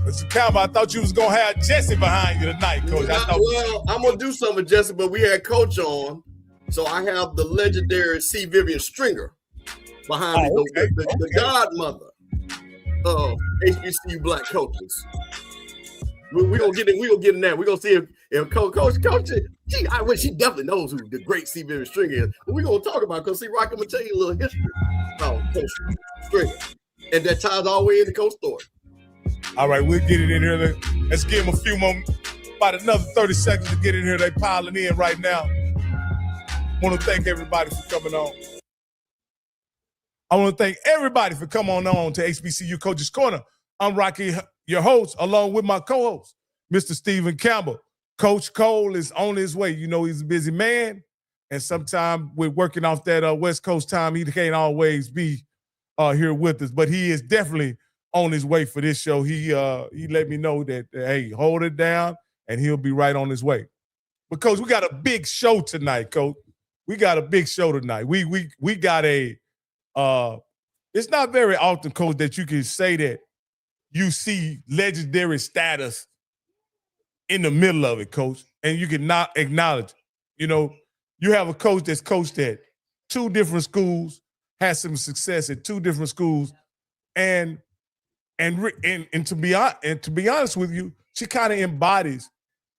Mr. Campbell, I thought you was gonna have Jesse behind you tonight, Coach. Well, I'm gonna do something with Jesse, but we had Coach on, so I have the legendary C. Vivian Stringer behind me, the godmother of HBCU black coaches. We're gonna get in there. We're gonna see if Coach, gee, I wish she definitely knows who the great C. Vivian Stringer is. But we're gonna talk about, because see, Rock, I'm gonna tell you a little history about Coach Stringer, and that ties all the way into Coach Thornton. All right, we'll get it in here. Let's give them a few more, about another 30 seconds to get in here. They piling in right now. Want to thank everybody for coming on. I want to thank everybody for coming on to HBCU Coaches Corner. I'm Rocky, your host, along with my co-host, Mr. Stephen Campbell. Coach Cole is on his way. You know he's a busy man, and sometimes we're working off that West Coast time. He can't always be here with us, but he is definitely on his way for this show. He let me know that, hey, hold it down, and he'll be right on his way. Because we got a big show tonight, Coach. We got a big show tonight. We got a it's not very often, Coach, that you can say that you see legendary status in the middle of it, Coach, and you can not acknowledge it. You know, you have a coach that's coached at 2 different schools, has some success at 2 different schools, and to be honest with you, she kind of embodies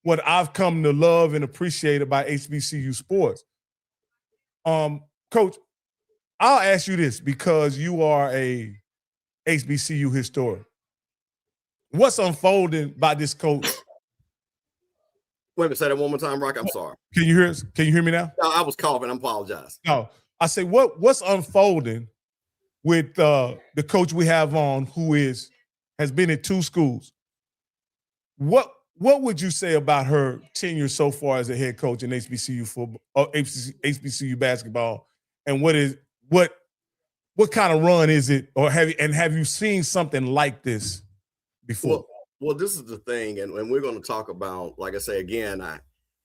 what I've come to love and appreciate about HBCU sports. Coach, I'll ask you this because you are a HBCU historian. What's unfolding by this coach? Wait a minute, say that one more time, Rock. I'm sorry. Can you hear us? Can you hear me now? No, I was coughing. I apologize. No, I say what's unfolding with the coach we have on who has been at 2 schools. What would you say about her tenure so far as a head coach in HBCU football, HBCU basketball, and what kind of run is it, or have you seen something like this before? Well, this is the thing, and we're going to talk about, like I say again,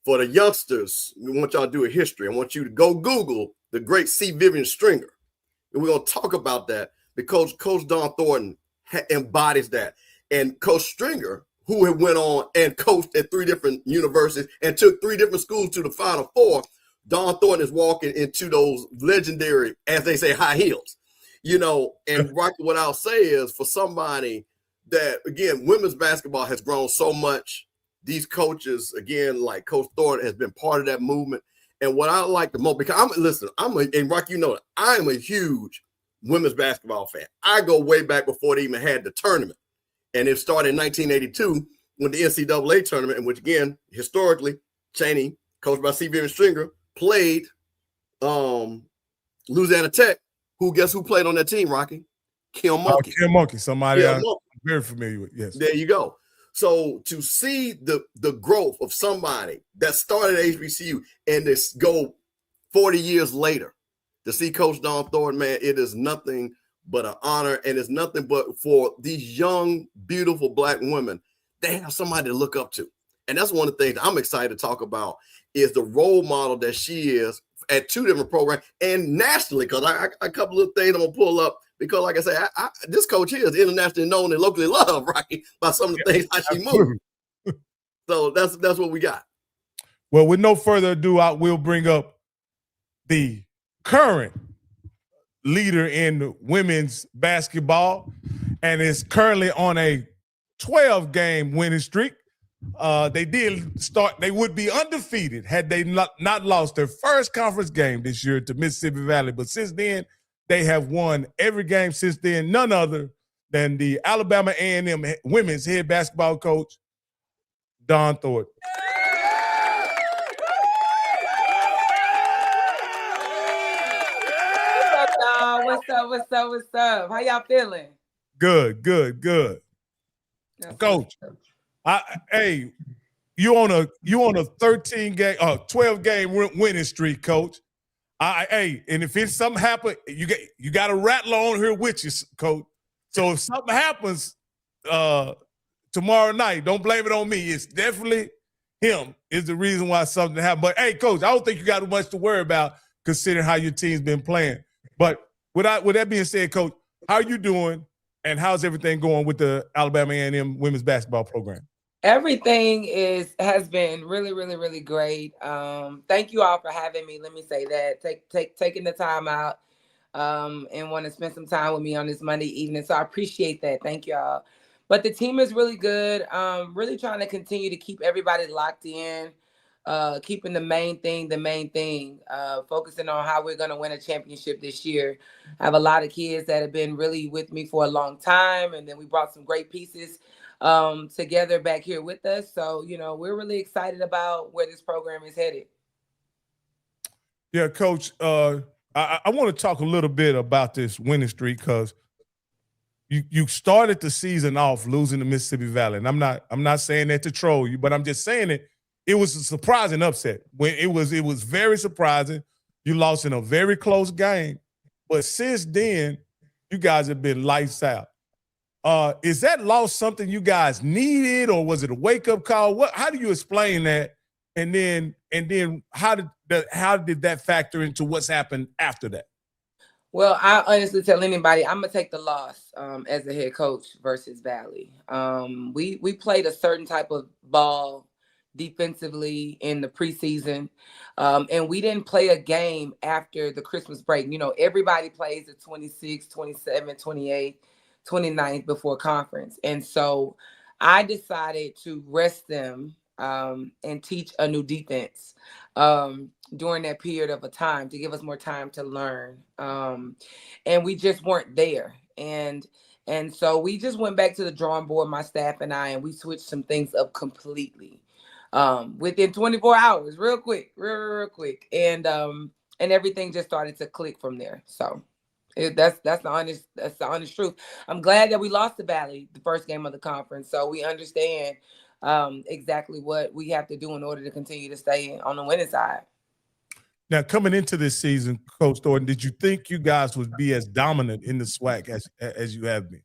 for the youngsters, we want y'all to do a history. I want you to go Google the great C. Vivian Stringer, and we're going to talk about that because Coach Dawn Thornton embodies that, and Coach Stringer, who had went on and coached at 3 different universities and took 3 different schools to the Final Four. Dawn Thornton is walking into those legendary, as they say, high heels, you know. And Rocky, what I'll say is, for somebody that, again, women's basketball has grown so much. These coaches, again, like Coach Thornton, has been part of that movement. And what I like the most, because and Rocky, you know, I am a huge women's basketball fan. I go way back before they even had the tournament. And it started in 1982 when the NCAA tournament, in which, again, historically, Cheney, coached by C. Vivian Stringer, played Louisiana Tech. Guess who played on that team, Rocky? Kim Monkey. Kim Monkey, somebody I'm very familiar with. Yes. There you go. So to see the growth of somebody that started at HBCU and this go 40 years later, to see Coach Dawn Thornton, man, it is nothing but an honor, and it's nothing but for these young, beautiful Black women, they have somebody to look up to. And that's one of the things I'm excited to talk about, is the role model that she is at 2 different programs and nationally, because I a couple of things I'm going to pull up, because like I say, this coach here is internationally known and locally loved, right, by some of the things how she moves. So that's what we got. Well, with no further ado, I will bring up the current leader in women's basketball, and is currently on a 12-game winning streak. They would be undefeated had they not lost their first conference game this year to Mississippi Valley. But since then, they have won every game since then, none other than the Alabama A&M women's head basketball coach, Dawn Thornton. What's up? How y'all feeling? Good. That's Coach, hey, you on a 12-game winning streak, Coach. Hey, and if it's something happen, you got a rattler on here with you, Coach. So if something happens tomorrow night, don't blame it on me. It's definitely him is the reason why something happened. But hey, Coach, I don't think you got much to worry about considering how your team's been playing. But with that being said, Coach, how are you doing? And how's everything going with the Alabama A&M women's basketball program? Everything has been really, really, really great. Thank you all for having me. Let me say that. Taking the time out and want to spend some time with me on this Monday evening. So I appreciate that. Thank y'all. But the team is really good. Really trying to continue to keep everybody locked in. Keeping the main thing, focusing on how we're going to win a championship this year. I have a lot of kids that have been really with me for a long time, and then we brought some great pieces together back here with us. So, we're really excited about where this program is headed. Yeah, Coach, I want to talk a little bit about this winning streak because you started the season off losing to Mississippi Valley. And I'm not saying that to troll you, but I'm just saying it was a surprising upset. When it was very surprising. You lost in a very close game. But since then, you guys have been lights out. Is that loss something you guys needed, or was it a wake-up call? How do you explain that? And then how did that factor into what's happened after that? Well, I honestly tell anybody I'm gonna take the loss as a head coach versus Valley. We played a certain type of ball defensively in the preseason, and we didn't play a game after the Christmas break. Everybody plays the 26, 27, 28, 29th before conference. And so I decided to rest them and teach a new defense during that period of a time to give us more time to learn. And we just weren't there. And so we just went back to the drawing board, my staff and I, and we switched some things up completely within 24 hours, real quick. And everything just started to click from there. So that's the honest truth. I'm glad that we lost to Valley the first game of the conference. So we understand exactly what we have to do in order to continue to stay on the winning side. Now, coming into this season, Coach Thornton, did you think you guys would be as dominant in the SWAC as you have been?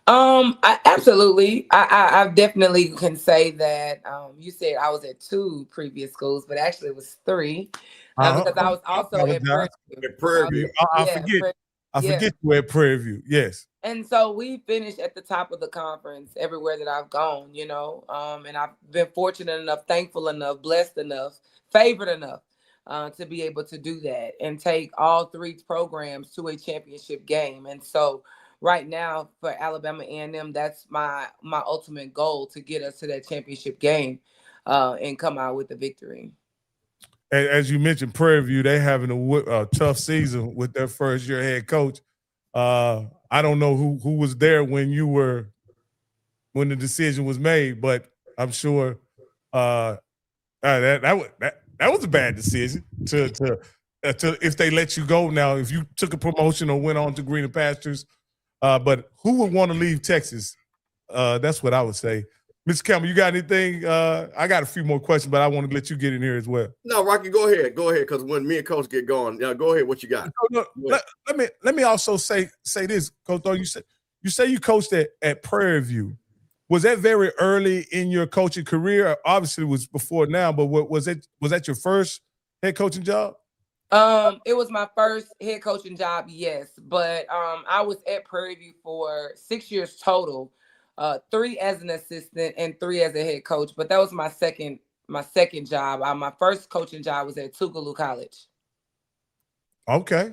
Absolutely. I definitely can say that. You said I was at 2 previous schools, but actually it was 3 because I was also at Prairie View. I forget you were at Prairie View. Yes. And so we finished at the top of the conference everywhere that I've gone, and I've been fortunate enough, thankful enough, blessed enough, favored enough to be able to do that and take all 3 programs to a championship game. And so right now for Alabama A&M, that's my ultimate goal, to get us to that championship game and come out with the victory. As you mentioned, Prairie View, they having a tough season with their first year head coach. I don't know who was there when the decision was made, but I'm sure that was a bad decision to if they let you go. Now, if you took a promotion or went on to greener pastures, but who would want to leave Texas? That's what I would say. Mr. Campbell, you got anything? I got a few more questions, but I want to let you get in here as well. No, Rocky, go ahead, because when me and Coach get going, go ahead. What you got? Let me also say this, Coach Thornton. You say you coached at Prairie View. Was that very early in your coaching career? Obviously, it was before now, but was that your first head coaching job? It was my first head coaching job, yes. But I was at Prairie View for 6 years total. 3 as an assistant and 3 as a head coach, but that was my second job. My first coaching job was at Tougaloo College. Okay.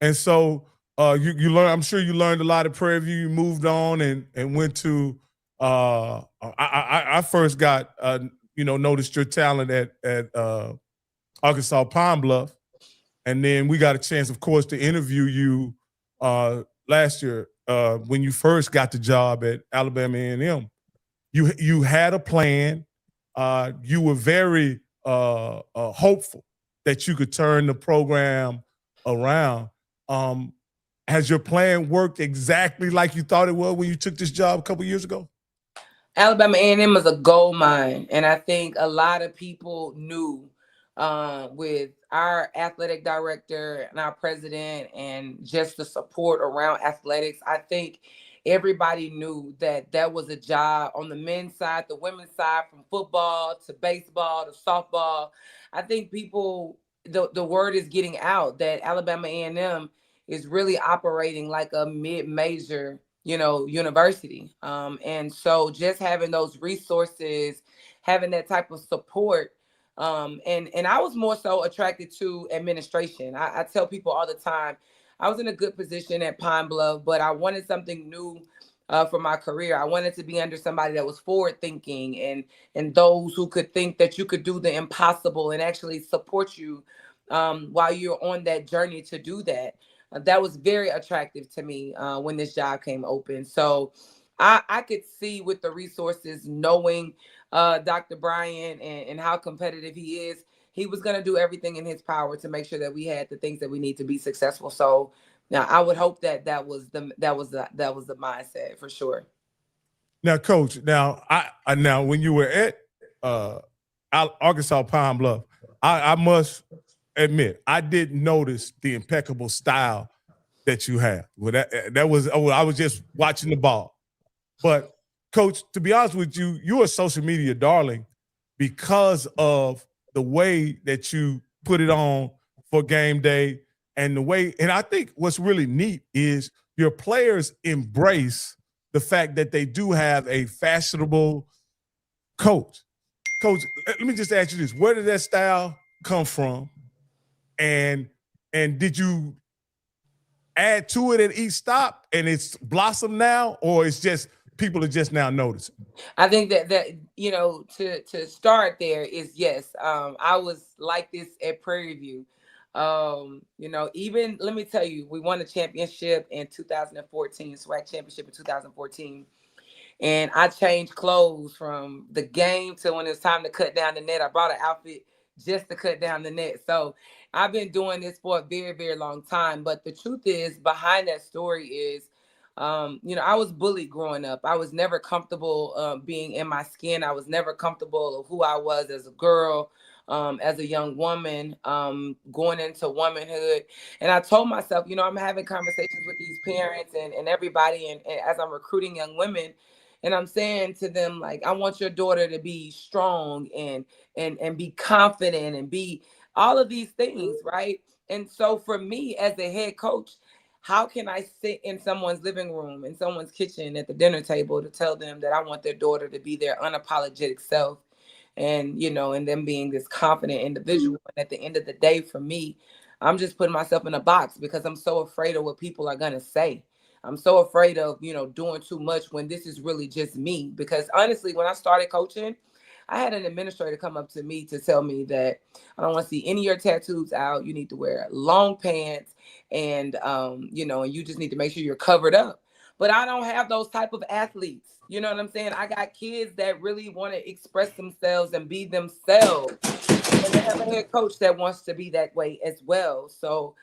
And so you learned. I'm sure you learned a lot at Prairie View. You moved on and went to. I first got noticed your talent at Arkansas Pine Bluff, and then we got a chance, of course, to interview you last year. When you first got the job at Alabama A&M, you had a plan. You were very hopeful that you could turn the program around. Has your plan worked exactly like you thought it would when you took this job a couple years ago? Alabama A&M is a gold mine, and I think a lot of people knew with our athletic director and our president and just the support around athletics. I think everybody knew that was a job on the men's side, the women's side, from football to baseball to softball. I think the word is getting out that Alabama A&M is really operating like a mid-major, university. And so just having those resources, having that type of support, and I was more so attracted to administration. I tell people all the time, I was in a good position at Pine Bluff, but I wanted something new for my career. I wanted to be under somebody that was forward thinking, and those who could think that you could do the impossible and actually support you while you're on that journey to do that. That was very attractive to me when this job came open. So I could see with the resources, knowing Dr. Bryan and how competitive he is, he was going to do everything in his power to make sure that we had the things that we need to be successful. So now I would hope that was the mindset for sure. Now, Coach, now now when you were at Arkansas Pine Bluff, I must admit I didn't notice the impeccable style that you have. Well, that was I was just watching the ball. But Coach, to be honest with you, you're a social media darling because of the way that you put it on for game day and the way. And I think what's really neat is your players embrace the fact that they do have a fashionable coach. Coach, let me just ask you this: where did that style come from? And did you add to it at each stop and it's blossomed now, or it's just people are just now noticing? I think that to start there is yes. I was like this at Prairie View. Even let me tell you, we won a championship in 2014, SWAC championship in 2014. And I changed clothes from the game to when it was time to cut down the net. I brought an outfit just to cut down the net. So I've been doing this for a very, very long time. But the truth is, behind that story is, I was bullied growing up. I was never comfortable being in my skin. I was never comfortable of who I was as a girl, as a young woman, going into womanhood. And I told myself, I'm having conversations with these parents and everybody, and as I'm recruiting young women, and I'm saying to them, like, I want your daughter to be strong and be confident and be all of these things, right? And so for me as a head coach, how can I sit in someone's living room, in someone's kitchen, at the dinner table to tell them that I want their daughter to be their unapologetic self, and and them being this confident individual? And at the end of the day, for me, I'm just putting myself in a box because I'm so afraid of what people are going to say. I'm so afraid of, doing too much when this is really just me. Because honestly, when I started coaching, I had an administrator come up to me to tell me that I don't want to see any of your tattoos out. You need to wear long pants and, and you just need to make sure you're covered up. But I don't have those type of athletes. You know what I'm saying? I got kids that really want to express themselves and be themselves. And they have a head coach that wants to be that way as well. So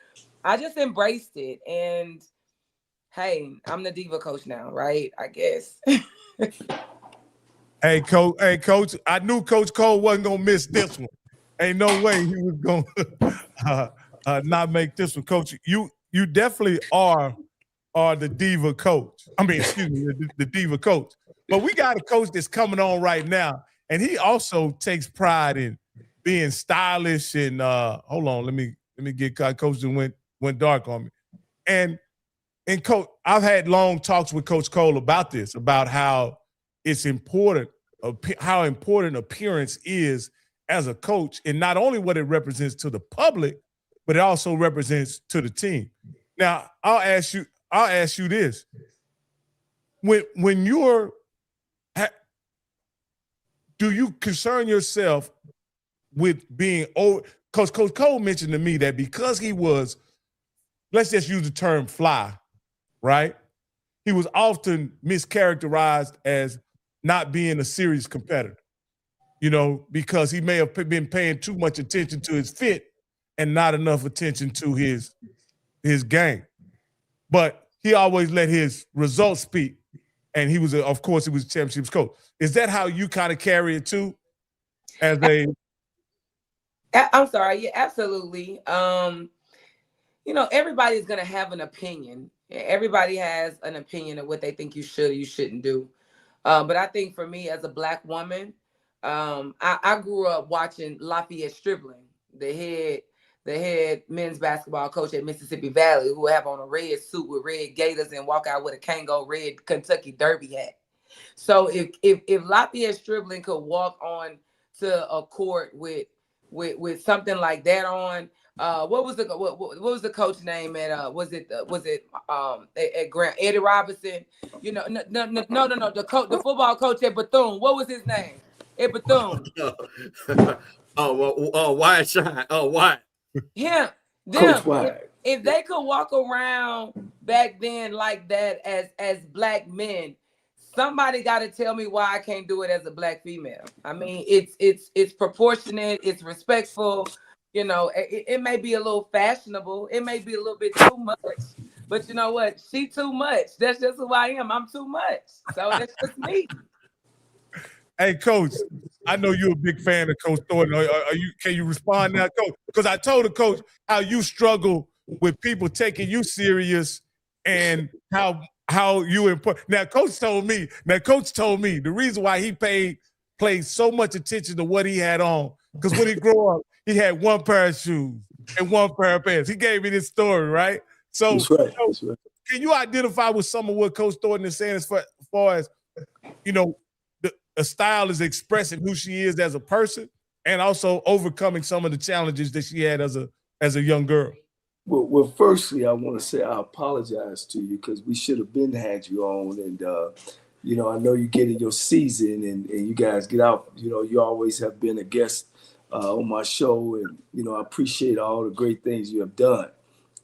I just embraced it. And hey, I'm the diva coach now, right? I guess. Hey, Coach, I knew Coach Cole wasn't going to miss this one. Ain't no way he was going to not make this one. Coach, you definitely are the diva coach. I mean, excuse me, the diva coach. But we got a coach that's coming on right now, and he also takes pride in being stylish. And hold on, let me get Coach that went dark on me. And Coach, I've had long talks with Coach Cole about this, about how it's important, how important appearance is as a coach, and not only what it represents to the public, but it also represents to the team. Now, I'll ask you this: when you're, do you concern yourself with being old? Because Coach Cole mentioned to me that because he was, let's just use the term fly, right? He was often mischaracterized as not being a serious competitor, because he may have been paying too much attention to his fit and not enough attention to his game. But he always let his results speak. And he was, of course, he was a championships coach. Is that how you kind of carry it too? I'm sorry. Yeah, absolutely. Everybody's going to have an opinion. Everybody has an opinion of what they think you should or you shouldn't do. But I think for me as a Black woman, I grew up watching Lafayette Stribling, the the head men's basketball coach at Mississippi Valley, who have on a red suit with red gaiters and walk out with a Kango red Kentucky Derby hat. So if Lafayette Stribling could walk on to a court with something like that on, what was the coach name at was it at Grant, Eddie Robinson? You know, no, the football coach at Bethune. What was his name at Bethune? Wyatt Shine. Wyatt. Yeah, Coach Wyatt. If they could walk around back then like that as black men, somebody got to tell me why I can't do it as a black female. I mean, it's proportionate, it's respectful. You know, it may be a little fashionable, it may be a little bit too much, but you know what? She too much. That's just who I am. I'm too much. So that's just me. Hey, Coach, I know you're a big fan of Coach Thornton. Can you respond now, Coach? Because I told the coach how you struggle with people taking you serious and how you important. Now, Coach told me the reason why he paid so much attention to what he had on, because when he grew up, he had one pair of shoes and one pair of pants. He gave me this story, right? So, That's right. That's right. Can you identify with some of what Coach Thornton is saying as far as, you know, a style is expressing who she is as a person and also overcoming some of the challenges that she had as a young girl? Well, firstly, I want to say I apologize to you because we should have been had you on. And, you know, I know you get in your season and you guys get out. You know, you always have been a guest on my show. And, you know, I appreciate all the great things you have done.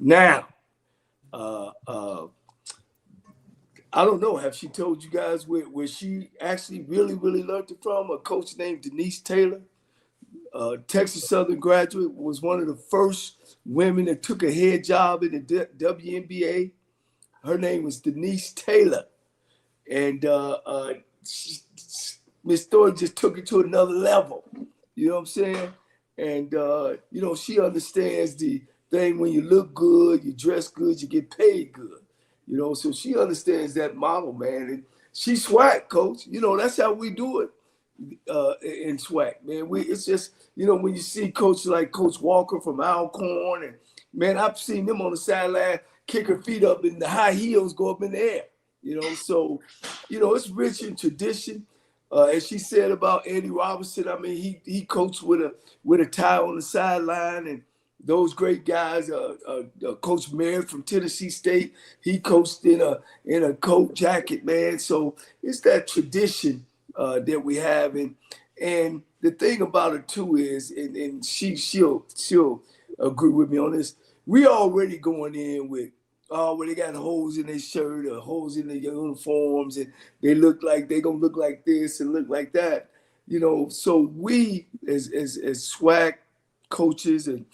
Now, I don't know. Have she told you guys where she actually really learned it from? A coach named Denise Taylor, Texas Southern graduate, was one of the first women that took a head job in the WNBA. Her name was Denise Taylor. And Miss Thornton just took it to another level. You know what I'm saying? And, you know, she understands the thing when you look good, you dress good, you get paid good. You know, so she understands that model, man. And she's swag, Coach. You know, that's how we do it in swag, man. It's just, you know, when you see coaches like Coach Walker from Alcorn, and, man, I've seen them on the sideline kick her feet up and the high heels go up in the air. You know, so, you know, it's rich in tradition. As she said about Eddie Robinson, I mean, he coached with a tie on the sideline, and those great guys, Coach Merritt from Tennessee State, he coached in a coat jacket, man. So it's that tradition that we have, and the thing about it too is, and she'll agree with me on this. We already going in with, well, they got holes in their shirt or holes in their uniforms, and they look like they gonna look like this and look like that, you know. So we as SWAC coaches and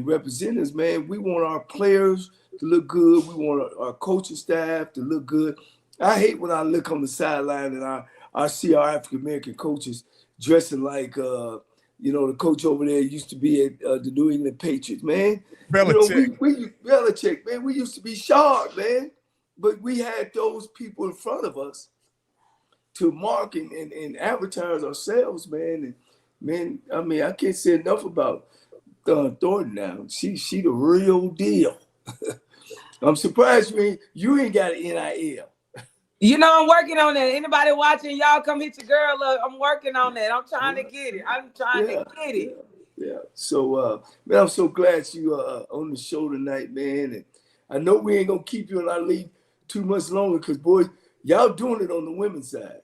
representatives, man, we want our players to look good. We want our coaching staff to look good. I hate when I look on the sideline and I see our African-American coaches dressing like, you know, the coach over there used to be at the New England Patriots, man. Belichick. You know, Belichick, man, we used to be sharp, man. But we had those people in front of us to mark and advertise ourselves, man. And, man, I mean, I can't say enough about Dawn Thornton now. She the real deal. I'm surprised you ain't got an NIL. You know, I'm working on that. Anybody watching, y'all come hit your girl up. I'm working on that. I'm trying to get it. Yeah. So, man, I'm so glad you are on the show tonight, man. And I know we ain't going to keep you in our league too much longer because, boy, y'all doing it on the women's side.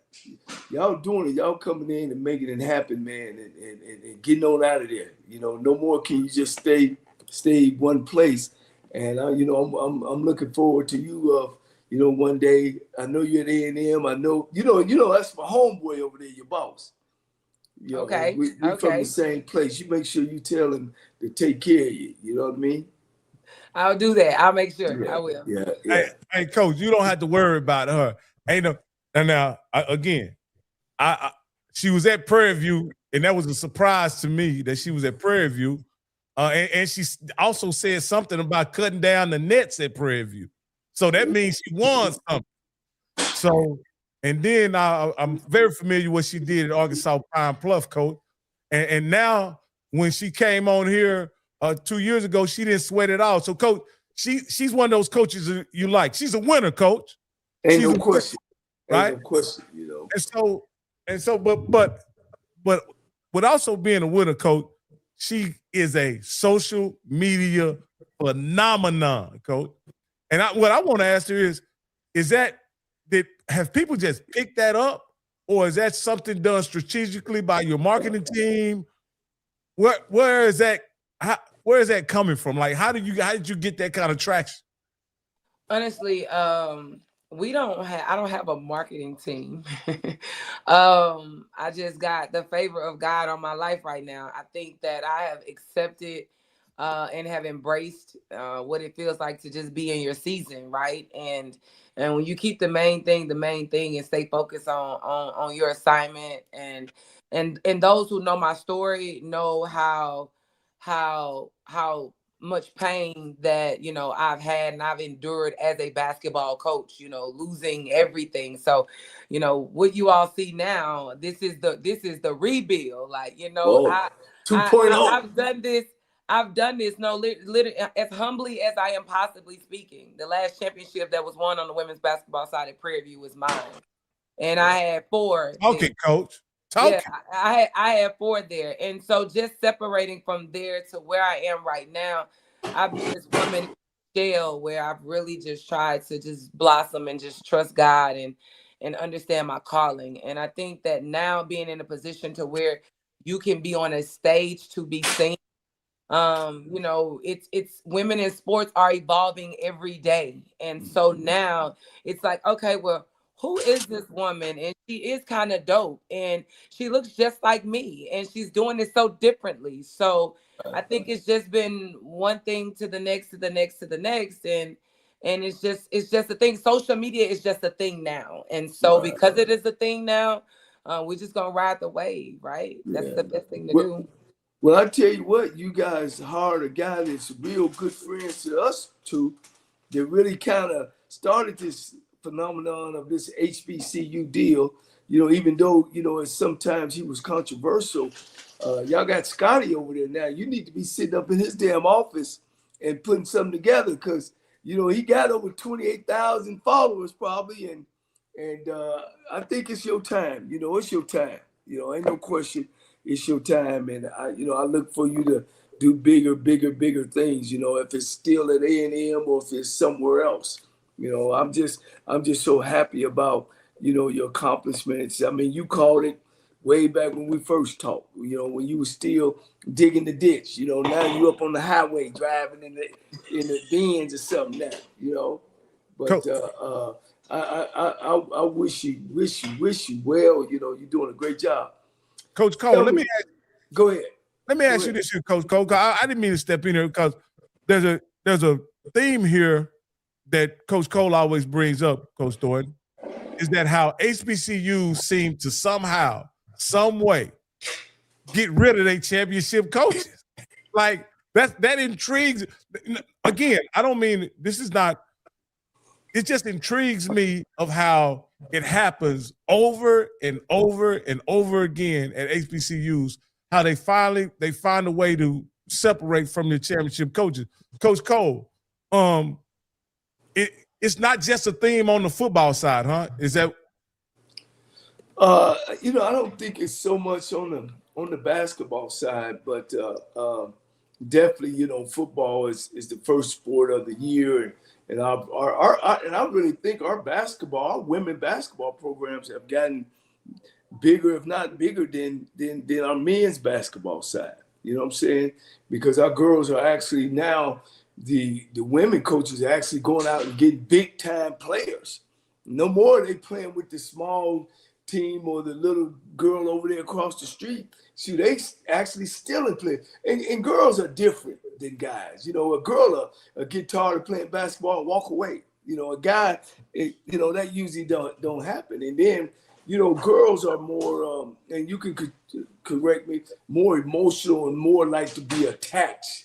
Y'all doing it. Y'all coming in and making it happen, man, and getting on out of there. You know, no more can you just stay one place. And, you know, I'm looking forward to you, you know, one day. I know you're at A&M. I know, you know, that's my homeboy over there, your boss. You know, okay. We're from the same place. You make sure you tell him to take care of you. You know what I mean? I'll do that. I'll make sure. Yeah, I will. Yeah. Hey, Coach, you don't have to worry about her. She was at Prairie View, and that was a surprise to me that she was at Prairie View. And she also said something about cutting down the nets at Prairie View. So that means she won something. So, and then I'm very familiar with what she did at Arkansas Pine Bluff, Coach. And now when she came on here 2 years ago, she didn't sweat at all. So, Coach, she's one of those coaches you like. She's a winner, Coach. Ain't no question. Right? Ain't no question, you know. But with also being a winner, Coach, she is a social media phenomenon, Coach. And what I want to ask her is have people just picked that up, or is that something done strategically by your marketing team? Where is that coming from? Like, how did you get that kind of traction? Honestly, I don't have a marketing team. I just got the favor of God on my life right now. I think that I have accepted and have embraced what it feels like to just be in your season, right? And when you keep the main thing, and stay focused on your assignment, and those who know my story know how much pain that, you know, I've had and I've endured as a basketball coach, you know, losing everything. So, you know, what you all see now, this is the rebuild. Like, you know, 2.0. I've done this, no, literally as humbly as I am possibly speaking. The last championship that was won on the women's basketball side at Prairie View was mine. And I had 4. Okay, Coach. Talking. Yeah, I had 4 there. And so just separating from there to where I am right now, I've been this woman jail where I've really just tried to just blossom and just trust God and understand my calling. And I think that now being in a position to where you can be on a stage to be seen, you know, it's women in sports are evolving every day. And so now it's like, okay, well, who is this woman? And she is kind of dope, and she looks just like me, and she's doing it so differently. So I think it's just been one thing to the next, to the next, to the next. And it's just a thing. Social media is just a thing now. And so because it is a thing now, we're just going to ride the wave, right? That's the best thing to do. Well, I tell you what, you guys hired a guy that's real good friends to us too, that really kind of started this phenomenon of this HBCU deal. You know, even though, you know, sometimes he was controversial, y'all got Scotty over there now. You need to be sitting up in his damn office and putting something together, because, you know, he got over 28,000 followers probably, and I think it's your time. You know, it's your time. You know, ain't no question. It's your time, and I look for you to do bigger things. You know, if it's still at A&M or if it's somewhere else. You know, I'm just so happy about, you know, your accomplishments. I mean, you called it way back when we first talked. You know, when you were still digging the ditch. You know, now you up on the highway driving in the Benz or something now. You know, but I wish you well. You know, you're doing a great job. Coach Cole, go ahead. Let me ask you this here, Coach Cole. I didn't mean to step in here because there's a theme here that Coach Cole always brings up, Coach Thornton, is that how HBCUs seem to somehow, some way, get rid of their championship coaches. Like that intrigues. Again, I don't mean this is not. It just intrigues me of how it happens over and over and over again at HBCUs. How they find a way to separate from their championship coaches. Coach Cole, it's not just a theme on the football side, huh? Is that? You know, I don't think it's so much on the basketball side, but definitely, you know, football is the first sport of the year, and I really think our women basketball programs have gotten bigger, if not bigger than our men's basketball side. You know what I'm saying? Because our girls are actually now, the women coaches are actually going out and getting big time players. No more are they playing with the small team or the little girl over there across the street. See, they actually still in play. And girls are different than guys. You know, a girl will get tired of playing basketball and walk away. You know, a guy, you know, that usually don't happen. And then, you know, girls are more, and you can correct me, more emotional and more like to be attached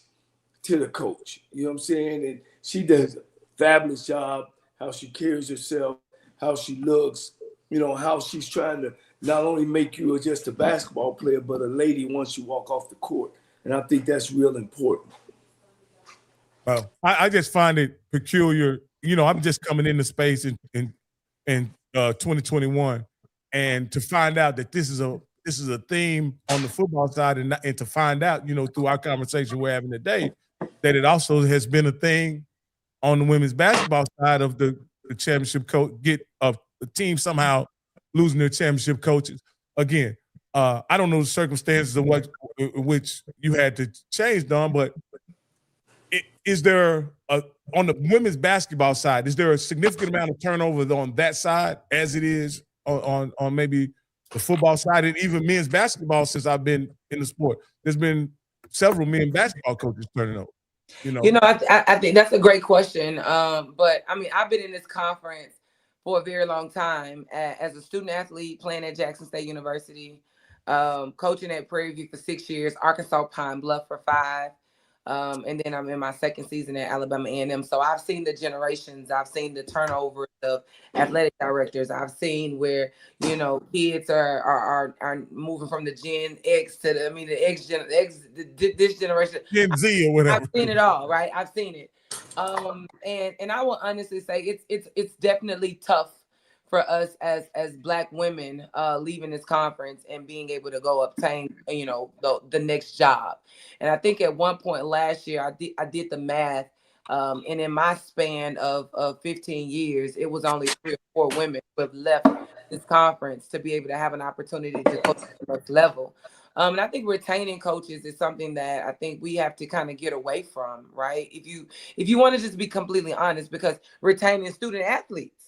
to the coach. You know what I'm saying? And she does a fabulous job, how she carries herself, how she looks, you know, how she's trying to not only make you just a basketball player, but a lady once you walk off the court. And I think that's real important. Well, I just find it peculiar. You know, I'm just coming into space in 2021, and to find out that this is a theme on the football side, and to find out, you know, through our conversation we're having today, that it also has been a thing on the women's basketball side of the championship coach the team somehow losing their championship coaches. Again, I don't know the circumstances of which you had to change, Dawn, but is there on the women's basketball side, is there a significant amount of turnover on that side as it is on maybe the football side, and even men's basketball? Since I've been in the sport, there's been several men basketball coaches turning over. You know, I think that's a great question. But I mean, I've been in this conference for a very long time as a student athlete, playing at Jackson State University, coaching at Prairie View for 6 years, Arkansas Pine Bluff for 5. And then I'm in my second season at Alabama A&M. So I've seen the generations. I've seen the turnover of athletic directors. I've seen where, you know, kids are moving from the Gen X to this generation. Gen Z or whatever. I've seen it all, right? I've seen it. And I will honestly say it's definitely tough for us as Black women leaving this conference and being able to go obtain, you know, the next job. And I think at one point last year, I did the math, and in my span of 15 years, it was only 3 or 4 women who have left this conference to be able to have an opportunity to coach at the next level. And I think retaining coaches is something that I think we have to kind of get away from, right? If you want to just be completely honest, because retaining student athletes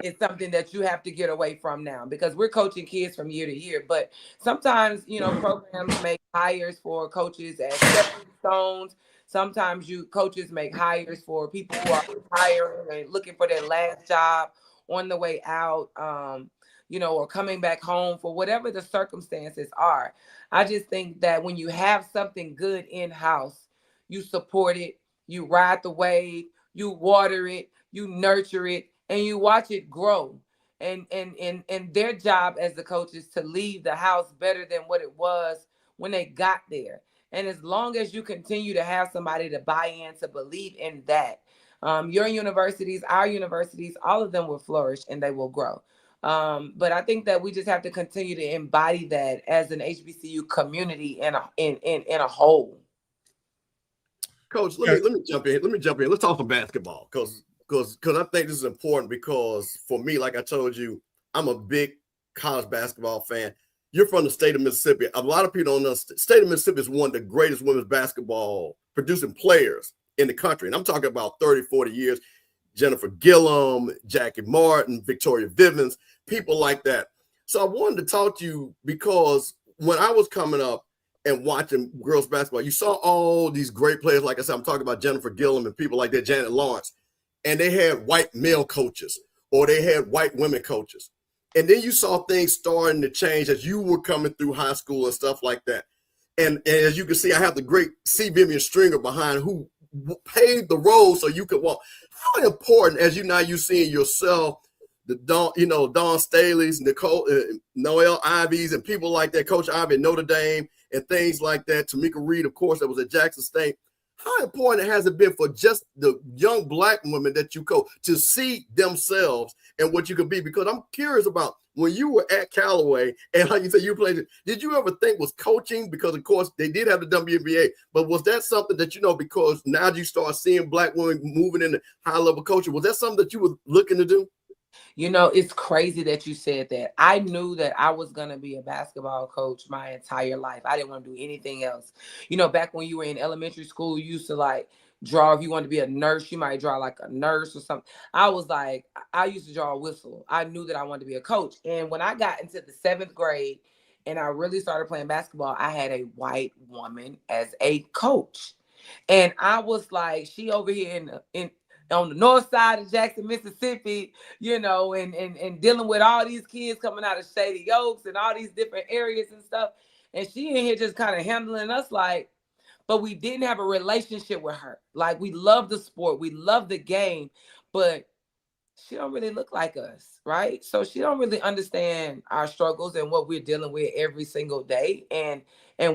is something that you have to get away from now, because we're coaching kids from year to year. But sometimes, you know, programs make hires for coaches as stepping stones. Sometimes coaches make hires for people who are retiring and looking for their last job on the way out, you know, or coming back home, for whatever the circumstances are. I just think that when you have something good in-house, you support it, you ride the wave, you water it, you nurture it, and you watch it grow. And their job as the coach is to leave the house better than what it was when they got there. And as long as you continue to have somebody to buy in, to believe in that, your universities, our universities, all of them will flourish and they will grow. But I think that we just have to continue to embody that as an HBCU community in a whole. Coach, let me jump in. Let's talk some basketball, because I think this is important, because for me, like I told you, I'm a big college basketball fan. You're from the state of Mississippi. A lot of people don't know the state of Mississippi is one of the greatest women's basketball producing players in the country. And I'm talking about 30, 40 years. Jennifer Gillum, Jackie Martin, Victoria Vivens, people like that. So I wanted to talk to you, because when I was coming up and watching girls basketball, you saw all these great players. Like I said, I'm talking about Jennifer Gillum and people like that, Janet Lawrence. And they had white male coaches, or they had white women coaches. And then you saw things starting to change as you were coming through high school and stuff like that. And as you can see, I have the great C. Vivian Stringer behind, who paved the road so you could walk. How important, as you seeing yourself, the Dawn Staley's, Nicole, Noelle Ivies, and people like that, Coach Ivy at Notre Dame, and things like that. Tamika Reed, of course, that was at Jackson State. How important has it been for just the young Black women that you coach to see themselves and what you could be? Because I'm curious about when you were at Callaway, and like you said, you played, did you ever think was coaching? Because, of course, they did have the WNBA, but was that something that, because now you start seeing Black women moving into high-level coaching, was that something that you were looking to do? It's crazy that you said that. I knew that I was going to be a basketball coach my entire life. I didn't want to do anything else. Back when you were in elementary school, you used to draw. If you wanted to be a nurse, you might draw like a nurse or something. I used to draw a whistle. I knew that I wanted to be a coach. And when I got into the 7th grade and I really started playing basketball, I had a white woman as a coach. And I was like, she over here on the north side of Jackson, Mississippi, and dealing with all these kids coming out of Shady Oaks and all these different areas and stuff. And she in here just kind of handling us but we didn't have a relationship with her. We love the sport, we love the game, but she don't really look like us, right? So she don't really understand our struggles and what we're dealing with every single day, and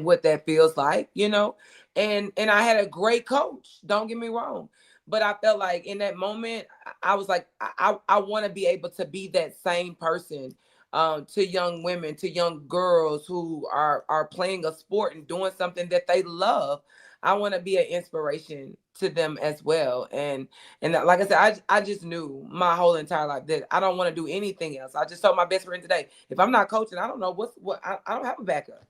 what that feels like, you know. And I had a great coach, don't get me wrong, but I felt like in that moment I was like, I want to be able to be that same person, to young women, to young girls who are playing a sport and doing something that they love. I want to be an inspiration to them as well. And like I said, I just knew my whole entire life that I don't want to do anything else. I just told my best friend today, if I'm not coaching, I don't know what I don't have a backup.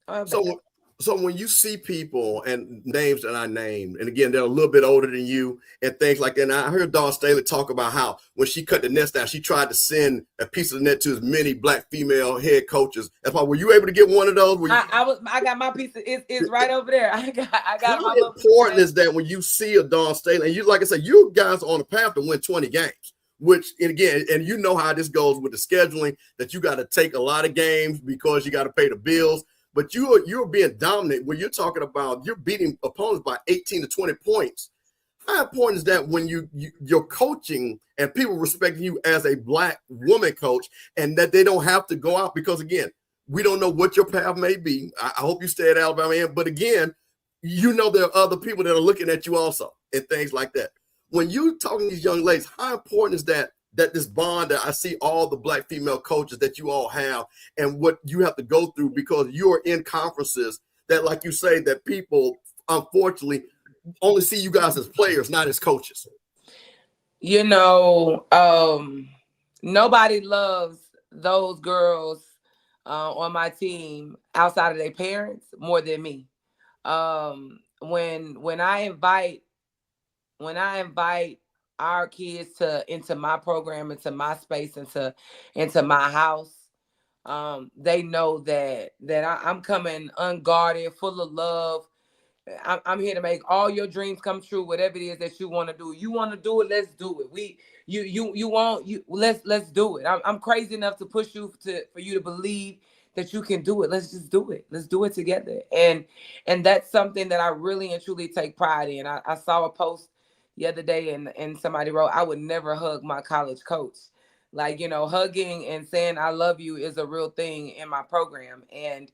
I don't have a backup. So when you see people and names that I named, and again, they're a little bit older than you and things like that. And I heard Dawn Staley talk about how when she cut the nets down, she tried to send a piece of the net to as many Black female head coaches. That's why, were you able to get one of those? I got my piece. It's right over there. I got how my important is that when you see a Dawn Staley, and you, like I said, you guys are on the path to win 20 games, which, and again, and you know how this goes with the scheduling, that you got to take a lot of games because you got to pay the bills. But you're being dominant when you're talking about you're beating opponents by 18 to 20 points. How important is that when you're coaching and people respecting you as a Black woman coach, and that they don't have to go out? Because again, we don't know what your path may be. I hope you stay at Alabama A&M, but again, you know there are other people that are looking at you also and things like that. When you're talking to these young ladies, how important is that this bond that I see all the Black female coaches that you all have, and what you have to go through because you're in conferences that, like you say, that people unfortunately only see you guys as players, not as coaches? You know, nobody loves those girls on my team outside of their parents more than me. When I invite our kids into my program, into my space, into my house, they know that I'm coming unguarded, full of love. I'm here to make all your dreams come true. Whatever it is that you want to do, you want to do it. Let's do it. Let's do it. I'm crazy enough to push you for you to believe that you can do it. Let's just do it. Let's do it together. And that's something that I really and truly take pride in. I saw a post the other day, and somebody wrote, I would never hug my college coach. Like, you know, hugging and saying I love you is a real thing in my program. And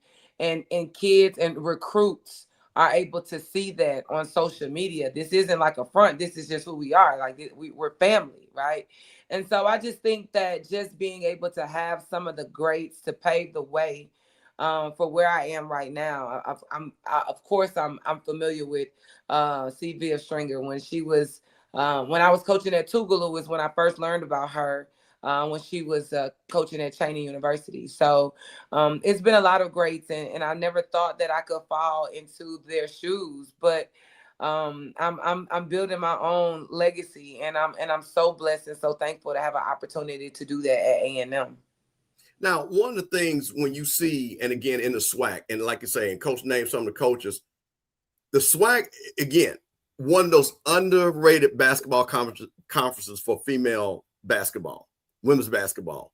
kids and recruits are able to see that on social media. This isn't like a front. This is just who we are. Like, we're family, right? And so I just think that just being able to have some of the greats to pave the way for where I am right now. Of course, I'm familiar with C.V. Stringer. When she was when I was coaching at Tougaloo was when I first learned about her. When she was coaching at Cheney University. So it's been a lot of greats, and I never thought that I could fall into their shoes, but I'm building my own legacy, and I'm so blessed and so thankful to have an opportunity to do that at A&M. Now, one of the things when you see, and again in the SWAC, and like you say, and Coach named some of the coaches, the SWAC, again, one of those underrated basketball conferences for female basketball, women's basketball.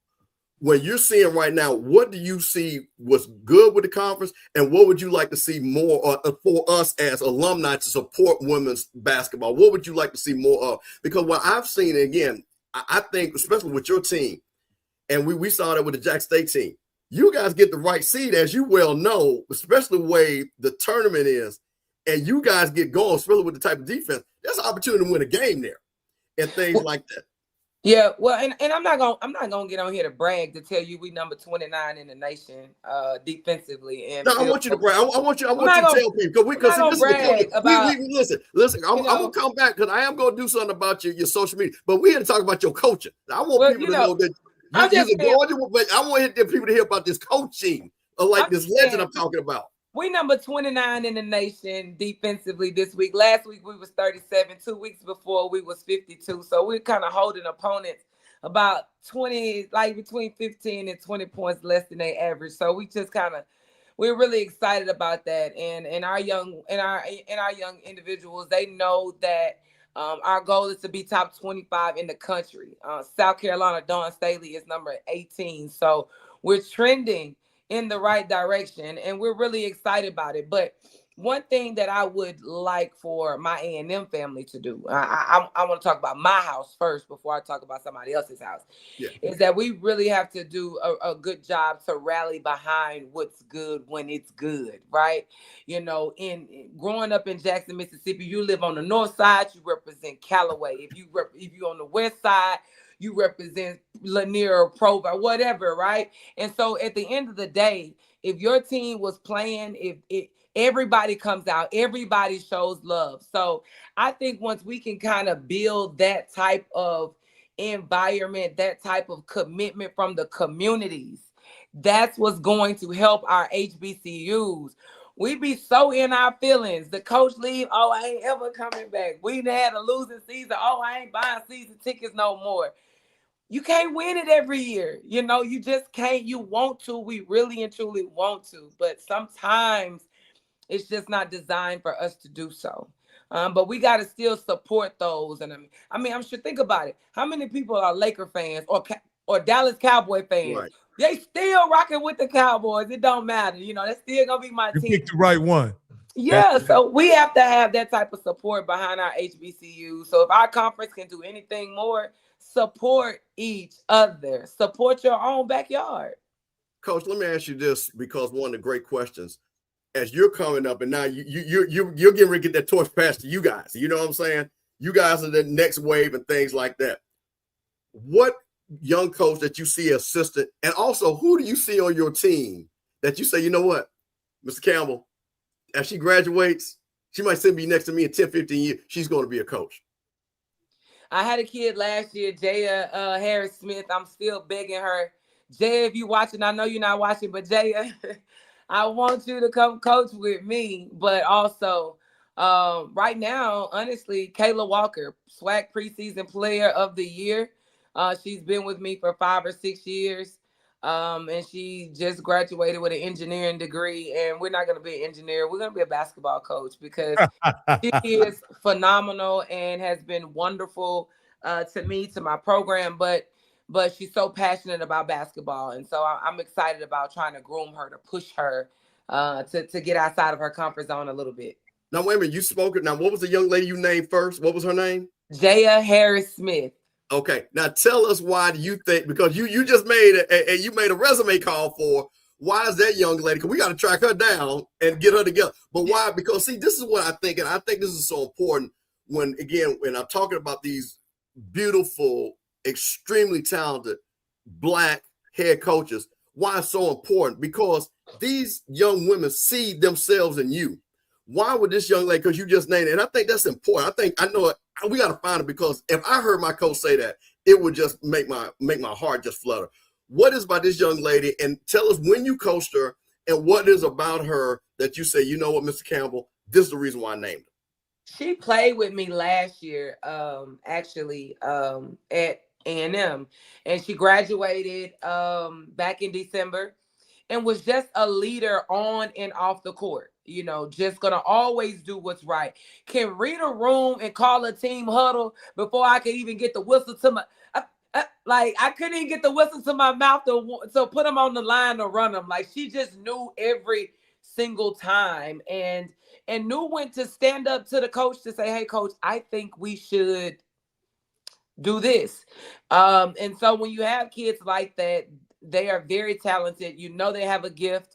When you're seeing right now, what do you see was good with the conference, and what would you like to see more for us as alumni to support women's basketball? What would you like to see more of? Because what I've seen, again, I think, especially with your team, and we saw that with the Jack State team, you guys get the right seed, as you well know, especially the way the tournament is, and you guys get going, especially with the type of defense. There's an opportunity to win a game there and things like that. Yeah, well, and I'm not gonna get on here to brag to tell you we number 29 in the nation defensively. And no, I want you to brag. I want you to tell people because listen. I'm gonna come back because I am gonna do something about your social media. But we had to talk about your coaching. I want people to know that but I want people to hear about this coaching, this legend I'm talking about. We number 29 in the nation defensively this week. Last week we was 37. 2 weeks before we was 52. So we're kind of holding opponents about 20, like between 15 and 20 points less than their average. So we're really excited about that. And our young individuals, they know that our goal is to be top 25 in the country. South Carolina, Dawn Staley is number 18. So we're trending in the right direction, and we're really excited about it. But one thing that I would like for my A&M family to do, I want to talk about my house first before I talk about somebody else's house, is that we really have to do a good job to rally behind what's good when it's good, right? You know, in growing up in Jackson, Mississippi, you live on the north side, you represent Callaway. If you on the west side, you represent Lanier or Provo, whatever, right? And so at the end of the day, if your team was playing, if everybody comes out, everybody shows love. So I think once we can kind of build that type of environment, that type of commitment from the communities, that's what's going to help our HBCUs. We be so in our feelings. The coach leave, oh, I ain't ever coming back. We had a losing season. Oh, I ain't buying season tickets no more. You can't win it every year. You know, you just can't. You want to. We really and truly want to. But sometimes it's just not designed for us to do so. But we got to still support those. And I mean, I'm sure, think about it. How many people are Laker fans or Dallas Cowboy fans? Right. They still rocking with the Cowboys. It don't matter. You know, that's still going to be my team. You picked the right one. Yeah, so we have to have that type of support behind our HBCU. So if our conference can do anything more, support each other. Support your own backyard. Coach, let me ask you this, because one of the great questions, as you're coming up and now you're getting ready to get that torch passed to you guys. You know what I'm saying? You guys are the next wave and things like that. What young coach that you see assistant, and also who do you see on your team that you say, you know what, Mr. Campbell, as she graduates, she might sit me next to me in 10, 15 years. She's going to be a coach. I had a kid last year, Jaya Harris Smith. I'm still begging her. Jaya, if you're watching, I know you're not watching, but Jaya, I want you to come coach with me. But also, right now, honestly, Kayla Walker, SWAC preseason player of the year. She's been with me for 5 or 6 years. And she just graduated with an engineering degree, and we're not going to be an engineer. We're going to be a basketball coach, because she is phenomenal and has been wonderful to me, to my program, but she's so passionate about basketball. And so I'm excited about trying to groom her, to push her to get outside of her comfort zone a little bit. Now, wait a minute, you spoke it. Now, what was the young lady you named first? What was her name? Jaya Harris Smith. Okay, now tell us, why do you think, because you just made a resume call for, why is that young lady? Because we got to track her down and get her together. But why? Because see, this is what I think, and I think this is so important when I'm talking about these beautiful, extremely talented Black head coaches. Why it's so important? Because these young women see themselves in you. Why would this young lady, because you just named it, and I think that's important. I know it. We got to find it, because if I heard my coach say that, it would just make my heart just flutter. What is about this young lady? And tell us when you coached her and what is about her that you say, you know what, Mr. Campbell, this is the reason why I named her. She played with me last year, actually, at A&M, and she graduated back in December, and was just a leader on and off the court. You know, just gonna always do what's right. Can read a room and call a team huddle before I could even get the whistle to my. I couldn't even get the whistle to my mouth to put them on the line to run them. Like, she just knew every single time, and knew when to stand up to the coach to say, "Hey, coach, I think we should do this." And so when you have kids like that, they are very talented. You know, they have a gift.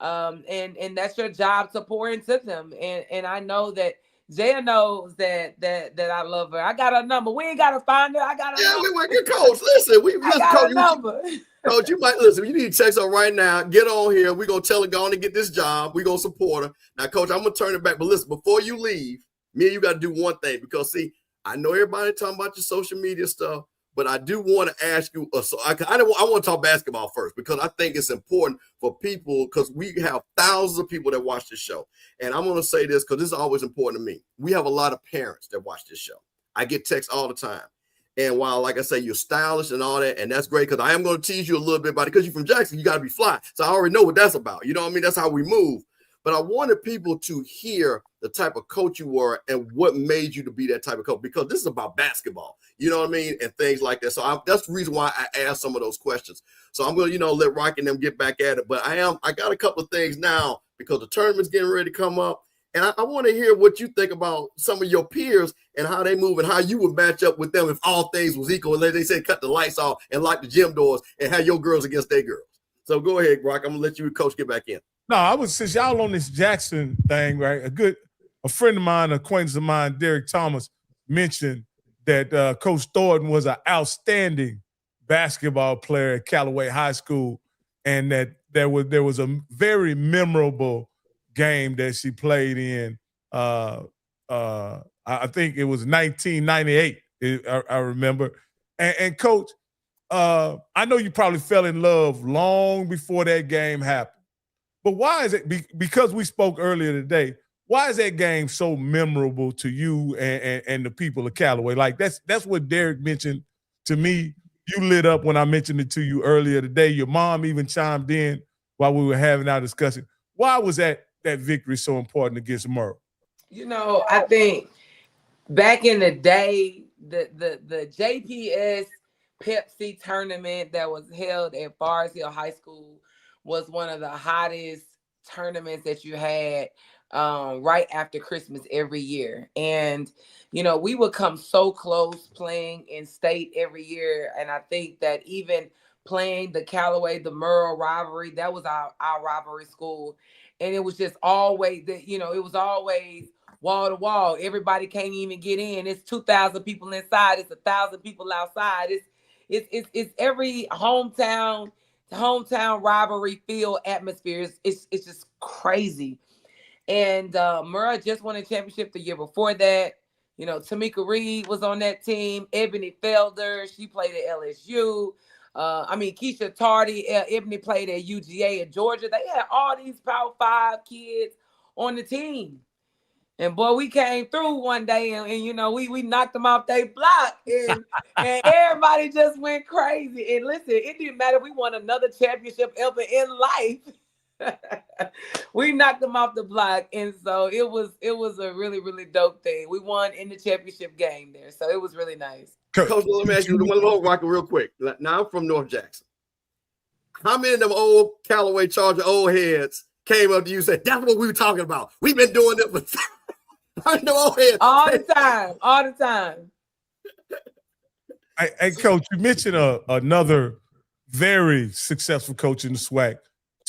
And that's your job to pour into them. And I know that Jaya knows that I love her. I got her number. We ain't got to find her. I got her number. Yeah, we coach. Listen, Coach, number. Coach, you might listen. You need to text her right now. Get on here. We're gonna tell her go on and get this job. We're gonna support her. Now, Coach, I'm gonna turn it back. But listen, before you leave, me and you got to do one thing, because see, I know everybody talking about your social media stuff, but I do want to ask you. I want to talk basketball first, because I think it's important for people, because we have thousands of people that watch this show. And I'm going to say this because this is always important to me. We have a lot of parents that watch this show. I get texts all the time. And while, like I say, you're stylish and all that, and that's great, because I am going to tease you a little bit about it, because you're from Jackson, you got to be fly. So I already know what that's about. You know what I mean? That's how we move. But I wanted people to hear the type of coach you were and what made you to be that type of coach, because this is about basketball, you know what I mean? And things like that. So that's the reason why I asked some of those questions. So I'm going to, let Rocky and them get back at it. But I got a couple of things now, because the tournament's getting ready to come up. And I want to hear what you think about some of your peers and how they move and how you would match up with them if all things was equal. And they say cut the lights off and lock the gym doors and have your girls against their girls. So go ahead, Brock. I'm gonna let you, Coach, get back in. No, since y'all on this Jackson thing, right? A friend of mine, an acquaintance of mine, Derek Thomas, mentioned that Coach Thornton was an outstanding basketball player at Callaway High School, and that there was a very memorable game that she played in. I think it was 1998. I remember. And Coach, I know you probably fell in love long before that game happened. But why is it? Because we spoke earlier today. Why is that game so memorable to you and the people of Callaway? Like that's what Derek mentioned to me. You lit up when I mentioned it to you earlier today. Your mom even chimed in while we were having our discussion. Why was that victory so important against Merle? You know, I think back in the day, the JPS Pepsi tournament that was held at Forest Hill High School was one of the hottest tournaments that you had right after Christmas every year. And, you know, we would come so close playing in state every year. And I think that even playing the Callaway, the Merle rivalry, that was our rivalry school. And it was just always that, you know, it was always wall to wall. Everybody can't even get in. It's 2,000 people inside. It's 1,000 people outside. It's every hometown rivalry field atmosphere. It's just crazy. And Merle just won a championship the year before that. You know, Tamika Reed was on that team. Ebony Felder, she played at LSU. Keisha Tardy, Ebony played at UGA in Georgia. They had all these Power 5 kids on the team. And boy, we came through one day and you know, we knocked them off their block and everybody just went crazy. And listen, it didn't matter. We won another championship ever in life. We knocked them off the block. And so it was a really, really dope thing. We won in the championship game there. So it was really nice. Coach, let me ask you one Rocky real quick. Now I'm from North Jackson. How many of them old Callaway Charger old heads came up to you and said, that's what we were talking about? We've been doing it for all the time. Hey, Coach, you mentioned another very successful coach in the SWAC,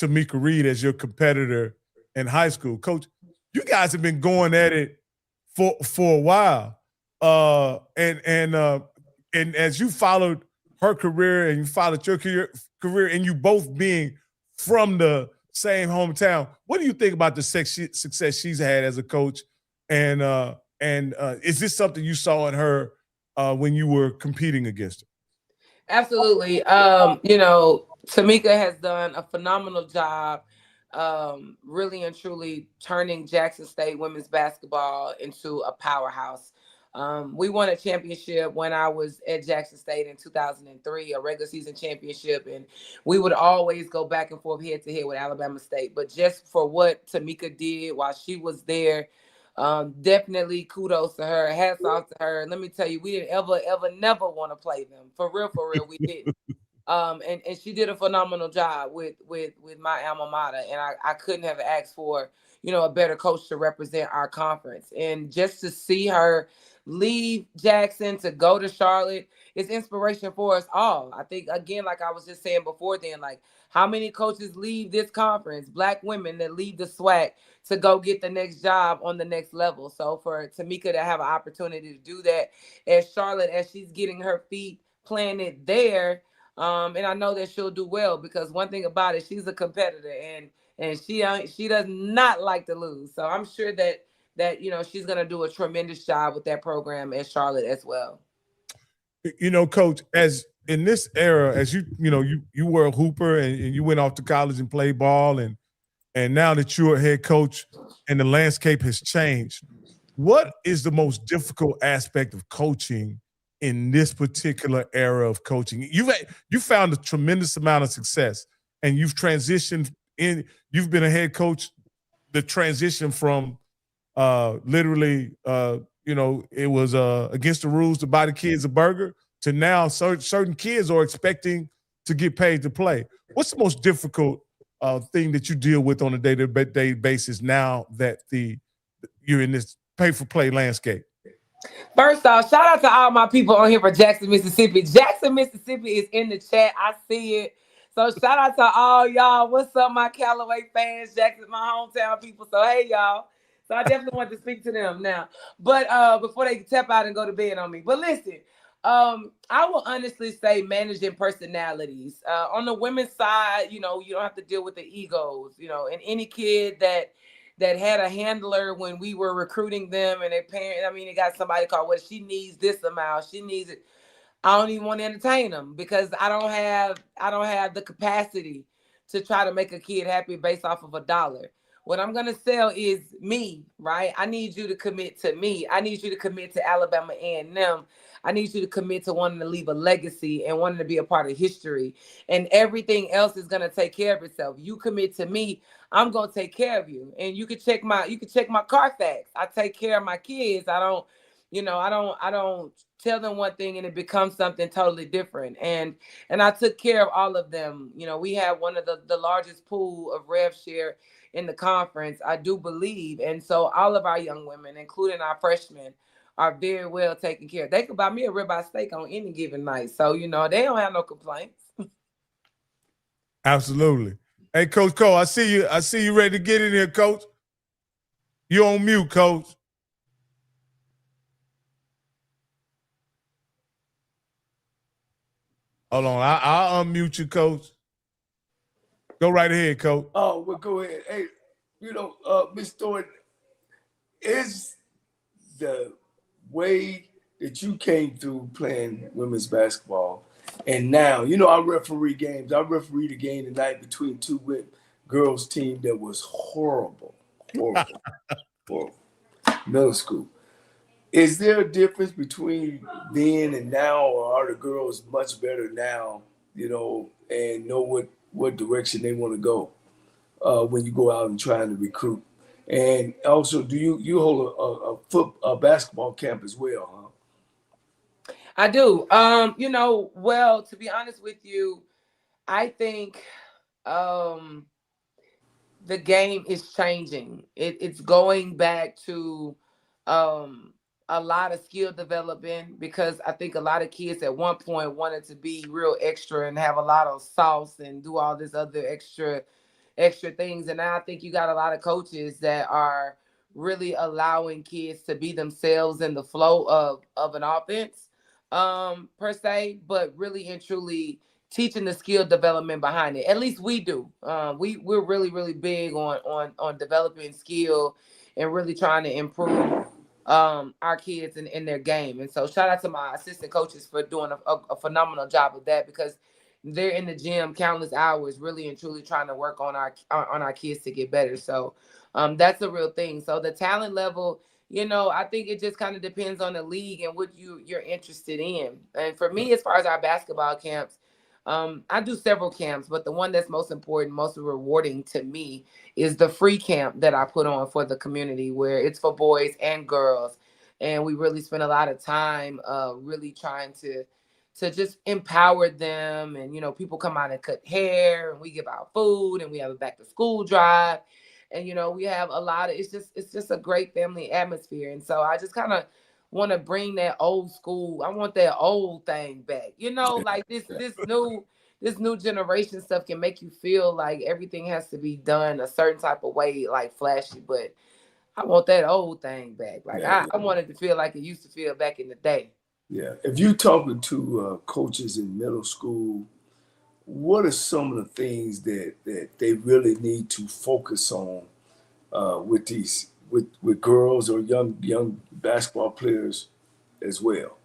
Tamika Reed, as your competitor in high school. Coach, you guys have been going at it for a while. And as you followed her career and you followed your career and you both being from the same hometown, what do you think about the success she's had as a coach? And is this something you saw in her when you were competing against her? Absolutely. You know, Tamika has done a phenomenal job, really and truly turning Jackson State women's basketball into a powerhouse. We won a championship when I was at Jackson State in 2003, a regular season championship, and we would always go back and forth head to head with Alabama State. But just for what Tamika did while she was there, definitely kudos to her. Hats off to her. Let me tell you, we didn't ever, never want to play them. For real, we didn't. And she did a phenomenal job with my alma mater, and I couldn't have asked for, you know, a better coach to represent our conference. And just to see her leave Jackson to go to Charlotte is inspiration for us all. I think, again, like I was just saying before then, like how many coaches leave this conference, Black women that leave the SWAC to go get the next job on the next level. So for Tamika to have an opportunity to do that at Charlotte as she's getting her feet planted there, and I know that she'll do well, because one thing about it, she's a competitor and she does not like to lose. So I'm sure that you know, she's going to do a tremendous job with that program at Charlotte as well. You know, Coach, as in this era, as you were a hooper and you went off to college and played ball, and now that you're a head coach and the landscape has changed, what is the most difficult aspect of coaching in this particular era of coaching? You found a tremendous amount of success, and you've transitioned in. You've been a head coach. The transition from literally, it was against the rules to buy the kids a burger to now certain kids are expecting to get paid to play. What's the most difficult thing that you deal with on a day-to-day basis now that the you're in this pay-for-play landscape? First off, shout out to all my people on here for Jackson, Mississippi. Jackson, Mississippi is in the chat. I see it. So shout out to all y'all. What's up, my Callaway fans? Jackson, my hometown people. So hey, y'all. So I definitely want to speak to them now. But before they tap out and go to bed on me. But listen, I will honestly say managing personalities. On the women's side, you know, you don't have to deal with the egos, you know, and any kid that had a handler when we were recruiting them and their parents, I mean, they got somebody called, well, she needs this amount, she needs it. I don't even want to entertain them because I don't have the capacity to try to make a kid happy based off of $1. What I'm going to sell is me, right? I need you to commit to me. I need you to commit to Alabama A&M. I need you to commit to wanting to leave a legacy and wanting to be a part of history. And everything else is going to take care of itself. You commit to me, I'm going to take care of you. And you can check my Carfax. I take care of my kids. I don't tell them one thing and it becomes something totally different. And I took care of all of them. You know, we have one of the largest pool of rev share in the conference, I do believe. And so all of our young women, including our freshmen, are very well taken care of. They could buy me a ribeye steak on any given night. So, you know, they don't have no complaints. Absolutely. Hey, Coach Cole, I see you ready to get in here, Coach. You on mute, Coach. Hold on, I'll unmute you, Coach. Go right ahead, Coach. Oh, well, go ahead. Hey, you know, Ms. Thornton, is the way that you came through playing women's basketball, and now, you know, I referee games. I refereed a game tonight between two girls team that was horrible. Middle school. Is there a difference between then and now, or are the girls much better now, you know, and know what direction they want to go when you go out and trying to recruit? And also, do you hold a basketball camp as well, huh? I do. You know, well, to be honest with you, I think the game is changing. It's going back to a lot of skill development, because I think a lot of kids at one point wanted to be real extra and have a lot of sauce and do all this other extra things. And now I think you got a lot of coaches that are really allowing kids to be themselves in the flow of an offense, per se, but really and truly teaching the skill development behind it. At least we do. We're really, really big on developing skill and really trying to improve our kids in their game. And so shout out to my assistant coaches for doing a phenomenal job of that, because they're in the gym countless hours, really and truly trying to work on our kids to get better. So that's a real thing. So the talent level, you know, I think it just kind of depends on the league and what you're interested in. And for me, as far as our basketball camps, I do several camps, but the one that's most important, most rewarding to me is the free camp that I put on for the community, where it's for boys and girls. And we really spend a lot of time really trying to just empower them. And, you know, people come out and cut hair, and we give out food, and we have a back to school drive. And, you know, we have a lot of, it's just a great family atmosphere. And so I just kind of want to bring that old school. I want that old thing back. You know, like this new generation stuff can make you feel like everything has to be done a certain type of way, like flashy. But I want that old thing back. Like I wanted to feel like it used to feel back in the day. Yeah. If you're talking to coaches in middle school, what are some of the things that they really need to focus on with girls or young basketball players as well?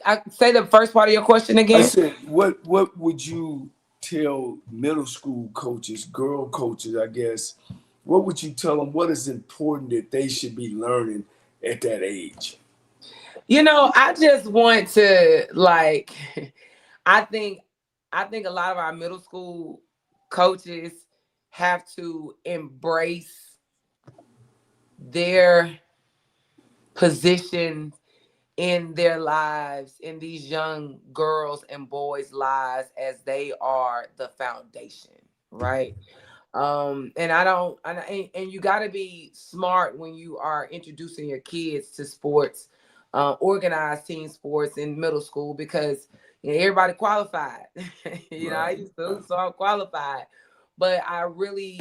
I say the first part of your question again. I said, what would you tell middle school coaches, girl coaches, I guess? What would you tell them? What is important that they should be learning at that age? You know, I just want to I think a lot of our middle school coaches have to embrace their position in their lives, in these young girls and boys' lives, as they are the foundation, right? And I don't, and you got to be smart when you are introducing your kids to sports, organized team sports in middle school, because everybody qualified. I used to, so I'm qualified. But I really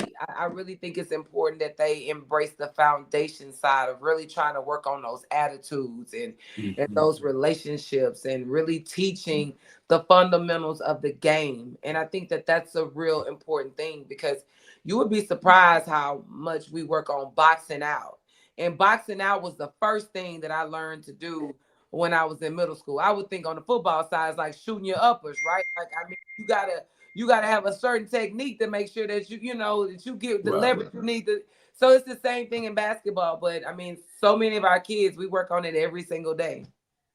think it's important that they embrace the foundation side of really trying to work on those attitudes and those relationships, and really teaching the fundamentals of the game. And I think that that's a real important thing, because you would be surprised how much we work on boxing out. And boxing out was the first thing that I learned to do when I was in middle school. I would think on the football side, it's like shooting your uppers, right? Like, I mean, you gotta have a certain technique to make sure that that you get the leverage you need to. So it's the same thing in basketball. But I mean, so many of our kids, we work on it every single day.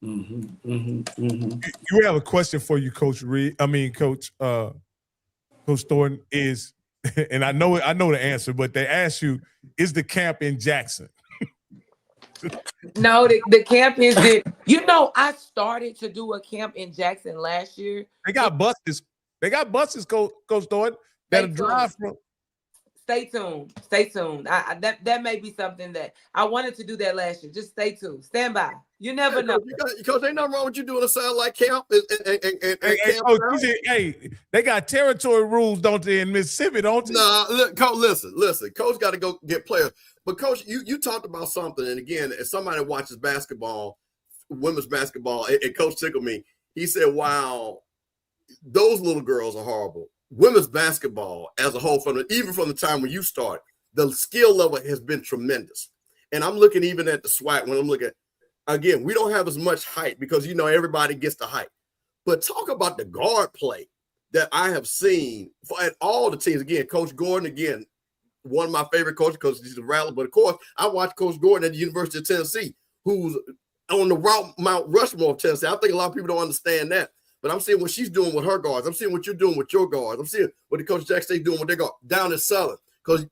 You have a question for you, Coach Coach Thornton is, and I know the answer, but they ask you, is the camp in Jackson? No, the camp is it. I started to do a camp in Jackson last year. They got buses. Coach Thornton, that'll drive from. Stay tuned. That may be something that I wanted to do that last year. Just stay tuned. Stand by. You never know. Coach, ain't nothing wrong with you doing a satellite camp. Coach, they got territory rules, don't they, in Mississippi, don't they? Nah, look, Coach, listen. Coach got to go get players. But Coach, you talked about something, and again, as somebody that watches basketball, women's basketball, and Coach tickled me. He said, "Wow, those little girls are horrible." Women's basketball as a whole, even from the time when you started, the skill level has been tremendous. And I'm looking even at the SWAC when I'm looking. Again, we don't have as much height because everybody gets the height. But talk about the guard play that I have seen at all the teams. Again, Coach Gordon, again, one of my favorite coaches because he's a rattler. But of course, I watched Coach Gordon at the University of Tennessee, who's on the Mount Rushmore of Tennessee. I think a lot of people don't understand that. But I'm seeing what she's doing with her guards. I'm seeing what you're doing with your guards. I'm seeing what the Coach Jack State's doing with their guards down in Southern. Because,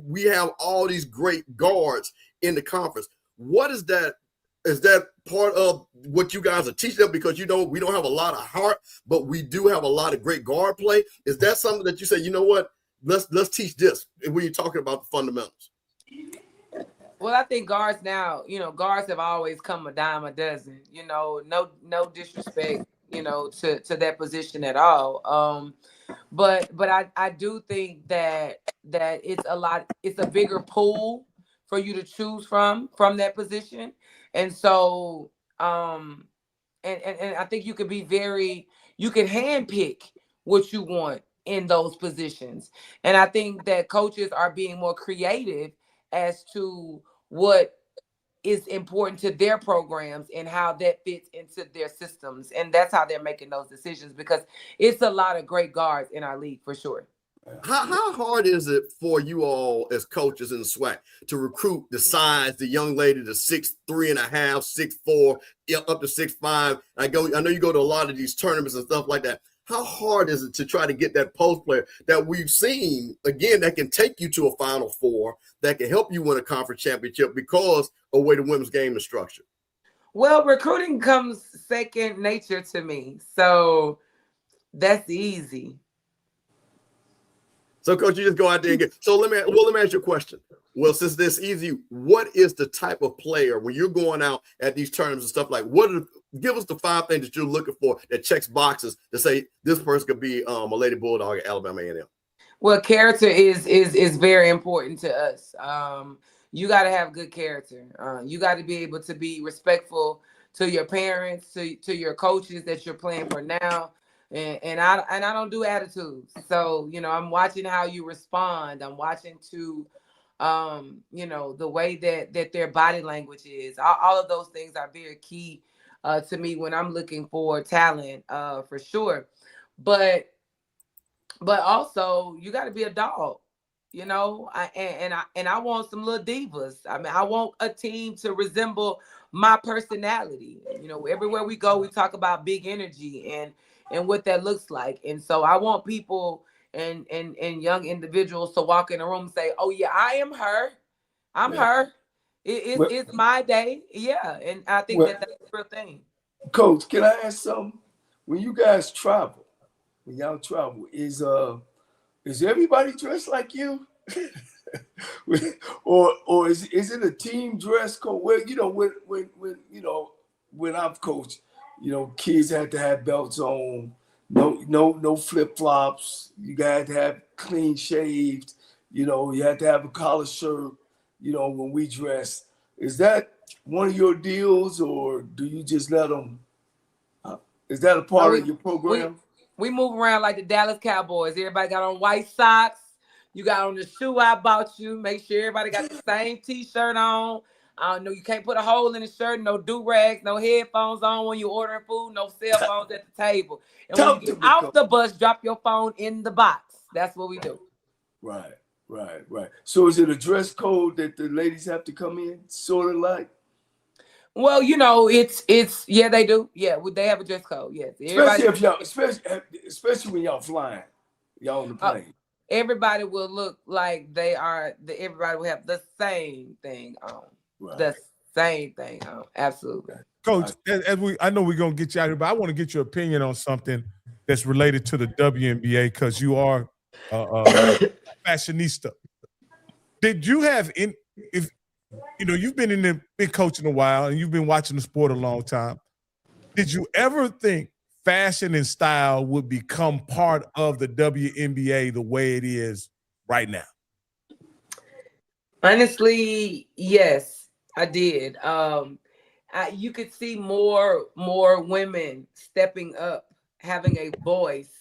we have all these great guards in the conference. What is that? Is that part of what you guys are teaching them? Because, we don't have a lot of heart, but we do have a lot of great guard play. Is that something that you say, you know what, let's teach this when you're talking about the fundamentals? Well, I think guards now, guards have always come a dime a dozen. No disrespect, to that position at all. But I do think that it's a bigger pool for you to choose from that position. And so, and I think you can handpick what you want in those positions. And I think that coaches are being more creative as to what is important to their programs and how that fits into their systems. And that's how they're making those decisions, because it's a lot of great guards in our league for sure. How hard is it for you all as coaches in the SWAC to recruit the size, the young lady, the 6'3.5", 6'4", up to 6'5"? I know you go to a lot of these tournaments and stuff like that. How hard is it to try to get that post player that we've seen, again, that can take you to a Final Four, that can help you win a conference championship because of the way the women's game is structured? Well, recruiting comes second nature to me. So that's easy. So, Coach, you just go out there and get. So let me ask you a question. Well, since this easy, what is the type of player when you're going out at these tournaments and stuff like? Give us the 5 things that you're looking for that checks boxes to say this person could be a Lady Bulldog at Alabama A&M. Well, character is very important to us. You got to have good character. You got to be able to be respectful to your parents, to your coaches that you're playing for now. And I don't do attitudes. So, I'm watching how you respond. I'm watching to, the way that their body language is. All of those things are very key to me when I'm looking for talent, for sure. But also you got to be a dog, and I want some little divas. I mean, I want a team to resemble my personality. Everywhere we go, we talk about big energy and what that looks like. And so I want people and young individuals to walk in the room and say, "Oh yeah, I am her. I'm her. It's my day." Yeah, and I think that's a real thing. Coach, can I ask something? When you guys travel, is is everybody dressed like you? or is it a team dress code? Well, when I've coached, kids had to have belts on, no flip-flops. You got to have clean shaved, you had to have a collar shirt, when we dress. Is that one of your deals, or do you just let them? Is that a part of your program? We move around like the Dallas Cowboys. Everybody got on white socks. You got on the shoe I bought you. Make sure everybody got the same T-shirt on. No, you can't put a hole in the shirt. No do-rags. No headphones on when you're ordering food. No cell phones at the table. And when you get off the bus, drop your phone in the box. That's what we do. Right. So is it a dress code that the ladies have to come in, sort of like? Well, it's yeah, they do. Yeah, they have a dress code. Yes, especially when y'all flying, y'all on the plane. Everybody will look like they are. Everybody will have the same thing on. Right. The same thing on. Absolutely. Coach, I know we're gonna get you out here, but I want to get your opinion on something that's related to the WNBA because you are a fashionista. Did you have you've been coaching a while and you've been watching the sport a long time. Did you ever think fashion and style would become part of the WNBA the way it is right now? Honestly, yes, I did. You could see more women stepping up, having a voice.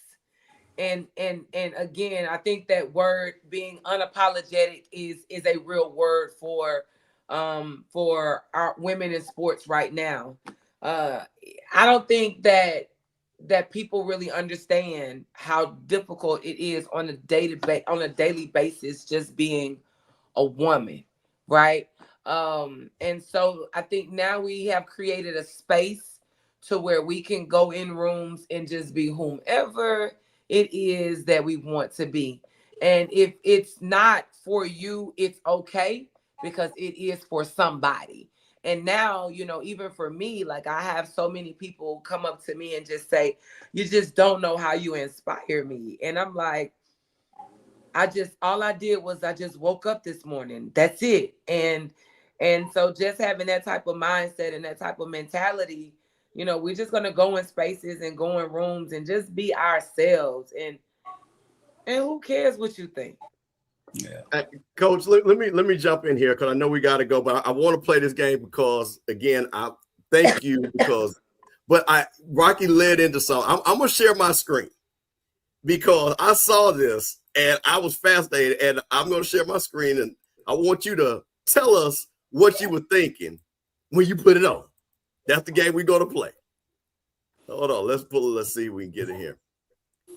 And again, I think that word being unapologetic is a real word for our women in sports right now. I don't think that people really understand how difficult it is on a daily basis just being a woman, right? And so I think now we have created a space to where we can go in rooms and just be whomever it is that we want to be. And if it's not for you, it's okay, because it is for somebody. And now, even for me, like I have so many people come up to me and just say, you just don't know how you inspire me. And I'm like, all I did was I just woke up this morning. That's it. And so just having that type of mindset and that type of mentality, we're just going to go in spaces and go in rooms and just be ourselves. And who cares what you think? Yeah. Coach, let me jump in here because I know we got to go, but I want to play this game because, again, I thank you but Rocky led into something. I'm going to share my screen because I saw this and I was fascinated, and I'm going to share my screen, and I want you to tell us what you were thinking when you put it on. That's the game we're going to play. Hold on. Let's see if we can get in here.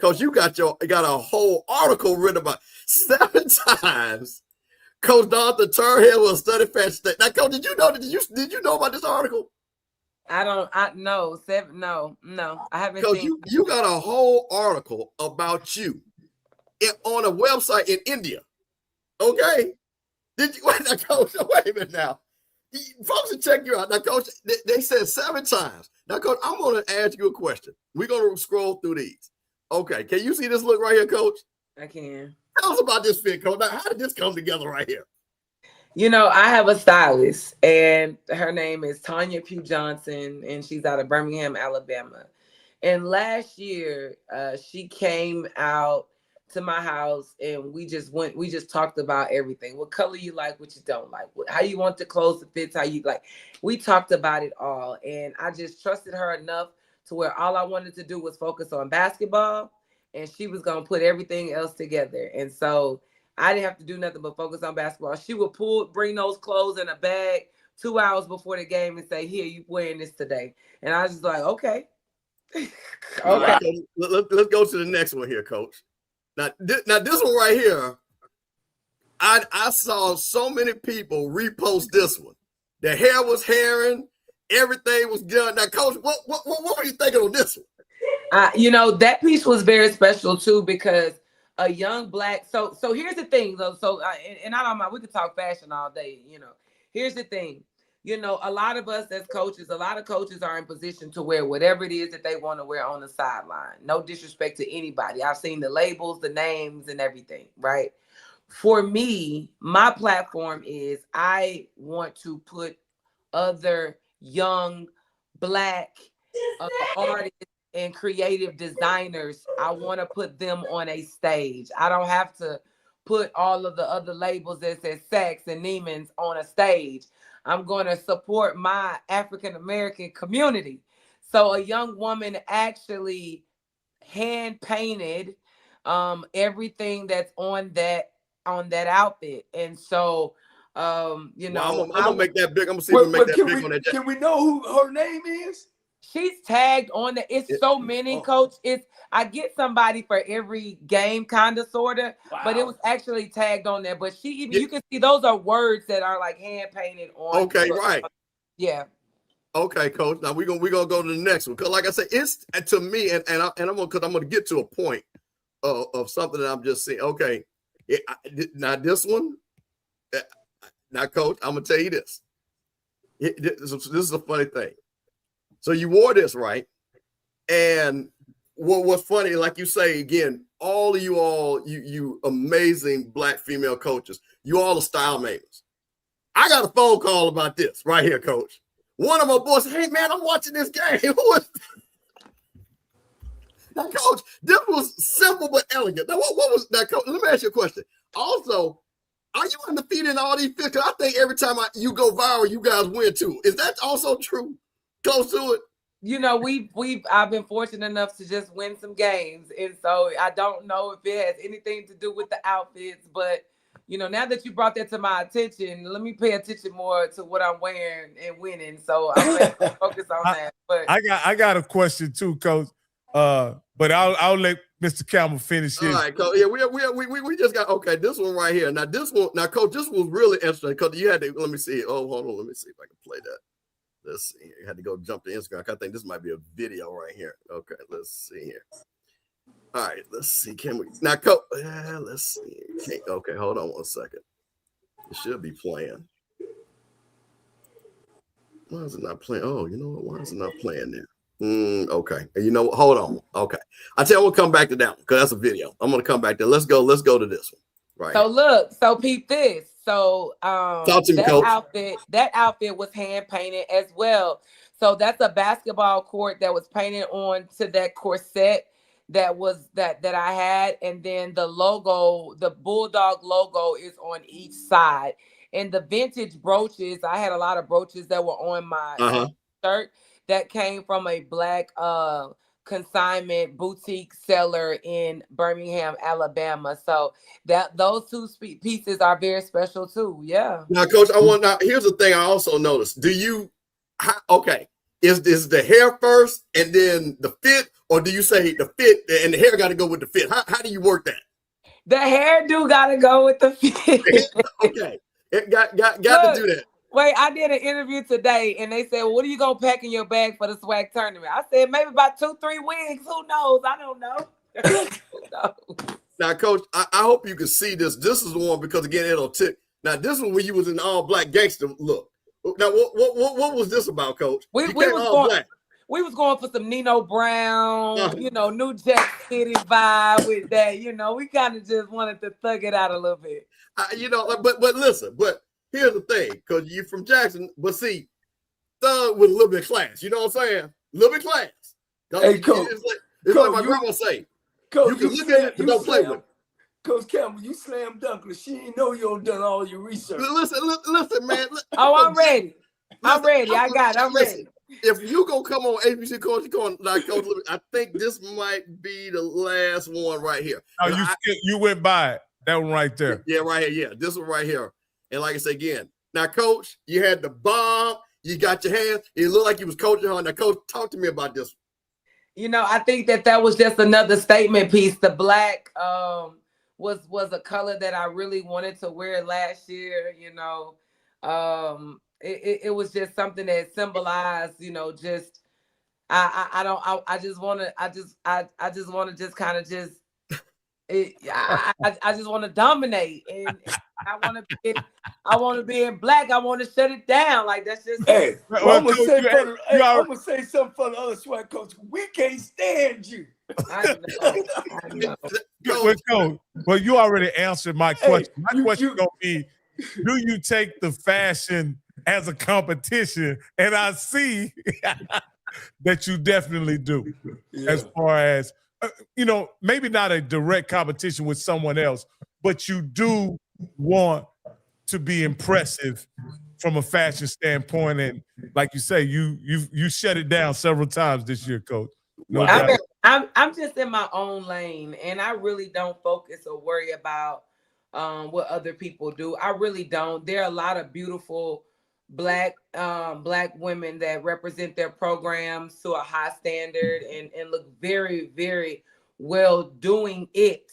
Coach, you got a whole article written about 7 times Coach Dawn Thornton will study fashion. Now, Coach, did you know about this article? No, I haven't Coach, seen. you got a whole article about you on a website in India. Okay? Did you wait now, Coach? Wait a minute now. Folks will check you out. Now, Coach, they said 7 times. Now, Coach, I'm going to ask you a question. We're going to scroll through these. Okay, can you see this look right here, Coach? I can. Tell us about this fit, Coach. Now, how did this come together right here? I have a stylist, and her name is Tanya Pugh Johnson, and she's out of Birmingham, Alabama. And last year, she came out to my house, and we just talked about everything. What color you like, what you don't like, how you want the clothes to fit, how you like. We talked about it all, and I just trusted her enough to where all I wanted to do was focus on basketball, and she was going to put everything else together. And so I didn't have to do nothing but focus on basketball. She would bring those clothes in a bag 2 hours before the game and say, here, you wearing this today. And I was just like, okay. Okay. Right. Let's go to the next one here, Coach. Now this one right here, I saw so many people repost this one. The hair was herring. Everything was done. Now, Coach, what were you thinking on this one? That piece was very special too, because a young Black. So here's the thing, though. And I don't mind. We could talk fashion all day. Here's the thing. you know, a lot of us as coaches, a lot of coaches are in position to wear whatever it is that they want to wear on the sideline. No disrespect to anybody. I've seen the labels, the names, and everything, right? For me, my platform is I want to put other young Black artists and creative designers. I want to put them on a stage. I don't have to put all of the other labels that says Saks and Neiman's on a stage. I'm going to support my African American community. So a young woman actually hand painted everything that's on that outfit. And so you know, I'm gonna make that big. I'm gonna see if we make that big on that. Can we know who her name is? She's tagged on the. It's so many, Coach. I get somebody for every game, kind of, sorta. Wow. But it was actually tagged on there. But you can see those are words that are like hand painted on. Okay, right. Yeah. Okay, Coach. Now we're gonna go to the next one, because like I said, it's to me, and I'm gonna get to a point of something that I'm just saying. Okay, now this one. Now, Coach, I'm gonna tell you this. This is a funny thing. So you wore this, right? And what's funny, like you say again, all of you amazing Black female coaches, you all are style makers. I got a phone call about this right here, Coach. One of my boys said, "Hey man, I'm watching this game." Now, Coach, this was simple but elegant. Now, what was that, Coach? Let me ask you a question. Also, are you undefeated in all these fields? I think every time you go viral, you guys win too. Is that also true? Close to it. You know, I've been fortunate enough to just win some games, and so I don't know if it has anything to do with the outfits, but you know, now that you brought that to my attention, let me pay attention more to what I'm wearing and winning. So I'm going to focus on that. But I got a question too, Coach. But I'll let Mr. Campbell finish his. All right, Coach. Yeah, we just got this one right here. Now this one, Coach, this was really interesting because you had to. Let me see. Oh, hold on. Let me see if I can play that. Let's see. You had to go jump to Instagram. I think this might be a video right here. Okay, let's see here. All right, let's see. Can we now, Coach? Let's see. Okay, hold on one second. It should be playing. Why is it not playing? Oh, you know what? Why is it not playing there? Okay. You know what? Hold on. Okay. I tell you, we'll come back to that one because that's a video. I'm gonna come back there. Let's go to this one. Right. So look, so peep this. So talk to me, Coach. That outfit was hand painted as well. So that's a basketball court that was painted on to that corset that I had, and then the logo, the Bulldog logo, is on each side. And the vintage brooches, I had a lot of brooches that were on my shirt that came from a Black consignment boutique seller in Birmingham, Alabama. So those two pieces are very special too. Yeah. Now, Coach, here's the thing I also noticed. Is the hair first and then the fit, or do you say the fit and the hair got to go with the fit? How do you work that? The hairdo got to go with the fit. Okay. It got to do that. Wait, I did an interview today and they said, well, what are you going to pack in your bag for the swag tournament? I said, maybe about 2-3 wigs. Who knows? I don't know. Who knows? Now, Coach, I hope you can see this. This is the one because, again, it'll tick. Now, this one when you was in all Black gangster look. Now, what was this about, Coach? We was going for some Nino Brown, New Jack City vibe with that. We kind of just wanted to thug it out a little bit. But listen, here's the thing, because you're from Jackson, but see, thug with a little bit of class. You know what I'm saying? A little bit of class. Hey, Coach. It's like my grandma say. Coach, you can look at it, but don't play with it. Coach Campbell, you slam dunk her. She ain't know you done all your research. Listen, man. I'm ready. I'm ready. I'm ready. If you gonna come on HBCU Coaches Corner, like Coach, I think this might be the last one right here. Oh, you went by it. That one right there. Yeah, right here. Yeah, this one right here. And like I said again, now, Coach, you had the bomb. You got your hands. It looked like you was coaching her. Now, Coach, talk to me about this. I think that was just another statement piece. The Black was a color that I really wanted to wear last year. It was just something that symbolized, just I just want to just kind of just I just want to dominate, and I want to be in black. I want to shut it down. Like that's just. Hey, well, I'm gonna Coach, I'm gonna say something for the other SWAT coach. We can't stand you. I know. Well, you already answered my question. My question gonna be, do you take the fashion as a competition? And I see that you definitely do. Yeah. As far as, maybe not a direct competition with someone else, but you do want to be impressive from a fashion standpoint. And like you say, you shut it down several times this year, Coach. No doubt. I'm just in my own lane, and I really don't focus or worry about what other people do. I really don't. There are a lot of beautiful black women that represent their programs to a high standard and look very, very well doing it.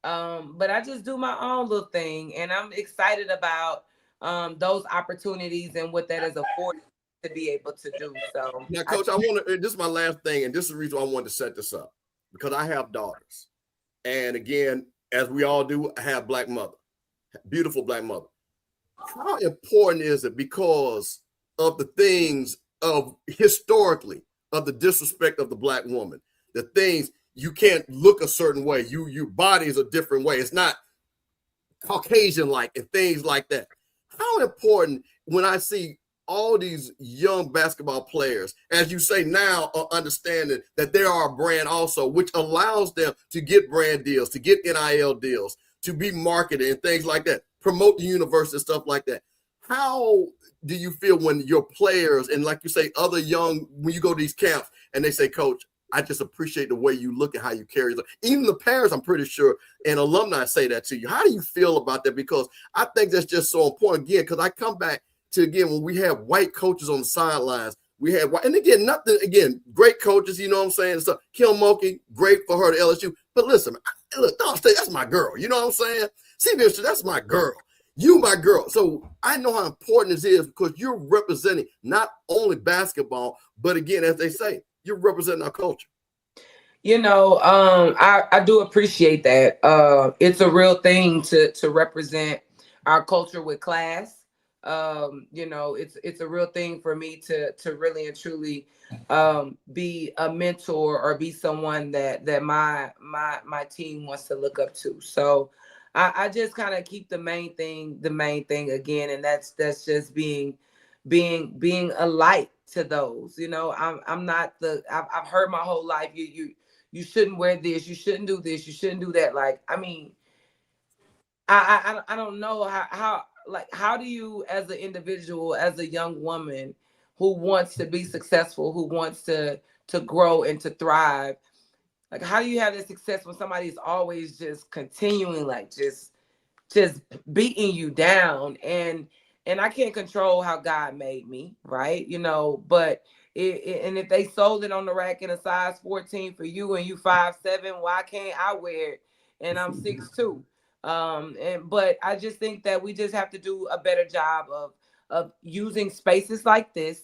But I just do my own little thing, and I'm excited about those opportunities and what that is afforded to be able to do. So now, Coach, this is my last thing, and this is the reason why I wanted to set this up, because I have daughters. And again, as we all do, I have black mother, beautiful black mother. How important is it, because of the things of historically of the disrespect of the black woman, the things you can't look a certain way, your body is a different way, it's not Caucasian like, and things like that. How important, when I see all these young basketball players, as you say now, are understanding that they are a brand also, which allows them to get brand deals, to get NIL deals, to be marketed and things like that, promote the university and stuff like that. How do you feel when your players, and like you say, other young, when you go to these camps and they say, Coach, I just appreciate the way you look and how you carry it. Even the parents, I'm pretty sure, and alumni say that to you. How do you feel about that? Because I think that's just so important. Again, because I come back to, again, when we have white coaches on the sidelines, we had white, and again, great coaches, you know what I'm saying? So Kim Mulkey, great for her to LSU. But listen, look, Dawn State, that's my girl. You know what I'm saying? CBS, that's my girl. You, my girl. So I know how important this is, because you're representing not only basketball, but again, as they say, you're representing our culture. I do appreciate that. It's a real thing to represent our culture with class. It's a real thing for me to really and truly be a mentor or be someone that my team wants to look up to. So I just kind of keep the main thing again, and that's just being a light to those. I'm not I've heard my whole life you shouldn't wear this, you shouldn't do this, you shouldn't do that. Like, I mean, I don't know how do you, as an individual, as a young woman who wants to be successful, who wants to grow and to thrive, like, how do you have this success when somebody's always just continuing, like, just beating you down? And I can't control how God made me, right? But and if they sold it on the rack in a size 14 for you and you 5'7", why can't I wear it and I'm 6'2"? But I just think that we just have to do a better job of using spaces like this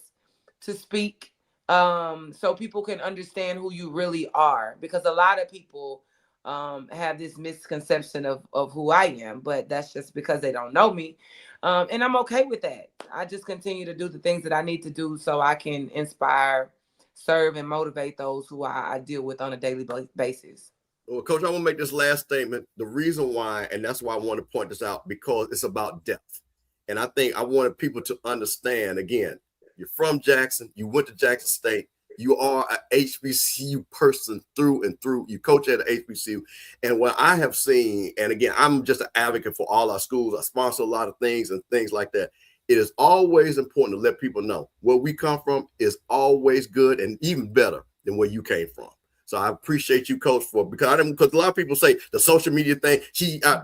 to speak, so people can understand who you really are, because a lot of people have this misconception of who I am, but that's just because they don't know me. And I'm okay with that. I just continue to do the things that I need to do so I can inspire, serve, and motivate those who I deal with on a daily basis. Well, Coach, I want to make this last statement. The reason why, and that's why I want to point this out, because it's about depth. And I think I wanted people to understand, again, you're from Jackson, you went to Jackson State, you are an HBCU person through and through. You coach at an HBCU. And what I have seen, and again, I'm just an advocate for all our schools. I sponsor a lot of things and things like that. It is always important to let people know where we come from is always good and even better than where you came from. So I appreciate you, Coach, because a lot of people say the social media thing.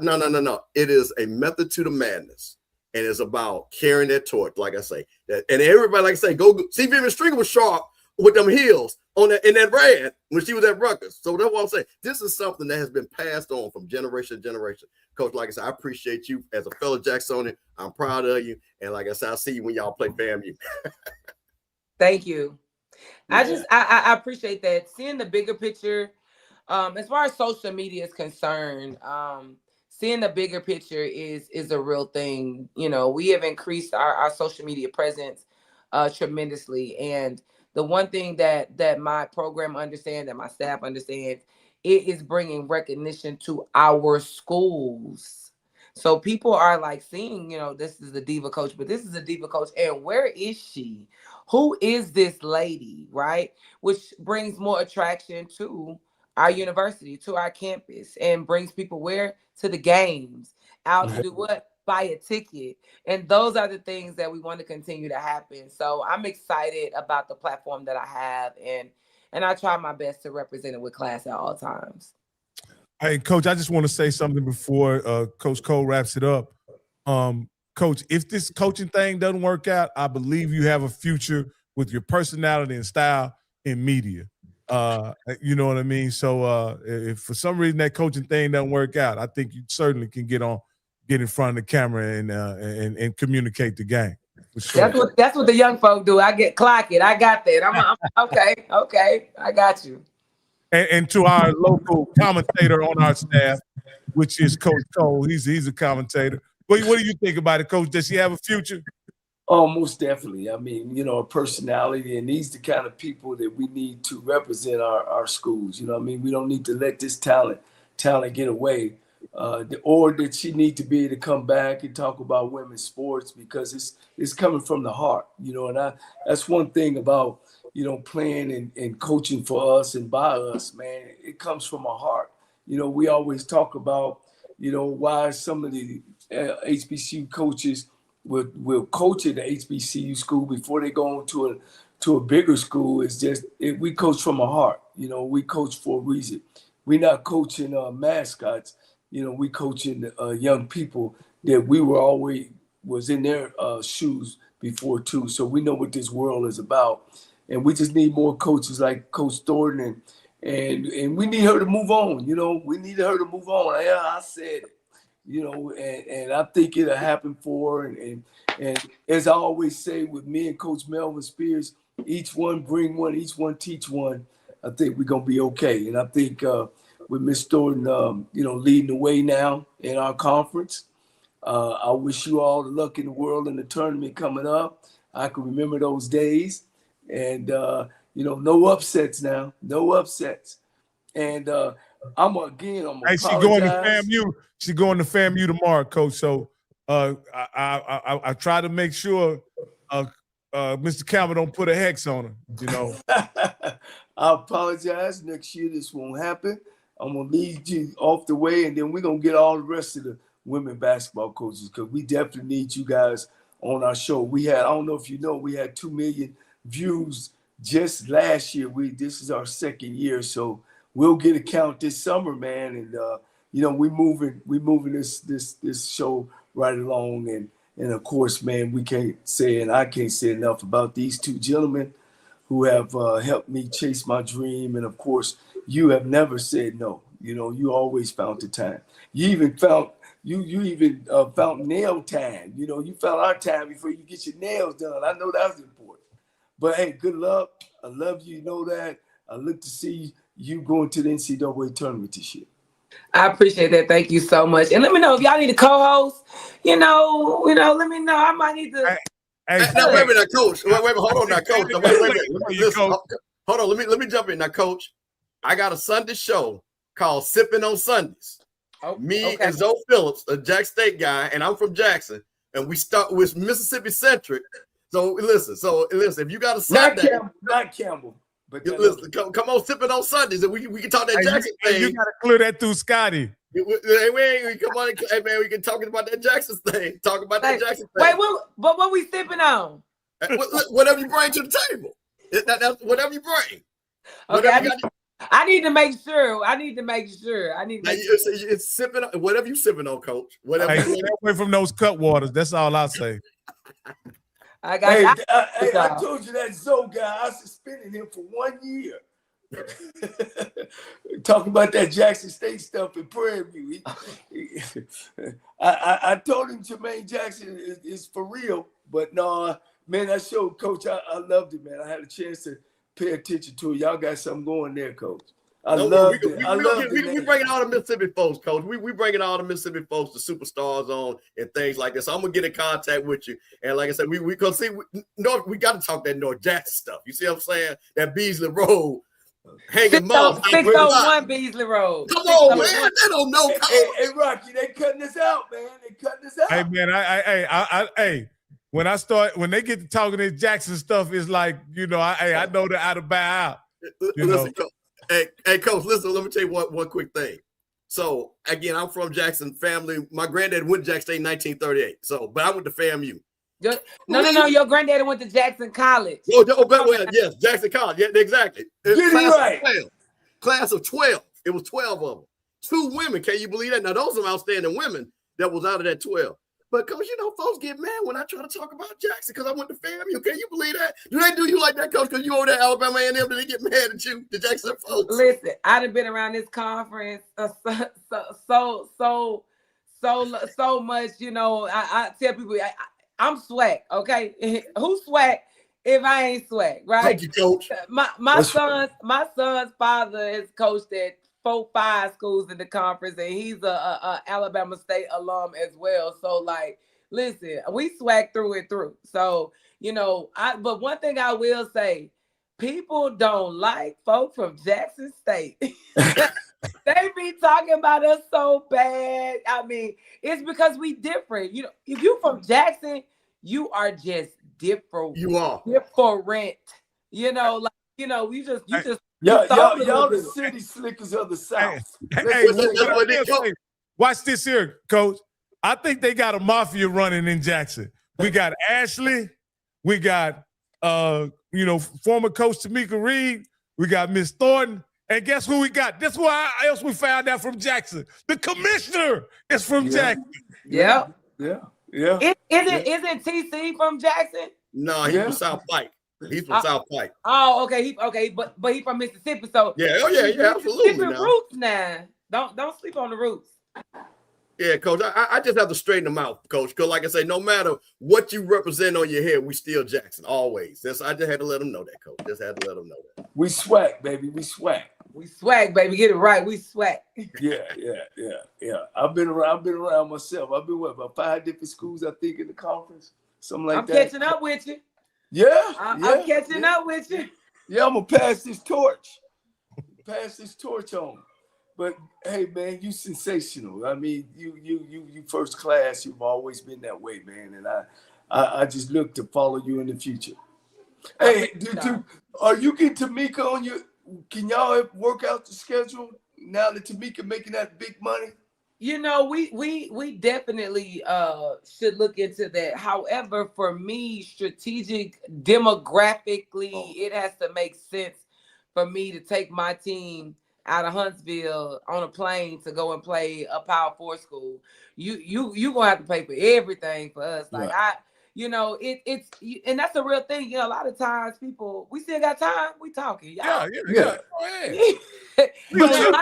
No. It is a method to the madness. And it's about carrying that torch, like I say. And everybody, like I say, go see Vivian Stringer was sharp with them heels in that brand when she was at Rutgers. So that's what I'm saying. This is something that has been passed on from generation to generation. Coach, like I said, I appreciate you as a fellow Jacksonian. I'm proud of you. And like I said, I'll see you when y'all play FAMU. Thank you. I appreciate that. Seeing the bigger picture As far as social media is concerned, seeing the bigger picture is a real thing. You know, we have increased our social media presence tremendously. And the one thing that my program understands, that my staff understands, it is bringing recognition to our schools. So people are like seeing, you know, this is the diva coach, but this is a diva coach. And where is she? Who is this lady? Right? Which brings more attraction to our university, to our campus, and brings people where? To the games, out to do what? Buy a ticket. And those are the things that we want to continue to happen. So I'm excited about the platform that I have, and I try my best to represent it with class at all times. Hey, Coach, I just want to say something before Coach Cole wraps it up. Coach, if this coaching thing doesn't work out, I believe you have a future with your personality and style in media. You know what I mean? So if for some reason that coaching thing doesn't work out, I think you certainly can get in front of the camera and communicate the game. Sure. That's what the young folk do. I get clock it. I got that. I'm okay. I got you. And to our local commentator on our staff, which is Coach Cole, he's a commentator. What do you think about it, Coach? Does she have a future? Oh, most definitely. I mean, you know, a personality, and these the kind of people that we need to represent our schools. You know what I mean? We don't need to let this talent get away. Or that she need to be able to come back and talk about women's sports, because it's coming from the heart, you know. And that's one thing about, you know, playing and coaching for us and by us, man. It comes from our heart. You know, we always talk about, you know, why some of the HBCU coaches will coach at the HBCU school before they go on to a bigger school. It's just we coach from our heart. You know, we coach for a reason. We're not coaching mascots. You know, we coaching young people that we were always was in their shoes before too. So we know what this world is about, and we just need more coaches like Coach Thornton, and we need her to move on. You know, we need her to move on. Yeah, I said it. You know, and I think it'll happen for her. And as I always say with me and Coach Melvin Spears, each one bring one, each one teach one. I think we're gonna be okay. And I think with Miss Thornton, you know, leading the way now in our conference, I wish you all the luck in the world in the tournament coming up. I can remember those days, and you know, no upsets now, no upsets. And I'm gonna hey, she going to FAMU. She going to FAMU tomorrow, Coach. So I try to make sure Mr. Campbell don't put a hex on her. You know. I apologize. Next year this won't happen. I'm gonna lead you off the way, and then we're gonna get all the rest of the women basketball coaches, because we definitely need you guys on our show. We had, I don't know if you know, we had 2 million views just last year. This is our second year, so we'll get a count this summer, man. And you know, we moving this show right along, and of course, man, we can't say, and I can't say enough about these two gentlemen who have helped me chase my dream. And of course, you have never said no. You know, you always found the time. You even found found nail time. You know, you found our time before you get your nails done. I know that's important. But hey, good luck. I love you. You know that. I look to see you going to the NCAA tournament this year. I appreciate that. Thank you so much. And let me know if y'all need a co-host. You know, let me know. I might need to. Wait a minute, Coach. Wait, hold on now, Coach. Wait. Hold on. Let me jump in now, Coach. I got a Sunday show called Sipping on Sundays. And Zoe Phillips, a Jack State guy, and I'm from Jackson, and we start with Mississippi centric. So listen, if you got a Sunday, not Campbell. But listen, come on, Sipping on Sundays, and we can talk that Jackson thing. You gotta clear that through Scotty. Come on, hey man, we can talk about that Jackson thing. Talk about that Jackson thing. Wait, but what we sipping on? Whatever you bring to the table. That's whatever you bring. Okay, I need to make sure. It's sipping on whatever you sipping on, Coach. Whatever. Hey, stay away from those cut waters. That's all I say. I told you that Zoe guy, I suspended him for 1 year. Talking about that Jackson State stuff in Prairie View. I told him Jermaine Jackson is for real, but no, man, that show, Coach, I loved it, man. I had a chance to pay attention to it. Y'all got something going there, Coach. I No, love we, it. we, I we, love we, it. we bringing all the Mississippi folks, Coach. We bringing all the Mississippi folks, the superstars on and things like this. So I'm gonna get in contact with you. And like I said, we got to talk that North Jackson stuff. You see what I'm saying? That Beasley Road, hanging moms. 601 Beasley Road. Come on, man. They don't know. Hey, Rocky, they cutting this out, man. They cutting this out. Hey, man, when they get to talking this Jackson stuff, it's like, I know they're out of bow out. Listen, hey, Coach, listen, let me tell you one quick thing. So, again, I'm from Jackson family. My granddad went to Jackson State in 1938. But I went to FAMU. No. Your granddaddy went to Jackson College. Yes, Jackson College. Yeah, exactly. Class of 12. It was 12 of them. 2 women. Can you believe that? Now, those are outstanding women that was out of that 12. But, Coach, folks get mad when I try to talk about Jackson because I went to FAMU. Can you believe that? Do they do you like that, Coach? Because you over there at Alabama A&M, do they get mad at you, the Jackson folks? Listen, I done been around this conference so much, I tell people, I'm swag, okay? Who's swag if I ain't swag, right? Thank you, Coach. My son's father is coached at 4-5 schools in the conference, and he's a Alabama State alum as well. So, like, listen, we swag through and through. So, but one thing I will say, people don't like folk from Jackson State. They be talking about us so bad. I mean, it's because we different. If you from Jackson, you are just different. You are different. You just. Y'all the city slickers of the South. Watch this here, Coach. I think they got a mafia running in Jackson. We got Ashley. We got, former Coach Tamika Reed. We got Miss Thornton. And guess who we got? That's why else we found out from Jackson. The commissioner is from Jackson. Yeah. Yeah. Isn't TC from Jackson? No, he's from South Pike. He's from South Pike. Oh, okay. But he from Mississippi, so yeah, absolutely. Different roots now. Don't sleep on the roots. Yeah, Coach. I just have to straighten them out, Coach. Because, like I say, no matter what you represent on your head, we still Jackson always. I just had to let them know that, Coach. Just had to let them know that. We swag, baby. We swag. We swag, baby. Get it right. We swag. Yeah. I've been around myself. I've been about 5 different schools, I think, in the conference. Something like that. I'm catching up with you. Yeah. I'm catching up with you. Yeah, I'm gonna pass this torch. On. But hey, man, you sensational. I mean, you first class. You've always been that way, man. And I just look to follow you in the future. Hey, are you getting Tamika on your? Can y'all work out the schedule now that Tamika making that big money? We definitely should look into that. However, for me, strategic demographically, it has to make sense for me to take my team out of Huntsville on a plane to go and play a Power 4 school. You gonna have to pay for everything for us. Like right. It's and that's a real thing. A lot of times we still got time. We talking. Y'all. Yeah. Y'all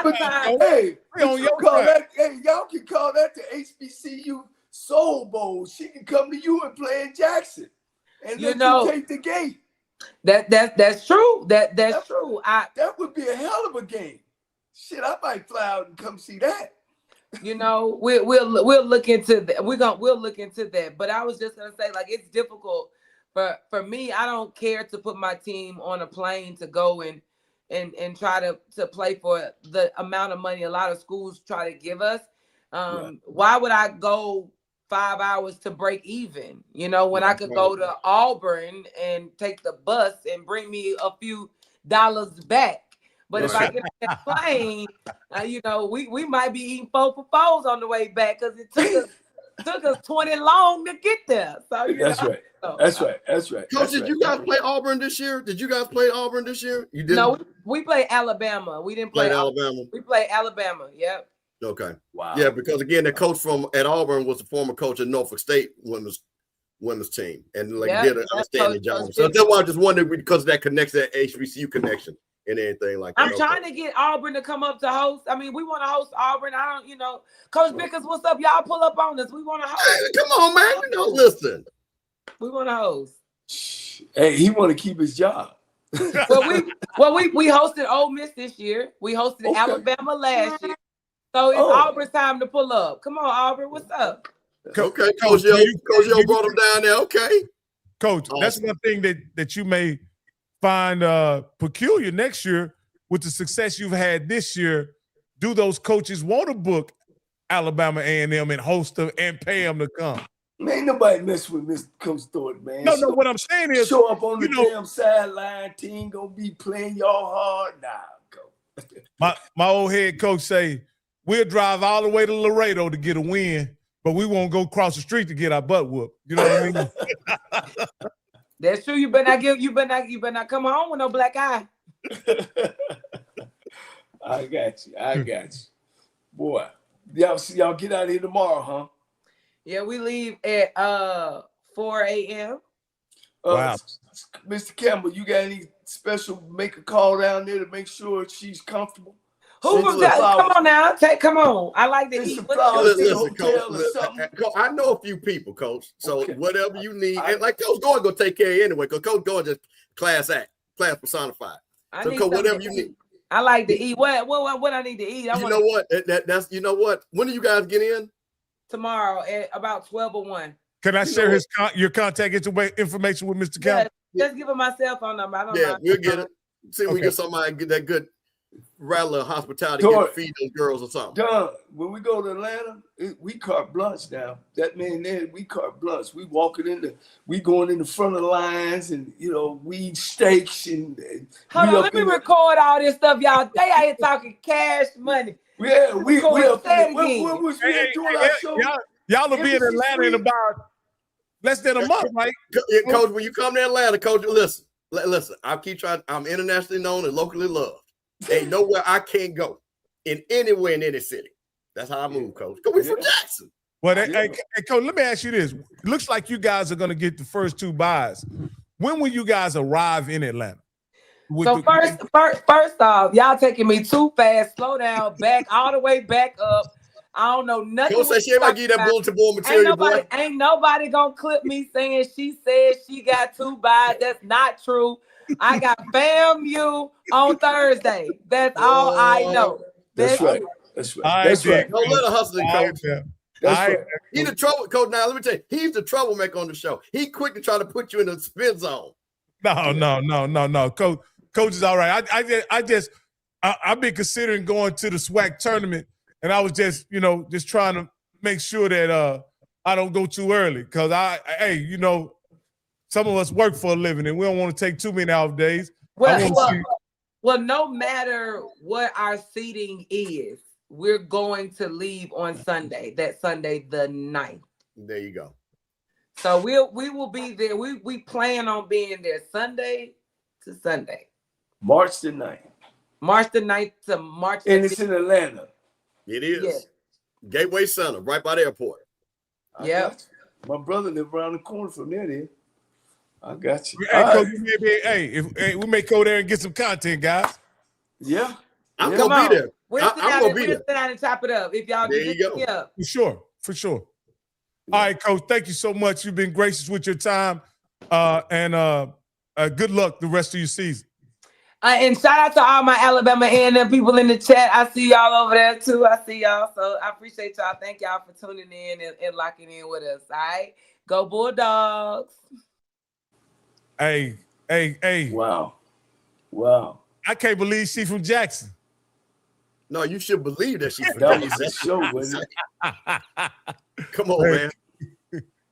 can call that the HBCU Soul Bowl. She can come to you and play in Jackson, and let you take the gate. That's true. That's true. That would be a hell of a game. Shit, I might fly out and come see that. We'll look into that. We'll look into that. But I was just gonna say, like, it's difficult for me. I don't care to put my team on a plane to go and try to play for the amount of money a lot of schools try to give us. Why would I go 5 hours to break even? When I could go to Auburn and take the bus and bring me a few dollars back. But if I get on that plane, we might be eating 4 for 4s on the way back because it took us 20 long to get there. So That's right. Coach, did you guys play Auburn this year? You didn't? No, we played Alabama. We didn't play Alabama. We played Alabama. Yep. Okay. Wow. Yeah, because again, the coach at Auburn was the former coach at Norfolk State women's team, and did an outstanding job. So that's why I just wondered, because that connects, that HBCU connection and anything like that. I'm trying to get Auburn to come up to host. I mean, we want to host Auburn. I don't, Coach Vickers, what's up? Y'all pull up on us. We want to host. Hey, come on, man. Listen. We want to host. Hey, he want to keep his job. Well, we hosted Ole Miss this year. We hosted Alabama last year. So it's Auburn's time to pull up. Come on, Auburn, what's up? Okay, Coach Yo brought him down there. Okay, Coach, that's one thing that you may find peculiar next year with the success you've had this year. Do those coaches want to book Alabama A&M and host them and pay them to come? Man, ain't nobody mess with Mr. Coach Thornton, man. No, what I'm saying is, show up on the damn sideline. Team gonna be playing y'all hard now. My old head coach say we'll drive all the way to Laredo to get a win, but we won't go across the street to get our butt whooped. You know what I mean? That's true. You better not come home with no black eye. I got you. Boy, y'all get out of here tomorrow, huh? Yeah, we leave at 4 a.m. Wow. Mr. Campbell, you got any special make a call down there to make sure she's comfortable? Come on now. Come on. I like to eat. Listen, Coach, I know a few people, Coach. So whatever you need, and like Coach Gordon gonna take care of you anyway, because Coach Gordon just class personified. So Coach, whatever you need. I like to eat. What I need to eat? Know what? That's you know what? When do you guys get in? Tomorrow at about 12:01. Can I share your contact information with Mr. Campbell? Just give him my cell phone number. I don't know. Yeah, we'll get it. See if we get somebody get that good rattler hospitality to feed those girls or something. Dawn, when we go to Atlanta, we carte blanche now. That man there, we carte blanche. We going in the front of the lines and we eat steaks and hold on, let me record all this stuff, y'all. They out here talking cash money. Yeah, we up in when was we doing our show? Y'all will be in Atlanta in about less than a month, right? Coach, when you come to Atlanta, Coach, listen. I keep trying. I'm internationally known and locally loved. Ain't nowhere I can't go anywhere in any city. That's how I move, Coach. Because we from Jackson. Well, hey, Coach, let me ask you this. It looks like you guys are going to get the first 2 buys. When will you guys arrive in Atlanta? So first off, y'all taking me too fast. Slow down, back all the way back up. I don't know nothing. Don't say she ain't about to give that bulletin board material, ain't nobody gonna clip me saying she said she got 2 buys. That's not true. I got FAMU on Thursday. That's all I know. That's right. That's right. Don't let her hustle, Coach. That's right. He's the trouble, Coach. Now let me tell you, he's the troublemaker on the show. He quick to try to put you in a spin zone. No. Coach is all right. I've been considering going to the SWAC tournament, and I was just trying to make sure that I don't go too early, because some of us work for a living and we don't want to take too many off days. Well, no matter what our seating is, we're going to leave on Sunday. That Sunday, the 9th. There you go. So we will be there. We plan on being there Sunday to Sunday. March the 9th. March the 9th to March the 5th. And it's in Atlanta. It is. Yes. Gateway Center, right by the airport. Yeah. My brother lives around the corner from there. I got you. Hey, Coach, we may go there and get some content, guys. Yeah. I'm going to be there. I'm going to be there. We'll sit down and chop it up. If y'all there you go. Up. For sure. All right, Coach, thank you so much. You've been gracious with your time. And good luck the rest of your season. And shout out to all my Alabama A&M people in the chat. I see y'all over there too. I see y'all. So I appreciate y'all. Thank y'all for tuning in and locking in with us. All right. Go Bulldogs. Hey. Wow. I can't believe she's from Jackson. No, you should believe that she's from That Jackson. was a show, wasn't it? Come on, man.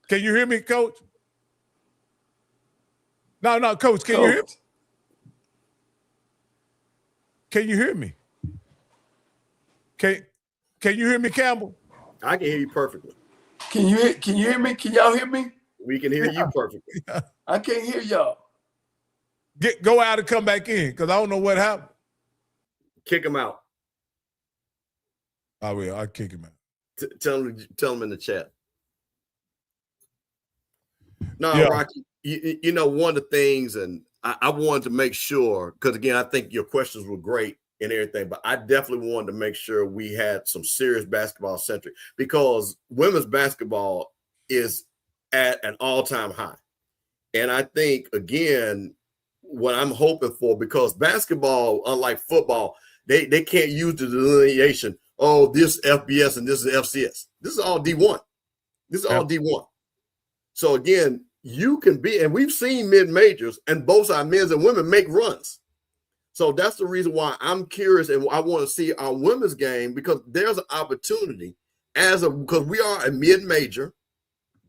Can you hear me, Coach? No, Coach, can you hear me? Can you hear me? Can you hear me, Campbell? I can hear you perfectly. Can you hear me? Can y'all hear me? We can hear you perfectly. I can't hear y'all. Go out and come back in, because I don't know what happened. Kick him out. I will. I'll kick him out. Tell him in the chat. No, Yeah. Rocky, one of the things, and I wanted to make sure, because again, I think your questions were great and everything, but I definitely wanted to make sure we had some serious basketball centric, because women's basketball is at an all-time high. And I think, again, what I'm hoping for, because basketball, unlike football, they can't use the delineation. Oh, this FBS and this is FCS. This is all D1. This is all D1. So again, you can be, and we've seen mid-majors and both our men's and women make runs. So that's the reason why I'm curious, and I want to see our women's game, because there's an opportunity because we are a mid-major,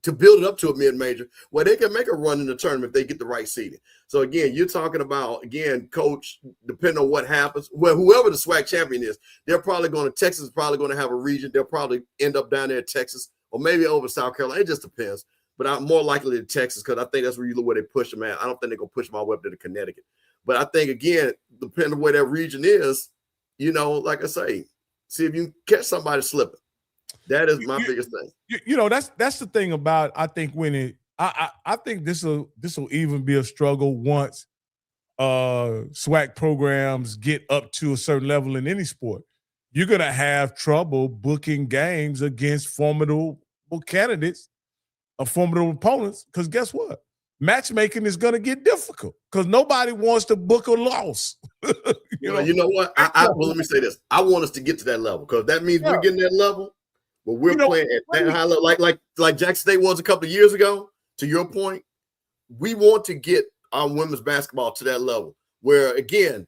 to build it up to a mid-major where they can make a run in the tournament if they get the right seeding. So again, you're talking about, again, coach, depending on what happens, well, whoever the SWAC champion is, they're probably going to, Texas is probably going to have a region. They'll probably end up down there in Texas or maybe over South Carolina. It just depends. But I'm more likely to Texas, because I think that's really where they push them at. I don't think they're going to push them all the way up to Connecticut. But I think, again, depending on where that region is, like I say, see if you can catch somebody slipping. That is my biggest thing. That's the thing about, I think, winning. I think this will even be a struggle once SWAC programs get up to a certain level in any sport. You're going to have trouble booking games against formidable candidates or formidable opponents, because guess what? Matchmaking is going to get difficult because nobody wants to book a loss. You know what? Well, let me say this. I want us to get to that level, because that means we're getting that level. But we're playing at that high level, like Jackson State was a couple of years ago. To your point, we want to get our women's basketball to that level where, again,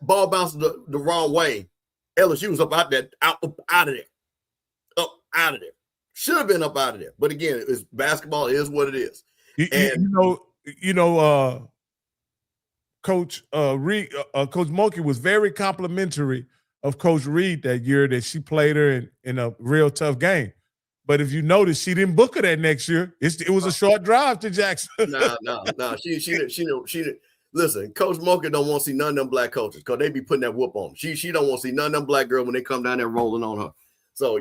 ball bounced the wrong way. LSU was up out of there. Should have been up out of there. But again, it's basketball is what it is. Coach Reed, Coach Mulkey was very complimentary of Coach Reed that year that she played her in a real tough game. But if you notice, she didn't book her that next year. It was a short drive to Jackson. No. She didn't. Listen, Coach Mulkey don't want to see none of them black coaches, because they be putting that whoop on them. She don't want to see none of them black girls when they come down there rolling on her. So,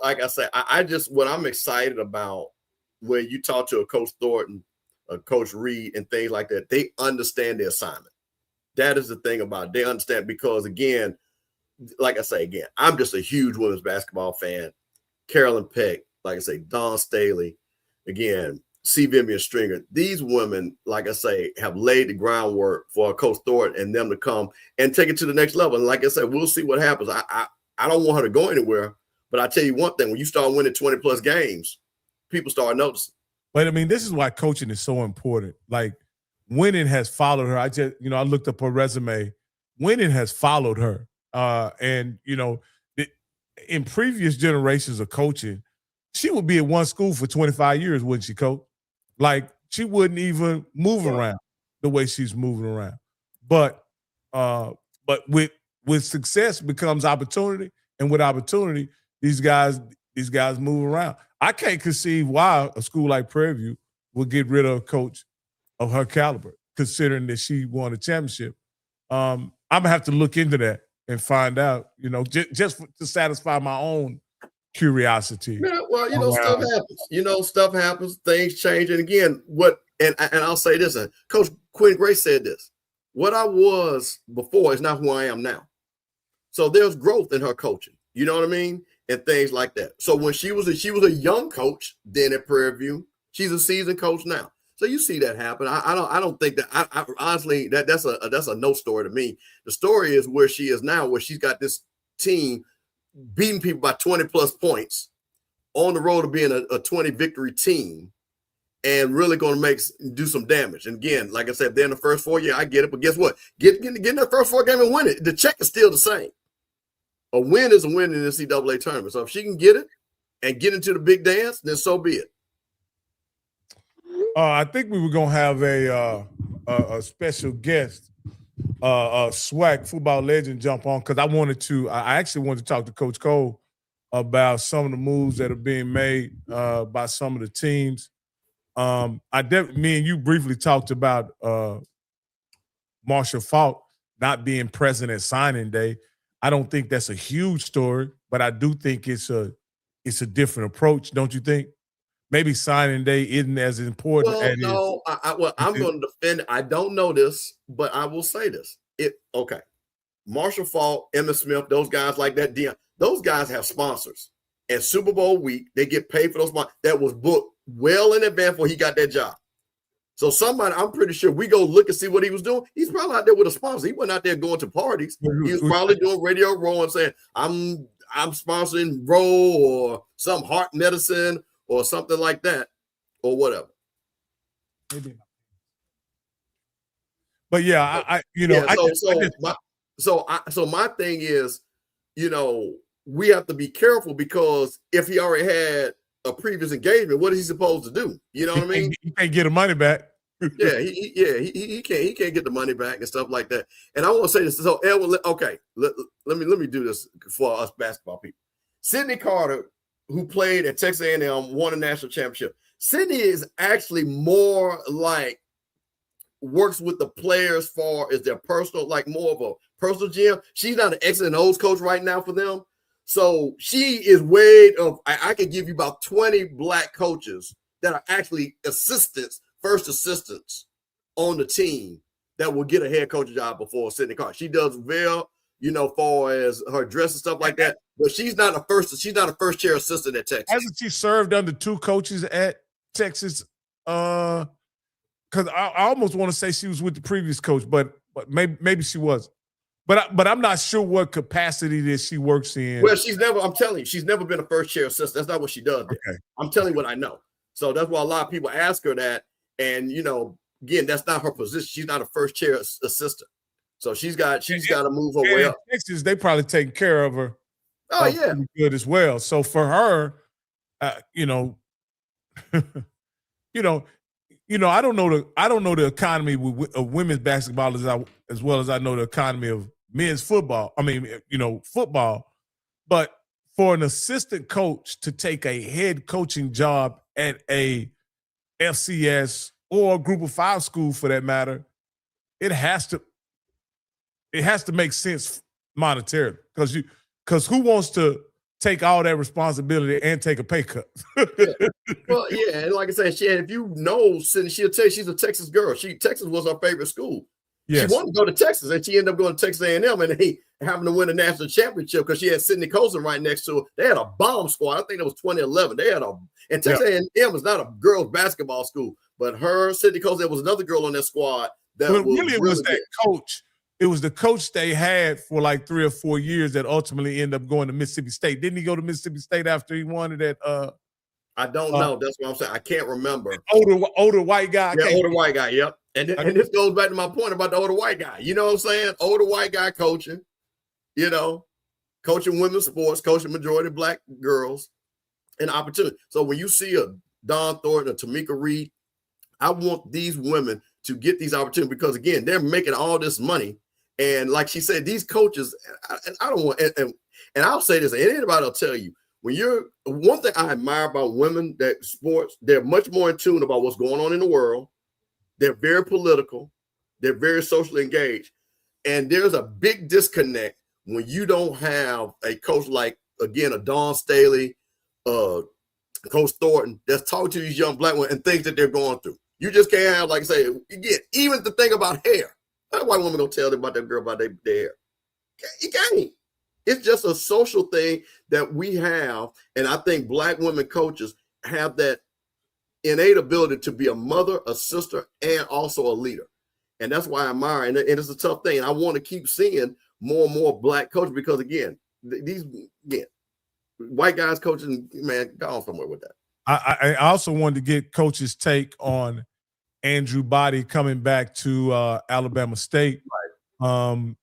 like I said, what I'm excited about when you talk to a Coach Thornton, a Coach Reed, and things like that, they understand the assignment. That is the thing about it. They understand, because, again, like I say, again, I'm just a huge women's basketball fan. Carolyn Peck, like I say, Dawn Staley, again, C. Vivian Stringer. These women, like I say, have laid the groundwork for Coach Thornton and them to come and take it to the next level. And like I said, we'll see what happens. I don't want her to go anywhere, but I tell you one thing: when you start winning 20+ games, people start noticing. But I mean, this is why coaching is so important. Like, winning has followed her. I looked up her resume. Winning has followed her. In previous generations of coaching, she would be at one school for 25 years, wouldn't she, Coach? Like, she wouldn't even move around the way she's moving around. But with success becomes opportunity, and with opportunity, these guys move around. I can't conceive why a school like Prairie View would get rid of a coach of her caliber, considering that she won a championship. I'm gonna have to look into that and find out, just to satisfy my own curiosity. Yeah, well, stuff happens. Things change. And again, and I'll say this, Coach Quinn Grace said this: what I was before is not who I am now. So there's growth in her coaching. You know what I mean? And things like that. So when she was a young coach then at Prairie View, she's a seasoned coach now. So you see that happen. I don't think that. I honestly, that's a no story to me. The story is where she is now, where she's got this team beating people by 20+ points on the road to being a 20 victory team, and really going to do some damage. And again, like I said, they're in the first 4 years. I get it, but guess what? Getting in the first 4 games and win it, the check is still the same. A win is a win in the NCAA tournament. So if she can get it and get into the big dance, then so be it. I think we were gonna have a special guest, a SWAC football legend, jump on, because I actually wanted to talk to Coach Cole about some of the moves that are being made by some of the teams. Me and you briefly talked about Marshall Faulk not being present at signing day. I don't think that's a huge story, but I do think it's a different approach, don't you think? Maybe signing day isn't as important as it is. I'm going to defend it. I don't know this, but I will say this. Marshall Faulk, Emmitt Smith, those guys like that, Dion, those guys have sponsors. And Super Bowl week, they get paid for those sponsors. That was booked well in advance before he got that job. So somebody, I'm pretty sure we go look and see what he was doing. He's probably out there with a sponsor. He wasn't out there going to parties. He was probably doing Radio Row and saying, I'm sponsoring Row or some heart medicine or something like that or whatever. Maybe. But yeah, So my thing is, we have to be careful, because if he already had a previous engagement, what is he supposed to do? You know what I mean? He can't get the money back. He can't get the money back and stuff like that. And I want to say this. So, Edwin, okay, let me do this for us basketball people. Sydney Carter, who played at Texas A&M, won a national championship. Sydney is actually more like works with the players far as their personal, like more of a personal GM. She's not an X and O's coach right now for them. So she is way of, I could give you about 20 black coaches that are actually assistants, first assistants on the team that will get a head coach job before Sydney Carter. She does well, far as her dress and stuff like that. But she's not a first chair assistant at Texas. Hasn't she served under two coaches at Texas? Because I almost want to say she was with the previous coach, but maybe she was. But I'm not sure what capacity that she works in. Well, I'm telling you, she's never been a first chair assistant. That's not what she does. Okay. I'm telling you what I know. So that's why a lot of people ask her that. And, again, that's not her position. She's not a first chair assistant. So she's got to move her way up. Texas, they probably take care of her. Oh, yeah. Good as well. So for her, I don't know the economy of women's basketball as well as I know the economy of men's football. I mean, football. But for an assistant coach to take a head coaching job at a FCS or a Group of 5 school, for that matter, it has to make sense monetarily, because who wants to take all that responsibility and take a pay cut? Well, yeah, and like I said, she'll tell you she's a Texas girl. Texas was her favorite school. Yes. She wanted to go to Texas, and she ended up going to Texas A&M and having to win a national championship because she had Sidney Colson right next to her. They had a bomb squad. I think it was 2011. And Texas A&M is not a girls basketball school, but Sidney Colson, there was another girl on that squad that was that coach. It was the coach they had for like 3 or 4 years that ultimately ended up going to Mississippi State. Didn't he go to Mississippi State after he won it at I don't know. That's what I'm saying. I can't remember. Older white guy. Yeah, older white guy. Yep. And this goes back to my point about the older white guy. You know what I'm saying? Older white guy coaching, coaching women's sports, coaching majority black girls, and opportunity. So when you see a Dawn Thornton, a Tamika Reed, I want these women to get these opportunities because, again, they're making all this money. And like she said, these coaches, I don't want, and I'll say this, and anybody will tell you, one thing I admire about women that sports, they're much more in tune about what's going on in the world. They're very political. They're very socially engaged. And there's a big disconnect when you don't have a coach like, again, a Dawn Staley, Coach Thornton, that's talking to these young black women and things that they're going through. You just can't have, like I say, again, even the thing about hair. That white woman don't tell them about that girl about their hair. You can't. It's just a social thing that we have. And I think black women coaches have that innate ability to be a mother, a sister, and also a leader. And that's why I admire, and it's a tough thing. And I want to keep seeing more and more black coaches because, again, white guys coaching, man, go on somewhere with that. I also wanted to get Coach's take on Andrew Body coming back to Alabama State. Right.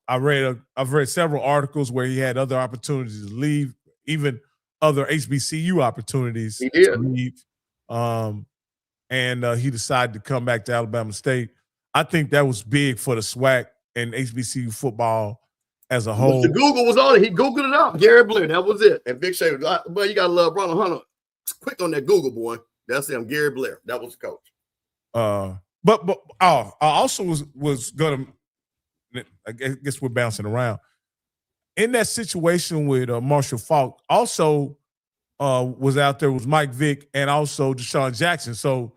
I've read several articles where he had other opportunities to leave, even other HBCU opportunities to leave. And he decided to come back to Alabama State. I think that was big for the SWAC and HBCU football as a whole. The Google was on it. He Googled it up. Gary Blair, that was it. And Big Shay, but you got to love Ronald Hunter. Quick on that Google, boy. That's him, Gary Blair. That was the coach. But I also was gonna. I guess we're bouncing around. In that situation with Marshall Faulk, also was out there was Mike Vick and also Deshaun Jackson. So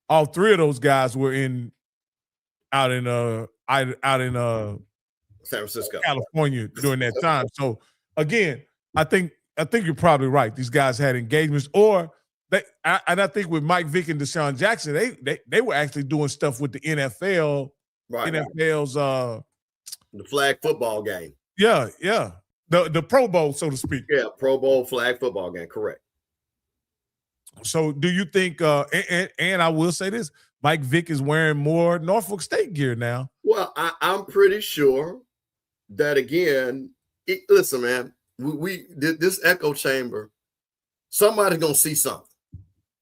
all three of those guys were out in San Francisco, California during that time. So again, I think you're probably right. These guys had engagements, or And I think with Mike Vick and Deshaun Jackson, they were actually doing stuff with the NFL, Right. NFL's the flag football game. Yeah. The Pro Bowl, so to speak. Yeah, Pro Bowl flag football game, correct. So do you think and I will say this, Mike Vick is wearing more Norfolk State gear now? Well, I'm pretty sure that again, listen, man, we this echo chamber, somebody's gonna see something.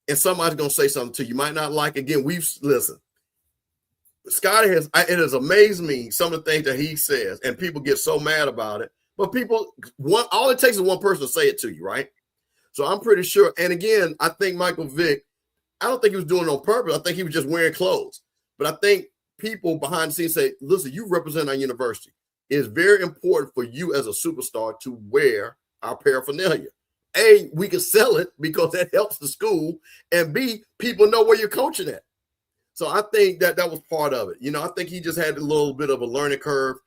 And somebody's gonna say something to you. You might not like. Again, listen. Scotty it has amazed me some of the things that he says, and people get so mad about it. But all it takes is one person to say it to you, right? So I'm pretty sure. And again, I think Michael Vick, I don't think he was doing it on purpose. I think he was just wearing clothes. But I think people behind the scenes say, listen, you represent our university. It's very important for you as a superstar to wear our paraphernalia. A, we can sell it because that helps the school. And B, people know where you're coaching at. So I think that was part of it. I think he just had a little bit of a learning curve.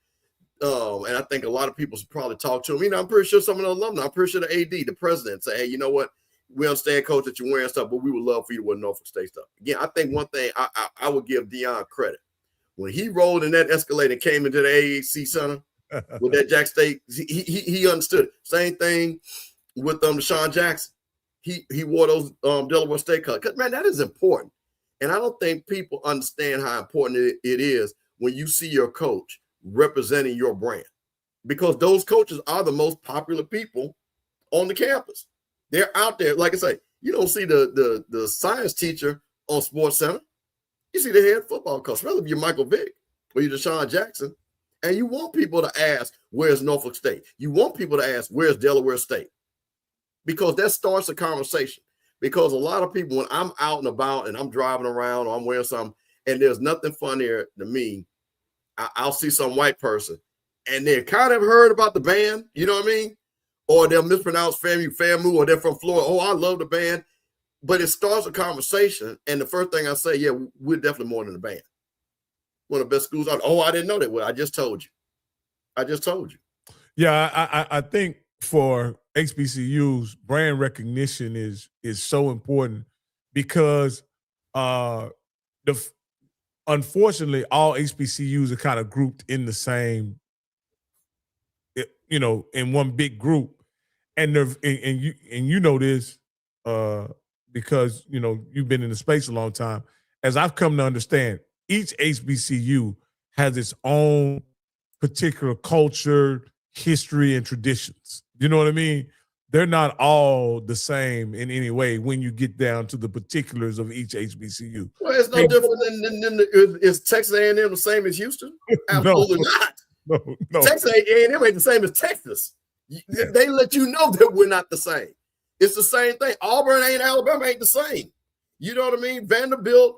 And I think a lot of people should probably talk to him. I'm pretty sure some of the alumni, I'm pretty sure the AD, the president say, hey, you know what? We understand, coach, that you're wearing stuff, but we would love for you to wear Norfolk State stuff. Again, I think one thing I would give Dion credit. When he rolled in that escalator and came into the AAC Center with that Jack State, he understood it. Same thing with Deshaun Jackson. He wore those Delaware State colors. Because, man, that is important. And I don't think people understand how important it is when you see your coach representing your brand. Because those coaches are the most popular people on the campus. They're out there. Like I say, you don't see the science teacher on Sports Center. You see the head football coach, whether you're Michael Vick or you're Deshaun Jackson. And you want people to ask, where's Norfolk State? You want people to ask, where's Delaware State? Because that starts a conversation. Because a lot of people, when I'm out and about and I'm driving around or I'm wearing something, and there's nothing funnier to me, I'll see some white person and they kind of heard about the band, you know what I mean? Or they'll mispronounce FAMU, or they're from Florida. Oh, I love the band. But it starts a conversation. And the first thing I say, yeah, we're definitely more than the band. One of the best schools out. Oh, I didn't know that. Well, I just told you. Yeah, I think for HBCUs, brand recognition is so important because unfortunately all HBCUs are kind of grouped in the same, in one big group, and you know this because you've been in the space a long time. As I've come to understand, each HBCU has its own particular culture, history, and traditions. You know what I mean? They're not all the same in any way when you get down to the particulars of each HBCU. Well, it's no different than is Texas A&M the same as Houston? Absolutely not. No. Texas A&M ain't the same as Texas. They let you know that we're not the same. It's the same thing. Auburn and Alabama ain't the same. You know what I mean? Vanderbilt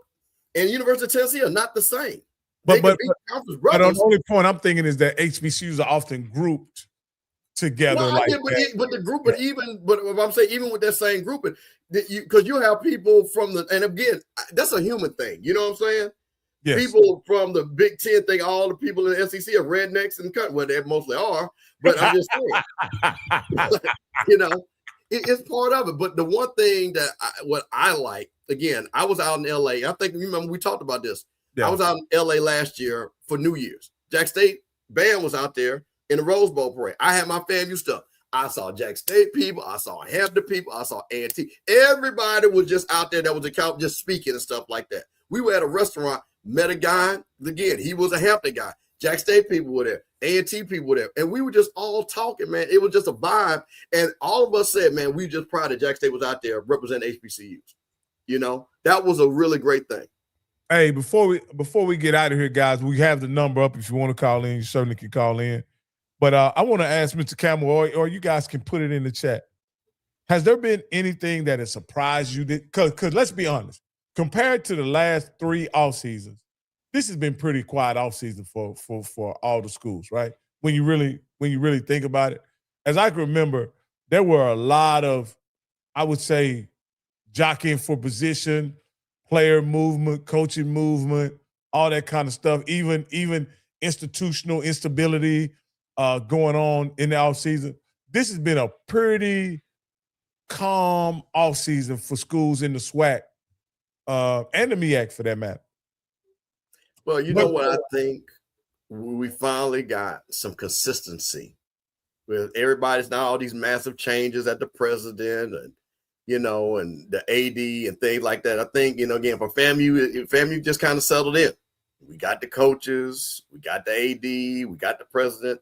and University of Tennessee are not the same. But the only point I'm thinking is that HBCUs are often grouped together but I'm saying even with that same group, because you have people from and again, that's a human thing. You know what I'm saying? Yes. People from the Big Ten think all the people in the SEC are rednecks and cut. Well, they mostly are, but I'm just saying, it's part of it. But the one thing that what I like, again, I was out in LA. I think remember we talked about this. Yeah. I was out in LA last year for New Year's. Jack State band was out there in the Rose Bowl parade. I had my FAMU stuff. I saw Jack State people. I saw Hampton people. I saw A&T. Everybody was just out there that was just speaking and stuff like that. We were at a restaurant, met a guy. Again, he was a Hampton guy. Jack State people were there. A&T people were there. And we were just all talking, man. It was just a vibe. And all of us said, man, we just proud that Jack State was out there representing HBCUs. That was a really great thing. Hey, before we get out of here, guys, we have the number up. If you want to call in, you certainly can call in. But I want to ask Mr. Campbell, or you guys can put it in the chat. Has there been anything that has surprised you? Because let's be honest, compared to the last 3 off seasons, this has been pretty quiet off season for all the schools, right? When you really think about it, as I can remember, there were a lot of, I would say, jockeying for position, player movement, coaching movement, all that kind of stuff. Even institutional instability going on in the offseason. This has been a pretty calm offseason for schools in the SWAC and the MEAC for that matter? Well, you know what I think? We finally got some consistency with everybody's now all these massive changes at the president and, and the AD and things like that. I think, again, for FAMU just kind of settled in. We got the coaches, we got the AD, we got the president,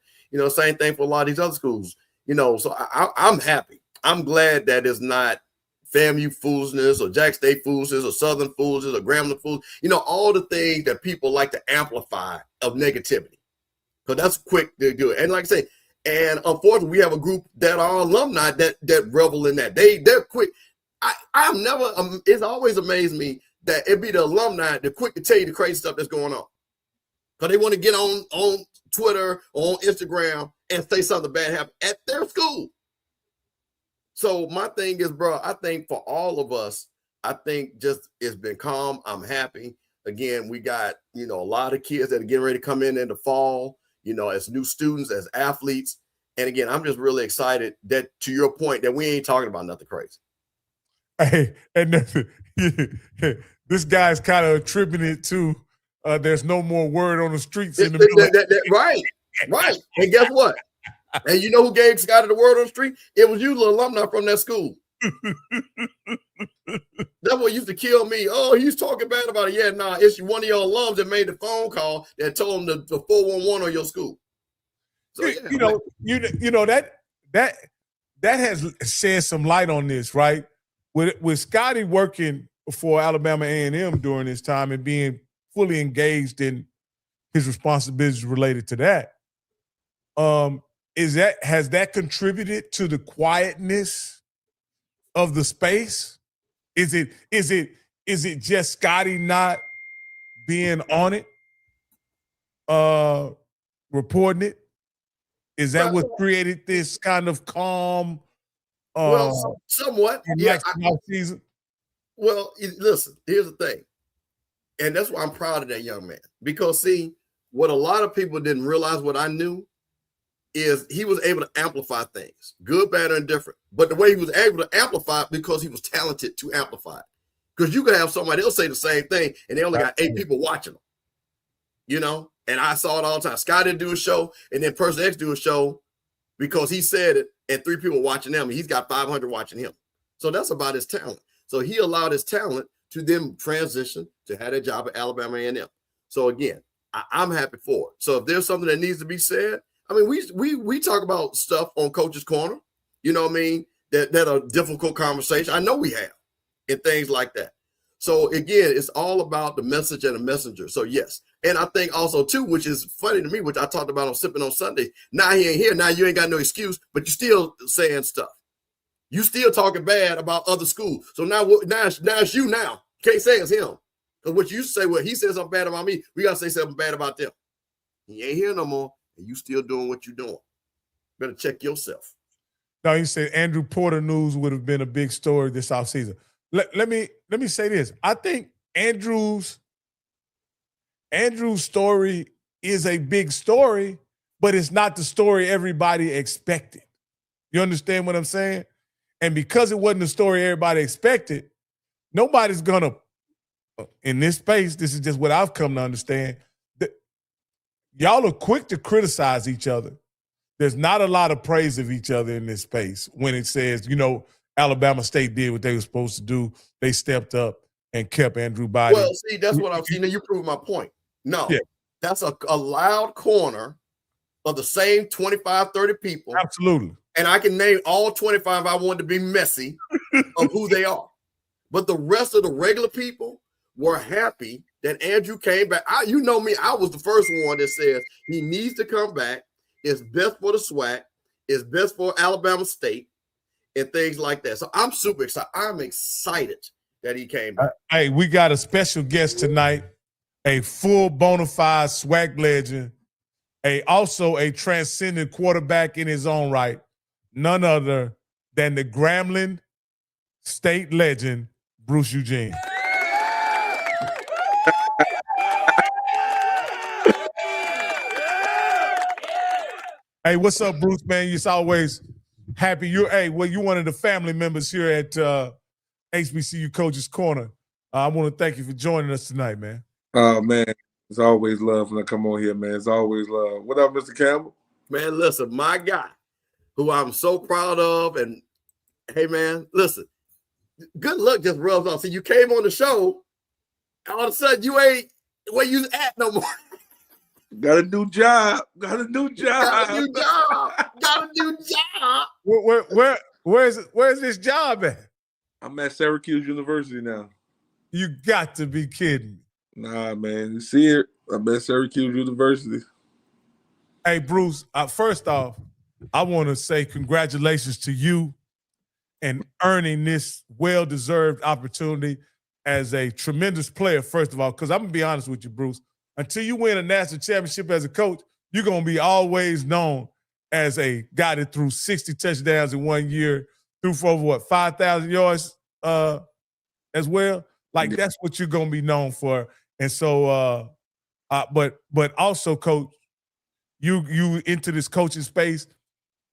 same thing for a lot of these other schools, so I'm happy. I'm glad that it's not FAMU foolishness or Jack State foolishness or Southern foolishness or Grambling foolishness, all the things that people like to amplify of negativity. Because that's quick to do it. And like I say, and unfortunately, we have a group that are alumni that revel in that. They're quick. I've never, it's always amazed me that it be the alumni that quick to tell you the crazy stuff that's going on. Because they want to get on Twitter or on Instagram and say something bad happened at their school. So my thing is, bro, I think for all of us, I think just it's been calm. I'm happy. Again, we got, a lot of kids that are getting ready to come in the fall, as new students, as athletes. And again, I'm just really excited that, to your point, that we ain't talking about nothing crazy. Hey, and this guy's kind of attributing it to there's no more word on the streets in the middle. Right. And guess what? And you know who gave Scotty the word on the street? It was you, little alumni from that school. That's what used to kill me. Oh, he's talking bad about it. Yeah, nah, it's one of your alums that made the phone call that told him the 411 on your school. So yeah, that has shed some light on this, right? With Scotty working for Alabama A&M during this time and being fully engaged in his responsibilities related to that, has that contributed to the quietness of the space? Is it just Scotty not being on it, reporting it? Is that what created this kind of calm? Somewhat. Yeah. Season? Well, listen, here's the thing. And that's why I'm proud of that young man. Because, see, what a lot of people didn't realize, what I knew, is he was able to amplify things, good, bad, or indifferent. But the way he was able to amplify it, because he was talented to amplify it. Because you could have somebody else say the same thing, and they only got 8 people watching them. And I saw it all the time. Scotty do a show, and then Person X do a show because he said it, and 3 people watching him, and he's got 500 watching him. So that's about his talent. So he allowed his talent to then transition to have a job at Alabama A&M. So again, I'm happy for it. So if there's something that needs to be said, I mean, we talk about stuff on Coach's Corner, you know what I mean, that are difficult conversations. I know we have, and things like that. So again, it's all about the message and the messenger. So yes. And I think also too, which is funny to me, which I talked about on Sipping on Sunday. Now he ain't here. Now you ain't got no excuse, but you still saying stuff. You still talking bad about other schools. So now it's you now. Can't say it's him. Because what you say, well, he said something bad about me, we got to say something bad about them. He ain't here no more, and you still doing what you're doing. Better check yourself. Now, you said Andrew Porter news would have been a big story this offseason. Let me say this. I think Andrew's story is a big story, but it's not the story everybody expected. You understand what I'm saying? And because it wasn't the story everybody expected, nobody's gonna, in this space, this is just what I've come to understand, that y'all are quick to criticize each other. There's not a lot of praise of each other in this space when it says, Alabama State did what they were supposed to do. They stepped up and kept Andrew Biden. Well, see, that's what I'm seeing. You prove my point. No, yeah. That's a loud corner of the same 25, 30 people. Absolutely. And I can name all 25 I want to be messy of who they are. But the rest of the regular people were happy that Andrew came back. You know me, I was the first one that says he needs to come back. It's best for the SWAC. It's best for Alabama State and things like that. So I'm super excited. I'm excited that he came back. Hey, we got a special guest tonight, a full bona fide SWAC legend, also a transcendent quarterback in his own right, none other than the Grambling State legend, Bruce Eugene. Hey, what's up, Bruce, man? It's always happy you're you one of the family members here at HBCU Coaches Corner. I want to thank you for joining us tonight, man. Man, it's always love when I come on here, man. It's always love. What up, Mr. Campbell? Man, listen, my guy, who I'm so proud of, and hey, man, listen, good luck just rubs off. See, you came on the show, all of a sudden you ain't where you at no more. Got a new job. Got a new job. Got a new job. Got a new job. Where's this job at? I'm at Syracuse University now. You got to be kidding. Nah, man. You see it? I'm at Syracuse University. Hey, Bruce, first off, I want to say congratulations to you and earning this well-deserved opportunity as a tremendous player, first of all, because I'm going to be honest with you, Bruce. Until you win a national championship as a coach, you're going to be always known as a guy that threw 60 touchdowns in 1 year, threw for over, 5,000 yards as well? Like, that's what you're going to be known for. And so, but also, Coach, you into this coaching space,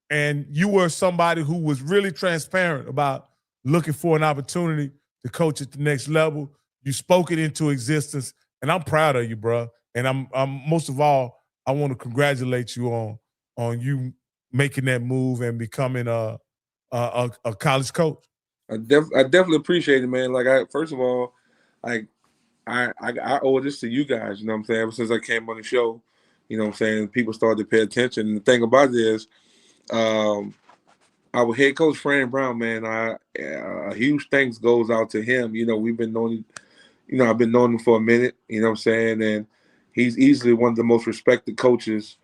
and you were somebody who was really transparent about looking for an opportunity to coach at the next level. You spoke it into existence, and I'm proud of you, bro. And I'm most of all, I want to congratulate you on you making that move and becoming a college coach. I definitely appreciate it, man. Like, first of all, I owe this to you guys. You know what I'm saying? Ever since I came on the show, you know what I'm saying, people started to pay attention. And the thing about it is, our head coach, Fran Brown, man, a huge thanks goes out to him. You know, we've been knowing, you know, I've been knowing him for a minute, you know what I'm saying? And he's easily one of the most respected coaches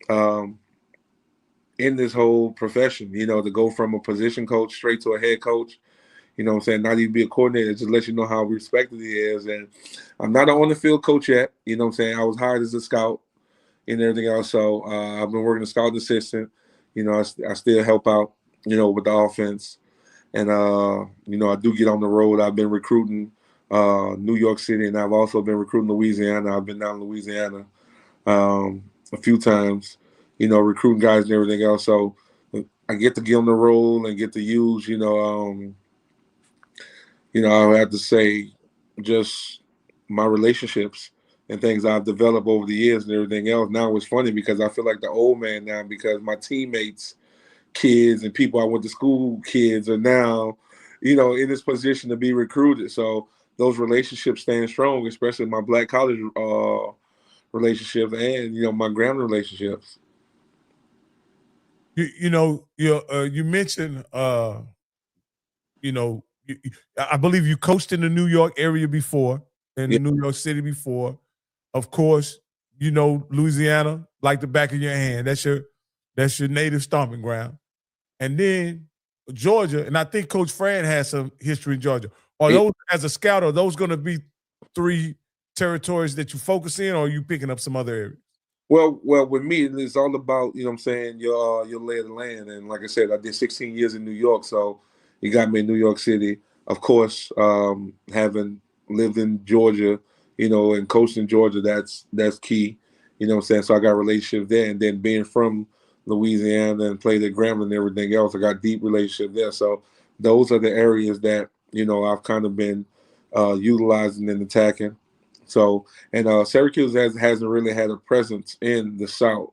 in this whole profession, you know, to go from a position coach straight to a head coach, you know what I'm saying, not even be a coordinator, just let you know how respected he is. And I'm not an on-the-field coach yet, you know what I'm saying? I was hired as a scout and everything else. So I've been working as scout assistant. You know, I still help out, you know, with the offense. And, you know, I do get on the road. I've been recruiting New York City, and I've also been recruiting Louisiana. I've been down in Louisiana a few times, you know, recruiting guys and everything else. So I get to get on the road and get to use, I have to say just my relationships and things I've developed over the years and everything else. Now it's funny because I feel like the old man now because my teammates, kids, and people I went to school kids are now, you know, in this position to be recruited. So those relationships stand strong, especially my black college relationships and, you know, my grandma relationships. You mentioned, I believe you coached in the New York area before, in New York City before. Of course, you know Louisiana like the back of your hand. That's your native stomping ground. And then Georgia, and I think Coach Fran has some history in Georgia. Are those, as a scout, are those going to be 3 territories that you focus in, or are you picking up some other areas? Well, with me, it's all about, you know what I'm saying, your lay of the land. And like I said, I did 16 years in New York, so you got me in New York City. Of course, having lived in Georgia, you know, and coached in Georgia, that's key. You know what I'm saying? So I got relationships there. And then being from Louisiana and played at Grambling and everything else, I got deep relationships there. So those are the areas that, you know, I've kind of been utilizing and attacking. So, and Syracuse hasn't really had a presence in the South.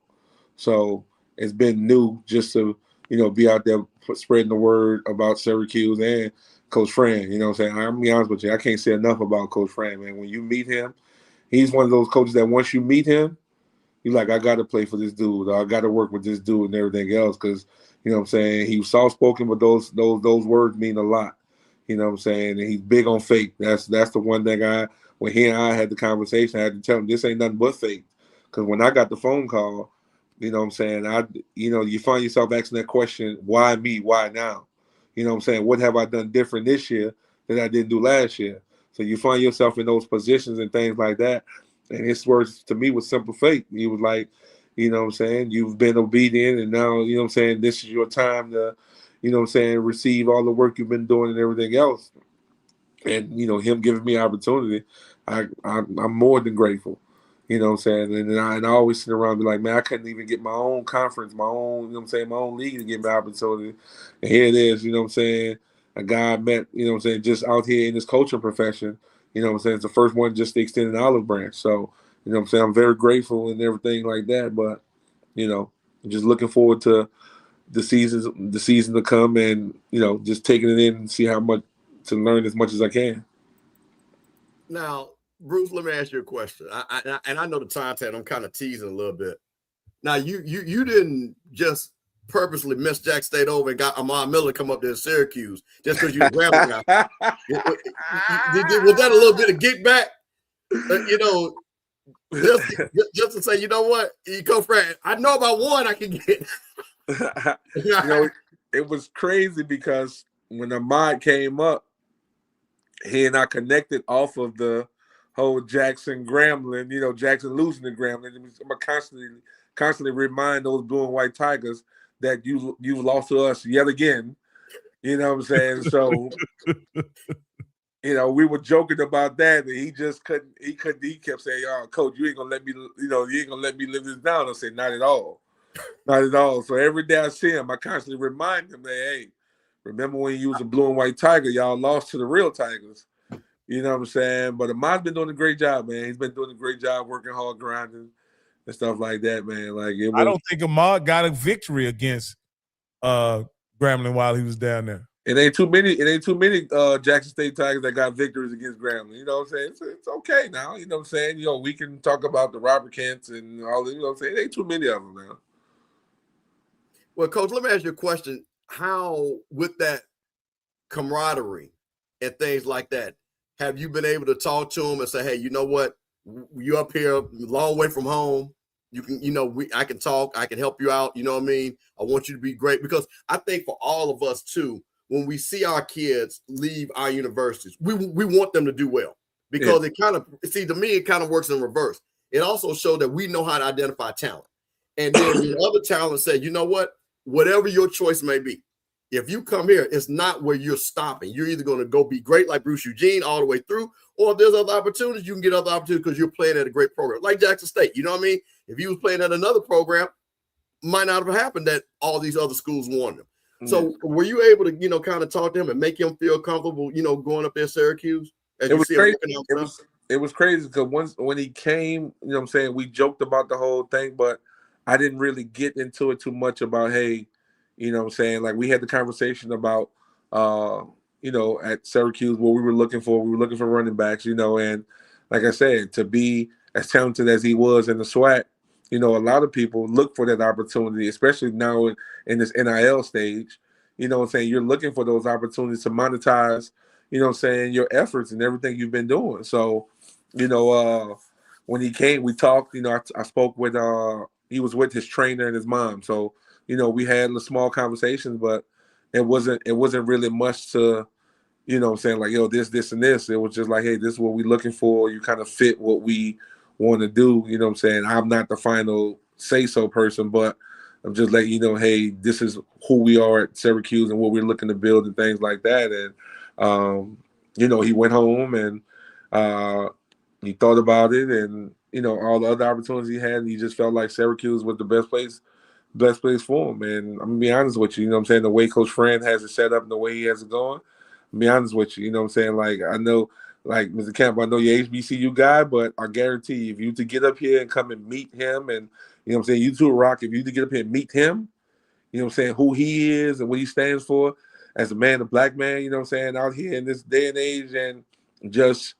So it's been new just to, you know, be out there spreading the word about Syracuse and Coach Fran. You know what I'm saying? I'm going to be honest with you. I can't say enough about Coach Fran, man. When you meet him, he's one of those coaches that once you meet him, you're like, I got to play for this dude. Or I got to work with this dude and everything else because, you know what I'm saying, he was soft-spoken, but those words mean a lot. You know what I'm saying? And he's big on faith. That's the one thing when he and I had the conversation, I had to tell him this ain't nothing but faith. Because when I got the phone call, you know what I'm saying, you find yourself asking that question, why me, why now? You know what I'm saying, what have I done different this year that I didn't do last year? So you find yourself in those positions and things like that. And his words to me was simple faith. He was like, you know what I'm saying, you've been obedient and now, you know what I'm saying, this is your time to, you know what I'm saying, receive all the work you've been doing and everything else. And, you know, him giving me opportunity, I'm more than grateful. You know what I'm saying? And I always sit around and be like, man, I couldn't even get my own conference, my own, you know what I'm saying, my own league to get me opportunity. And here it is, you know what I'm saying? A guy I met, you know what I'm saying, just out here in this coaching profession. You know what I'm saying? It's the first one just to extend an olive branch. So, you know what I'm saying? I'm very grateful and everything like that. But, you know, just looking forward to the season to come and, you know, just taking it in and see how much to learn as much as I can. Now, Bruce, let me ask you a question. I know the time tag, I'm kind of teasing a little bit. Now, you didn't just purposely miss Jack State over and got Amon Miller to come up there to Syracuse just because you were Grambling guy. Was that a little bit of get back? You know, just to say, you know what, Coach Fred, I know about one I can get. You know, it was crazy because when Ahmad came up, he and I connected off of the whole Jackson Grambling, you know, Jackson losing to Grambling. I'm constantly remind those blue and white Tigers that you lost to us yet again. You know what I'm saying? So, you know, we were joking about that, and he just couldn't. He kept saying, "Oh, Coach, you ain't gonna let me. You know, you ain't gonna let me live this down." I said, "Not at all, not at all." So every day I see him, I constantly remind him that, "Hey, remember when you was a blue and white Tiger? Y'all lost to the real Tigers." You know what I'm saying? But Ahmad's been doing a great job, man. He's been doing a great job working hard, grinding, and stuff like that, man. Like I don't think Ahmad got a victory against Grambling while he was down there. It ain't too many Jackson State Tigers that got victories against Grambling. You know what I'm saying? It's okay now. You know what I'm saying? You know, we can talk about the Robert Kents and all that. You know what I'm saying? It ain't too many of them now. Well, Coach, let me ask you a question. How, with that camaraderie and things like that, have you been able to talk to them and say, hey, you know what? You up here a long way from home. You can, you know, I can talk. I can help you out. You know what I mean? I want you to be great, because I think for all of us too, when we see our kids leave our universities, we want them to do well, because it kind of, see, to me, it kind of works in reverse. It also shows that we know how to identify talent. And then the other talent said, you know what? Whatever your choice may be, if you come here, it's not where you're stopping. You're either going to go be great like Bruce Eugene all the way through, or if there's other opportunities, you can get other opportunities because you're playing at a great program like Jackson State. You know what I mean? If you was playing at another program, might not have happened that all these other schools wanted him. Mm-hmm. So were you able to, you know, kind of talk to him and make him feel comfortable, you know, going up there at Syracuse? It was crazy. It was crazy because when he came, you know what I'm saying, we joked about the whole thing, but I didn't really get into it too much about, hey, you know what I'm saying? Like, we had the conversation about, you know, at Syracuse, what we were looking for. We were looking for running backs, you know, and like I said, to be as talented as he was in the SWAC, you know, a lot of people look for that opportunity, especially now in this NIL stage. You know what I'm saying? You're looking for those opportunities to monetize, you know what I'm saying, your efforts and everything you've been doing. So, you know, when he came, we talked, you know, I spoke with, he was with his trainer and his mom. So, you know, we had small conversations, but it wasn't really much to, you know what I'm saying, like, yo, this, and this. It was just like, hey, this is what we're looking for. You kind of fit what we want to do. You know what I'm saying? I'm not the final say-so person, but I'm just letting you know, hey, this is who we are at Syracuse and what we're looking to build and things like that. And, you know, he went home and he thought about it, and, you know, all the other opportunities he had, and he just felt like Syracuse was the best place for him. And I'm gonna be honest with you, you know what I'm saying, the way Coach Fran has it set up and the way he has it going, I'll be honest with you, you know what I'm saying, like, I know, like, Mr. Campbell, I know you're HBCU guy, but I guarantee you, if you to get up here and come and meet him, and, you know what I'm saying, you too, Rock, if you to get up here and meet him, you know what I'm saying, who he is and what he stands for as a man, a black man, you know what I'm saying, out here in this day and age, and just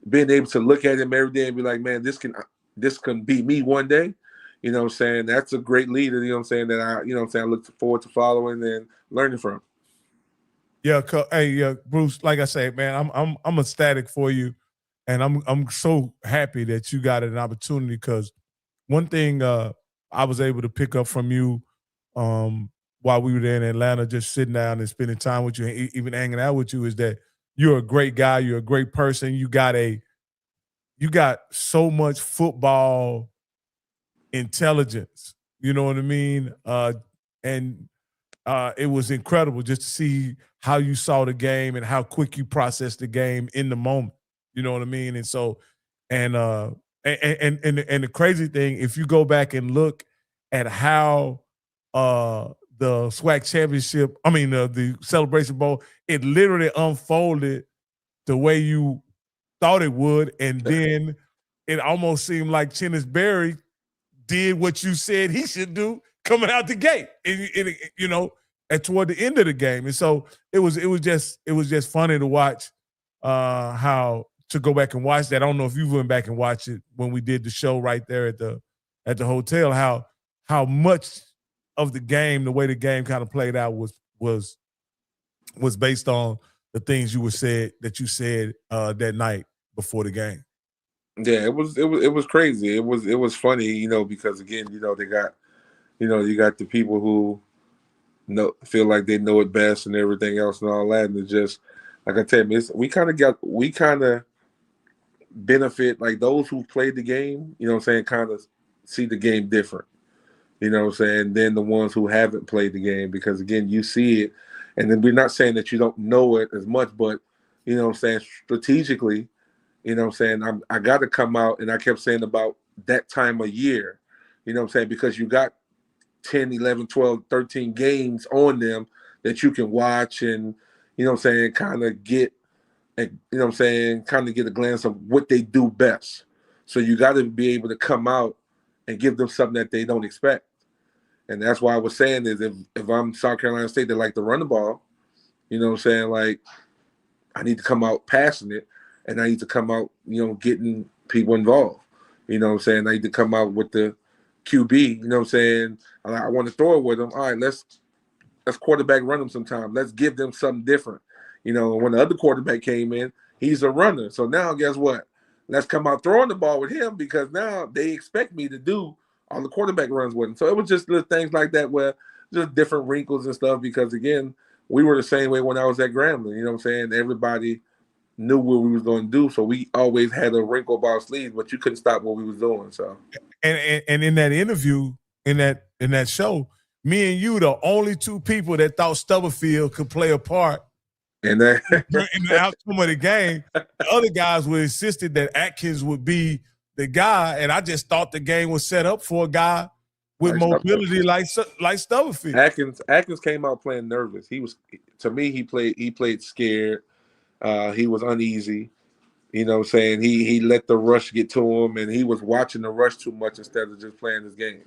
being able to look at him every day and be like, man, this can be me one day. You know what I'm saying? That's a great leader, you know what I'm saying, that I look forward to following and learning from. Yeah, hey, Bruce, like I say, man, I'm ecstatic for you, and I'm so happy that you got an opportunity, because one thing I was able to pick up from you while we were there in Atlanta, just sitting down and spending time with you and even hanging out with you, is that you're a great guy, you're a great person, you got so much football intelligence, you know what I mean? And it was incredible just to see how you saw the game and how quick you processed the game in the moment, you know what I mean? And so, and And the crazy thing, if you go back and look at how the SWAC championship, the Celebration Bowl, it literally unfolded the way you thought it would, and then it almost seemed like Chennis Berry did what you said he should do coming out the gate, and toward the end of the game. And so it was just funny to watch how to go back and watch that. I don't know if you went back and watched it when we did the show right there at the hotel, how much of the game, the way the game kind of played out was based on the things you said that night before the game. Yeah, it was crazy. It was funny, because again, they got, you got the people who feel like they know it best and everything else and all that, and it's just like I tell you, we kind of benefit, like those who played the game, kind of see the game different, than the ones who haven't played the game, because again, you see it, and then we're not saying that you don't know it as much, but strategically, I got to come out, and I kept saying about that time of year, because you got 10, 11, 12, 13 games on them that you can watch and, kind of get, kind of get a glance of what they do best. So you got to be able to come out and give them something that they don't expect. And that's why I was saying is if I'm South Carolina State, they like to run the ball, like I need to come out passing it, and I need to come out, getting people involved. I need to come out with the QB, I want to throw it with them. All right, let's quarterback run them sometime. Let's give them something different. When the other quarterback came in, he's a runner. So now guess what? Let's come out throwing the ball with him, because now they expect me to do all the quarterback runs with him. So it was just little things like that where just different wrinkles and stuff, because again, we were the same way when I was at Grambling, everybody knew what we was going to do. So we always had a wrinkle up our sleeves, but you couldn't stop what we was doing. So and in that interview, in that show, me and you, the only two people that thought Stubblefield could play a part in the outcome of the game. The other guys were insisted that Atkins would be the guy, and I just thought the game was set up for a guy with mobility like Stubblefield. Atkins came out playing nervous. He was, to me, he played scared. He was uneasy. He let the rush get to him, and he was watching the rush too much instead of just playing his game.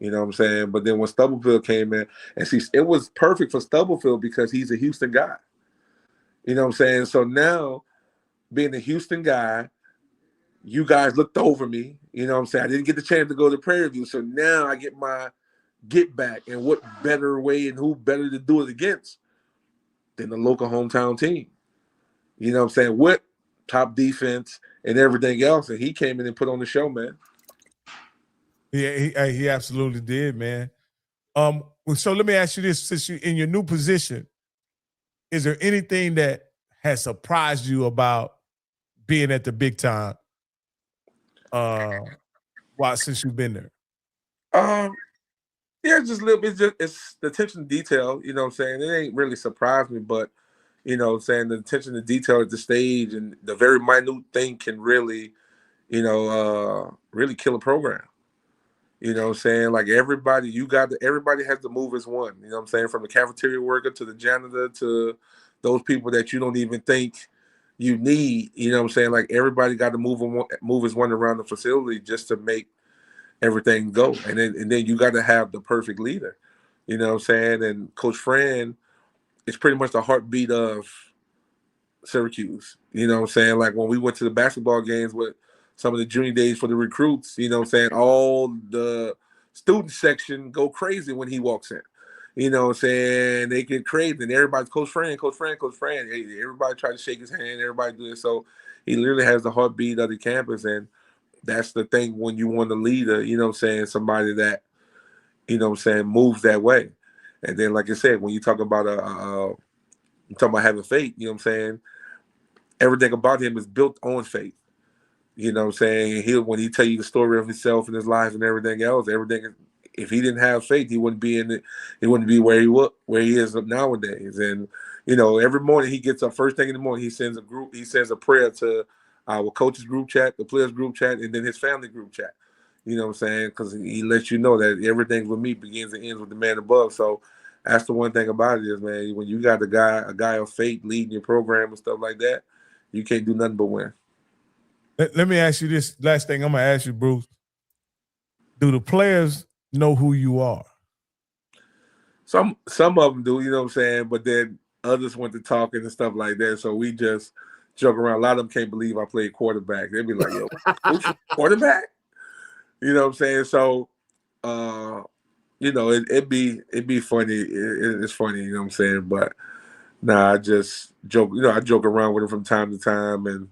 But then when Stubblefield came in, and see, it was perfect for Stubblefield because he's a Houston guy. So now, being a Houston guy, you guys looked over me. I didn't get the chance to go to Prairie View. So now I get my get back, and what better way and who better to do it against than the local hometown team. With top defense and everything else. And he came in and put on the show, man. Yeah, he absolutely did, man. So let me ask you this: since you're in your new position, is there anything that has surprised you about being at the big time? Since you've been there? Yeah, just a little bit. It's the attention to detail. It ain't really surprised me, but the attention to detail at the stage and the very minute thing can really, really kill a program. Like everybody has to move as one. From the cafeteria worker to the janitor to those people that you don't even think you need. Like everybody got to move as one around the facility just to make everything go. And then you got to have the perfect leader. And Coach Fran is pretty much the heartbeat of Syracuse. Like when we went to the basketball games with some of the junior days for the recruits, all the student section go crazy when he walks in. They get crazy, and everybody's Coach Fran. Everybody try to shake his hand, everybody do it. So he literally has the heartbeat of the campus, and that's the thing when you want a leader, somebody that, moves that way. And then, like I said, when you talk about having faith, everything about him is built on faith. When he tell you the story of himself and his life and everything else, if he didn't have faith, he wouldn't be where he is nowadays. And every morning he gets up, first thing in the morning, he sends a prayer to our coaches group chat, the players group chat, and then his family group chat. You know what I'm saying? Because he lets you know that everything with me begins and ends with the man above. So that's the one thing about it is, man, when you got a guy of faith leading your program and stuff like that, you can't do nothing but win. Let me ask you this last thing I'm going to ask you, Bruce. Do the players know who you are? Some of them do, you know what I'm saying? But then others went to talking and stuff like that. So we just joke around. A lot of them can't believe I played quarterback. They'd be like, yo, who's quarterback? You know what I'm saying? So, you know, it'd be funny. It's funny, you know what I'm saying? But I just joke. You know, I joke around with them from time to time and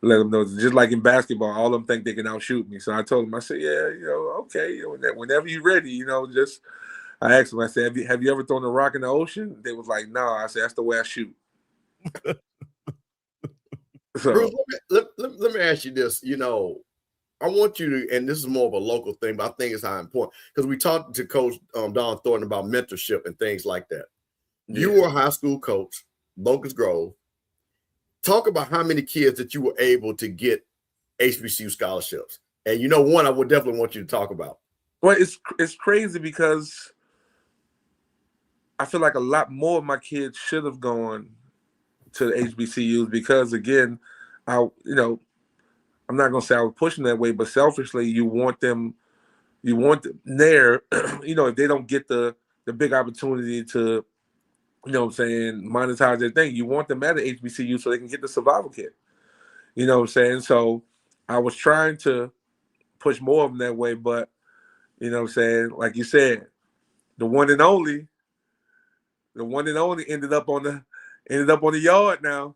let them know. Just like in basketball, all of them think they can outshoot me. So I told them, I said, yeah, you know, okay, whenever you're ready, you know, just. I asked them, I said, have you ever thrown a rock in the ocean? They was like, no. I said, that's the way I shoot. So, Bruce, let me ask you this. You know, I want you to, and this is more of a local thing, but I think it's how important, because we talked to Coach Dawn Thornton about mentorship and things like that. Yeah. You were a high school coach, Locust Grove. Talk about how many kids that you were able to get HBCU scholarships. And you know, one I would definitely want you to talk about. Well, it's crazy because I feel like a lot more of my kids should have gone to the HBCUs because, again, I'm not going to say I was pushing that way, but selfishly, you want them there, you know, if they don't get the big opportunity to, you know what I'm saying, monetize their thing, you want them at an HBCU so they can get the survival kit. You know what I'm saying? So I was trying to push more of them that way, but, you know what I'm saying, like you said, the one and only ended up on the yard now.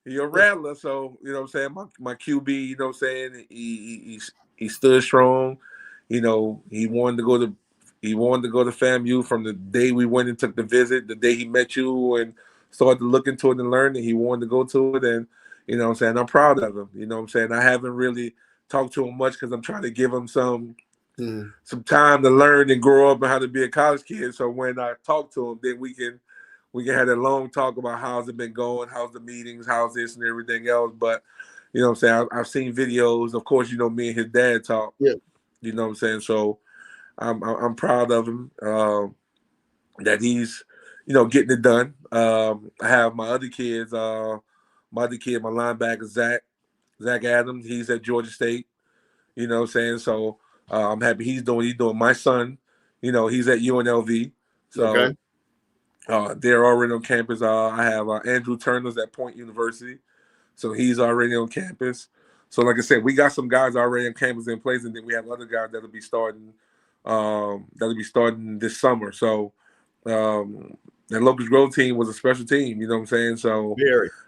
He a rattler, so you know what I'm saying. My QB, you know what I'm saying. He stood strong. You know, he wanted to go to FAMU from the day we went and took the visit, the day he met you and started to look into it and learn it. He wanted to go to it, and you know what I'm saying. I'm proud of him. You know what I'm saying. I haven't really talked to him much because I'm trying to give him some time to learn and grow up and how to be a college kid. So when I talk to him, then we can have that long talk about how's it been going, how's the meetings, how's this and everything else. But, you know what I'm saying, I've seen videos. Of course, you know, me and his dad talk. Yeah. You know what I'm saying? So I'm proud of him that he's, you know, getting it done. I have my other kids, my linebacker, Zach Adams, he's at Georgia State. You know what I'm saying? So I'm happy he's doing. My son, you know, he's at UNLV. So okay. They're already on campus. I have Andrew Turner's at Point University, so he's already on campus. So, like I said, we got some guys already on campus in place, and then we have other guys that'll be starting. This summer. So, that Locust Grove team was a special team. You know what I'm saying? So,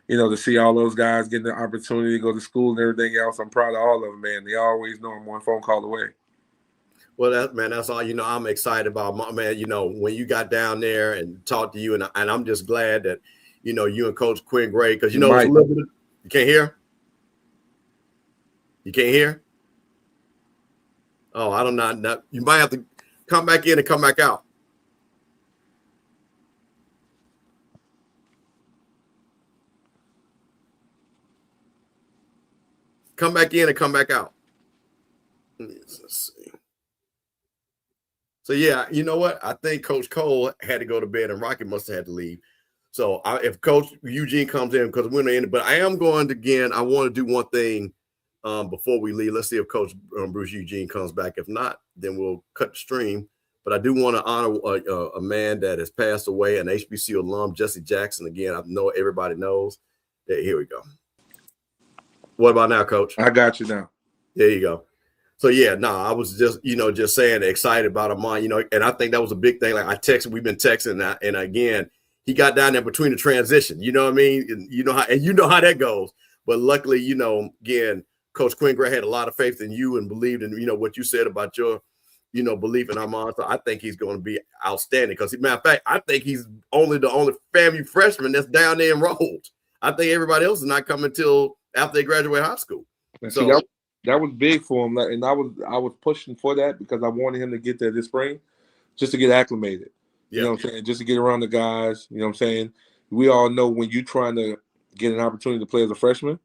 you know, to see all those guys getting the opportunity to go to school and everything else, I'm proud of all of them, man. They always know I'm one phone call away. Well, that's all. You know, I'm excited about my man. You know, when you got down there and talked to you, and I'm just glad that, you know, you and Coach Quinn Gray, because you know it's a little bit. You can't hear. You can't hear. Oh, I don't know. You might have to come back in and come back out. Come back in and come back out. Let's see. So, yeah, you know what? I think Coach Cole had to go to bed and Rocky must have had to leave. So, if Coach Eugene comes in, because we're going to end it, but I am going to, again, I want to do one thing before we leave. Let's see if Coach Bruce Eugene comes back. If not, then we'll cut the stream. But I do want to honor a man that has passed away, an HBCU alum, Jesse Jackson. Again, I know everybody knows that. Here we go. What about now, Coach? I got you now. There you go. So, yeah, I was just saying excited about him, and I think that was a big thing. Like we've been texting, and again, he got down there between the transition, you know what I mean? And you know how that goes. But luckily, you know, again, Coach Quinn Gray had a lot of faith in you and believed in, you know, what you said about your, you know, belief in Armand. So I think he's going to be outstanding because, matter of fact, I think he's the only FAMU freshman that's down there enrolled. I think everybody else is not coming until after they graduate high school. And so that was big for him, and I was pushing for that because I wanted him to get there this spring, just to get acclimated. You know what I'm saying? Just to get around the guys. You know what I'm saying? We all know when you're trying to get an opportunity to play as a freshman,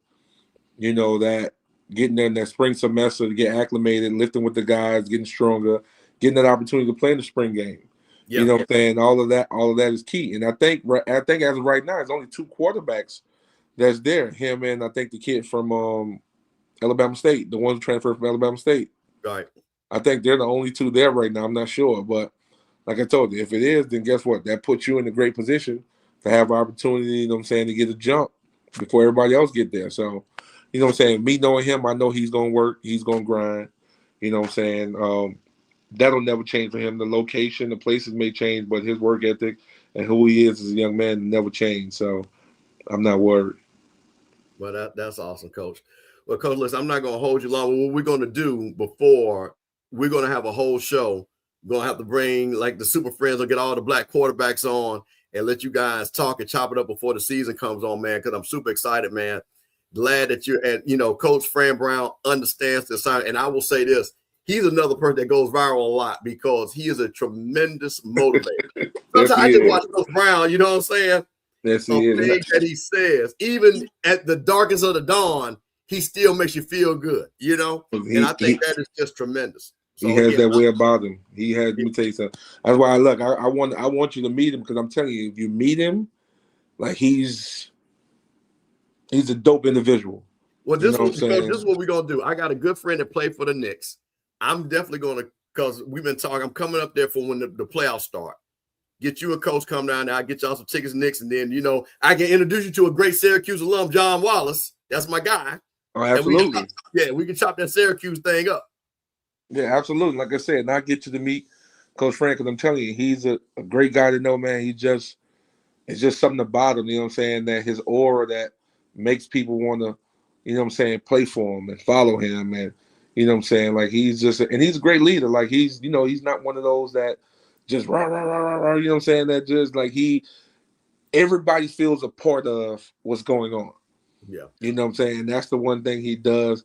you know, that getting there in that spring semester to get acclimated, lifting with the guys, getting stronger, getting that opportunity to play in the spring game. Yeah. You know what I'm saying? All of that is key. And I think as of right now, it's only 2 quarterbacks that's there. Him and I think the kid from Alabama State, the ones who transferred from Alabama State. Right. I think they're the only 2 there right now. I'm not sure. But like I told you, if it is, then guess what? That puts you in a great position to have opportunity, you know what I'm saying, to get a jump before everybody else get there. So, you know what I'm saying? Me knowing him, I know he's going to work. He's going to grind. You know what I'm saying? That'll never change for him. The location, the places may change, but his work ethic and who he is as a young man never change. So I'm not worried. Well, that's awesome, Coach. Well, Coach, listen, I'm not going to hold you long. What we're going to do before, we're going to have a whole show. We're going to have to bring, like, the Super Friends will get all the black quarterbacks on and let you guys talk and chop it up before the season comes on, man, because I'm super excited, man. Glad that you're at, you know, Coach Fran Brown understands the assignment. And I will say this, he's another person that goes viral a lot because he is a tremendous motivator. Sometimes I just watch Coach Brown, you know what I'm saying? Yes, he is. Things that he says, even at the darkest of the dawn, he still makes you feel good, you know? And I think that is just tremendous. So, he has that way about him. He has, let me tell you something. That's why I want you to meet him, because I'm telling you, if you meet him, like he's a dope individual. Well, this is what we're gonna do. I got a good friend that played for the Knicks. I'm definitely gonna, because we've been talking. I'm coming up there for when the playoffs start. Get you a coach come down there. I'll get y'all some tickets, Knicks, and then, you know, I can introduce you to a great Syracuse alum, John Wallace. That's my guy. Oh, absolutely. We can chop that Syracuse thing up. Yeah, absolutely. Like I said, and I'll get you to meet Coach Frank, because I'm telling you, he's a great guy to know, man. It's just something about him, you know what I'm saying, that his aura that makes people want to, you know what I'm saying, play for him and follow him. And, you know what I'm saying, like he's a great leader. Like he's not one of those that just rah, rah, rah, rah, rah, you know what I'm saying, that just like everybody feels a part of what's going on. Yeah. You know what I'm saying? That's the one thing he does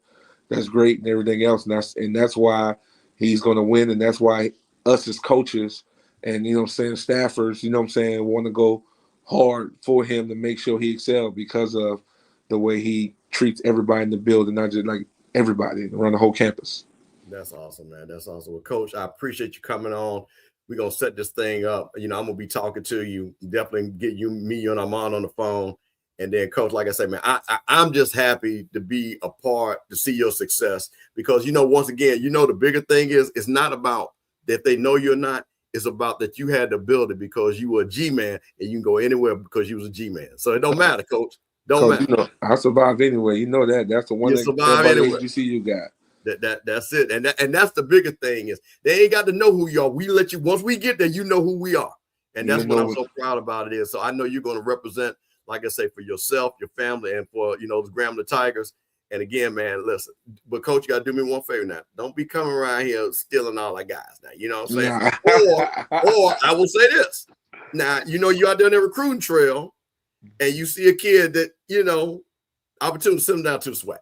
that's great and everything else. And that's why he's going to win. And that's why us as coaches and, you know what I'm saying, staffers, you know what I'm saying, want to go hard for him to make sure he excels, because of the way he treats everybody in the building, not just like everybody around the whole campus. That's awesome, man. That's awesome. Well, Coach, I appreciate you coming on. We're going to set this thing up. You know, I'm going to be talking to you. Definitely get me and Armand on the phone. And then, Coach, like I said, man, I'm just happy to be a part, to see your success, because, you know, once again, you know, the bigger thing is, it's not about that they know you're not. It's about that you had the ability because you were a G-man, and you can go anywhere because you was a G-man. So it don't matter, Coach. Don't matter. You know, I survived anyway. You know that. That's the one thing about HBCU got. That's it. And that's the bigger thing is they ain't got to know who you are. We let you, once we get there, you know who we are. And that's what I'm so proud about it is. So I know you're going to represent, like I say, for yourself, your family, and for, you know, the Grambling Tigers. And again, man, listen, but Coach, you got to do me one favor now. Don't be coming around here stealing all our guys now. You know what I'm saying? Nah. Or I will say this. Now, you know, you out there on the recruiting trail and you see a kid that, you know, opportunity to send them down to the SWAC.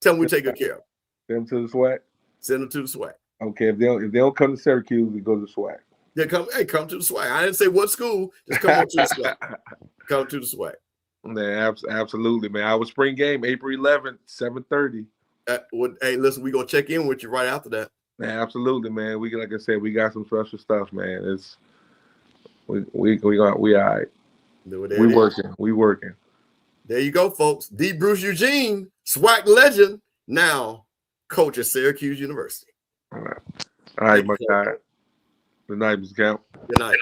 Tell them we take good care of them. Send them to the SWAC? Send them to the SWAC. Okay, if they don't come to Syracuse, we go to the SWAC. They come to the SWAC. I didn't say what school. Just come on to the SWAC. Come to the SWAC. Man, absolutely, man. Our spring game, April 11th, 7:30. Hey, listen, we're going to check in with you right after that. Man, absolutely, man. We, like I said, we got some special stuff, man. It's we all right. We working. There you go, folks. D. Bruce Eugene, SWAC legend, now coach at Syracuse University. All right, my guy. Good night, Mr. Camp. Good night.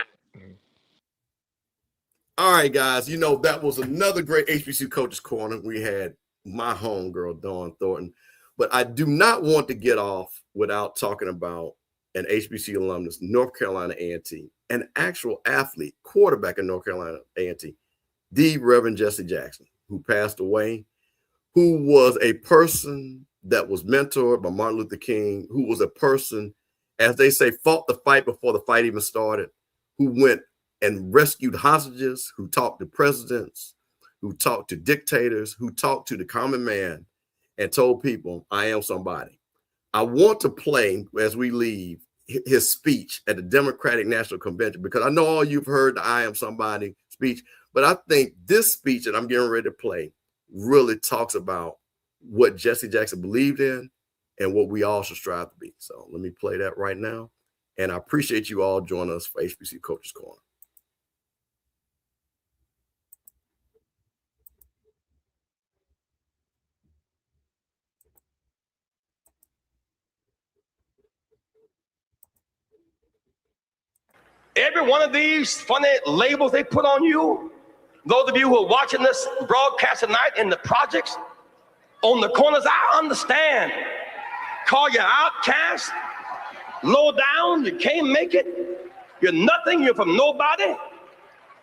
All right, guys. You know, that was another great HBCU Coaches Corner. We had my homegirl, Dawn Thornton. But I do not want to get off without talking about an HBCU alumnus, North Carolina A&T, an actual athlete, quarterback in North Carolina A&T, the Reverend Jesse Jackson, who passed away, who was a person that was mentored by Martin Luther King, who was a person, as they say, fought the fight before the fight even started, who went and rescued hostages, who talked to presidents, who talked to dictators, who talked to the common man and told people, I am somebody. I want to play, as we leave, his speech at the Democratic National Convention, because I know all you've heard the I am somebody speech, but I think this speech that I'm getting ready to play really talks about what Jesse Jackson believed in and what we all should strive to be. So let me play that right now. And I appreciate you all joining us for HBCU Coaches Corner. Every one of these funny labels they put on you, those of you who are watching this broadcast tonight in the projects, on the corners, I understand. Call you outcast, low down, you can't make it, you're nothing, you're from nobody,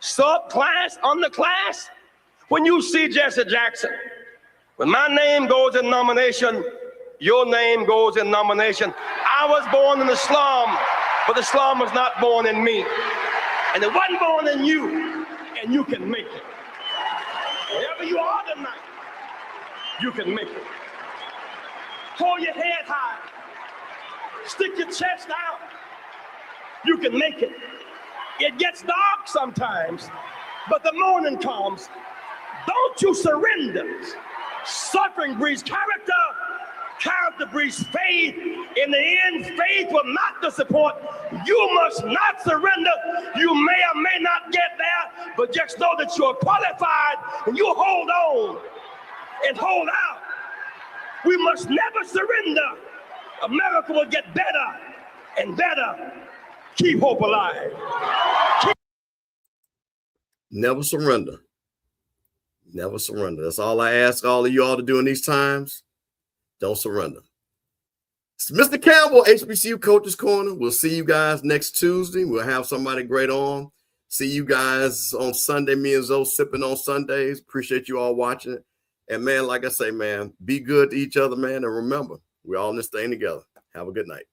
subclass, underclass. When you see Jesse Jackson, when my name goes in nomination, your name goes in nomination. I was born in the slum, but the slum was not born in me. And it wasn't born in you, and you can make it. Wherever you are tonight, you can make it. Hold your head high. Stick your chest out. You can make it. It gets dark sometimes, but the morning comes. Don't you surrender. Suffering breeds character. Character breeds faith. In the end, faith will not disappoint. You must not surrender. You may or may not get there, but just know that you're qualified and you hold on and hold out. We must never surrender. America will get better and better. Keep hope alive. Never surrender. Never surrender. That's all I ask all of you all to do in these times. Don't surrender. It's Mr. Campbell, HBCU Coaches Corner. We'll see you guys next Tuesday. We'll have somebody great on. See you guys on Sunday. Me and Zoe sipping on Sundays. Appreciate you all watching it. And, man, like I say, man, be good to each other, man. And remember, we're all in this thing together. Have a good night.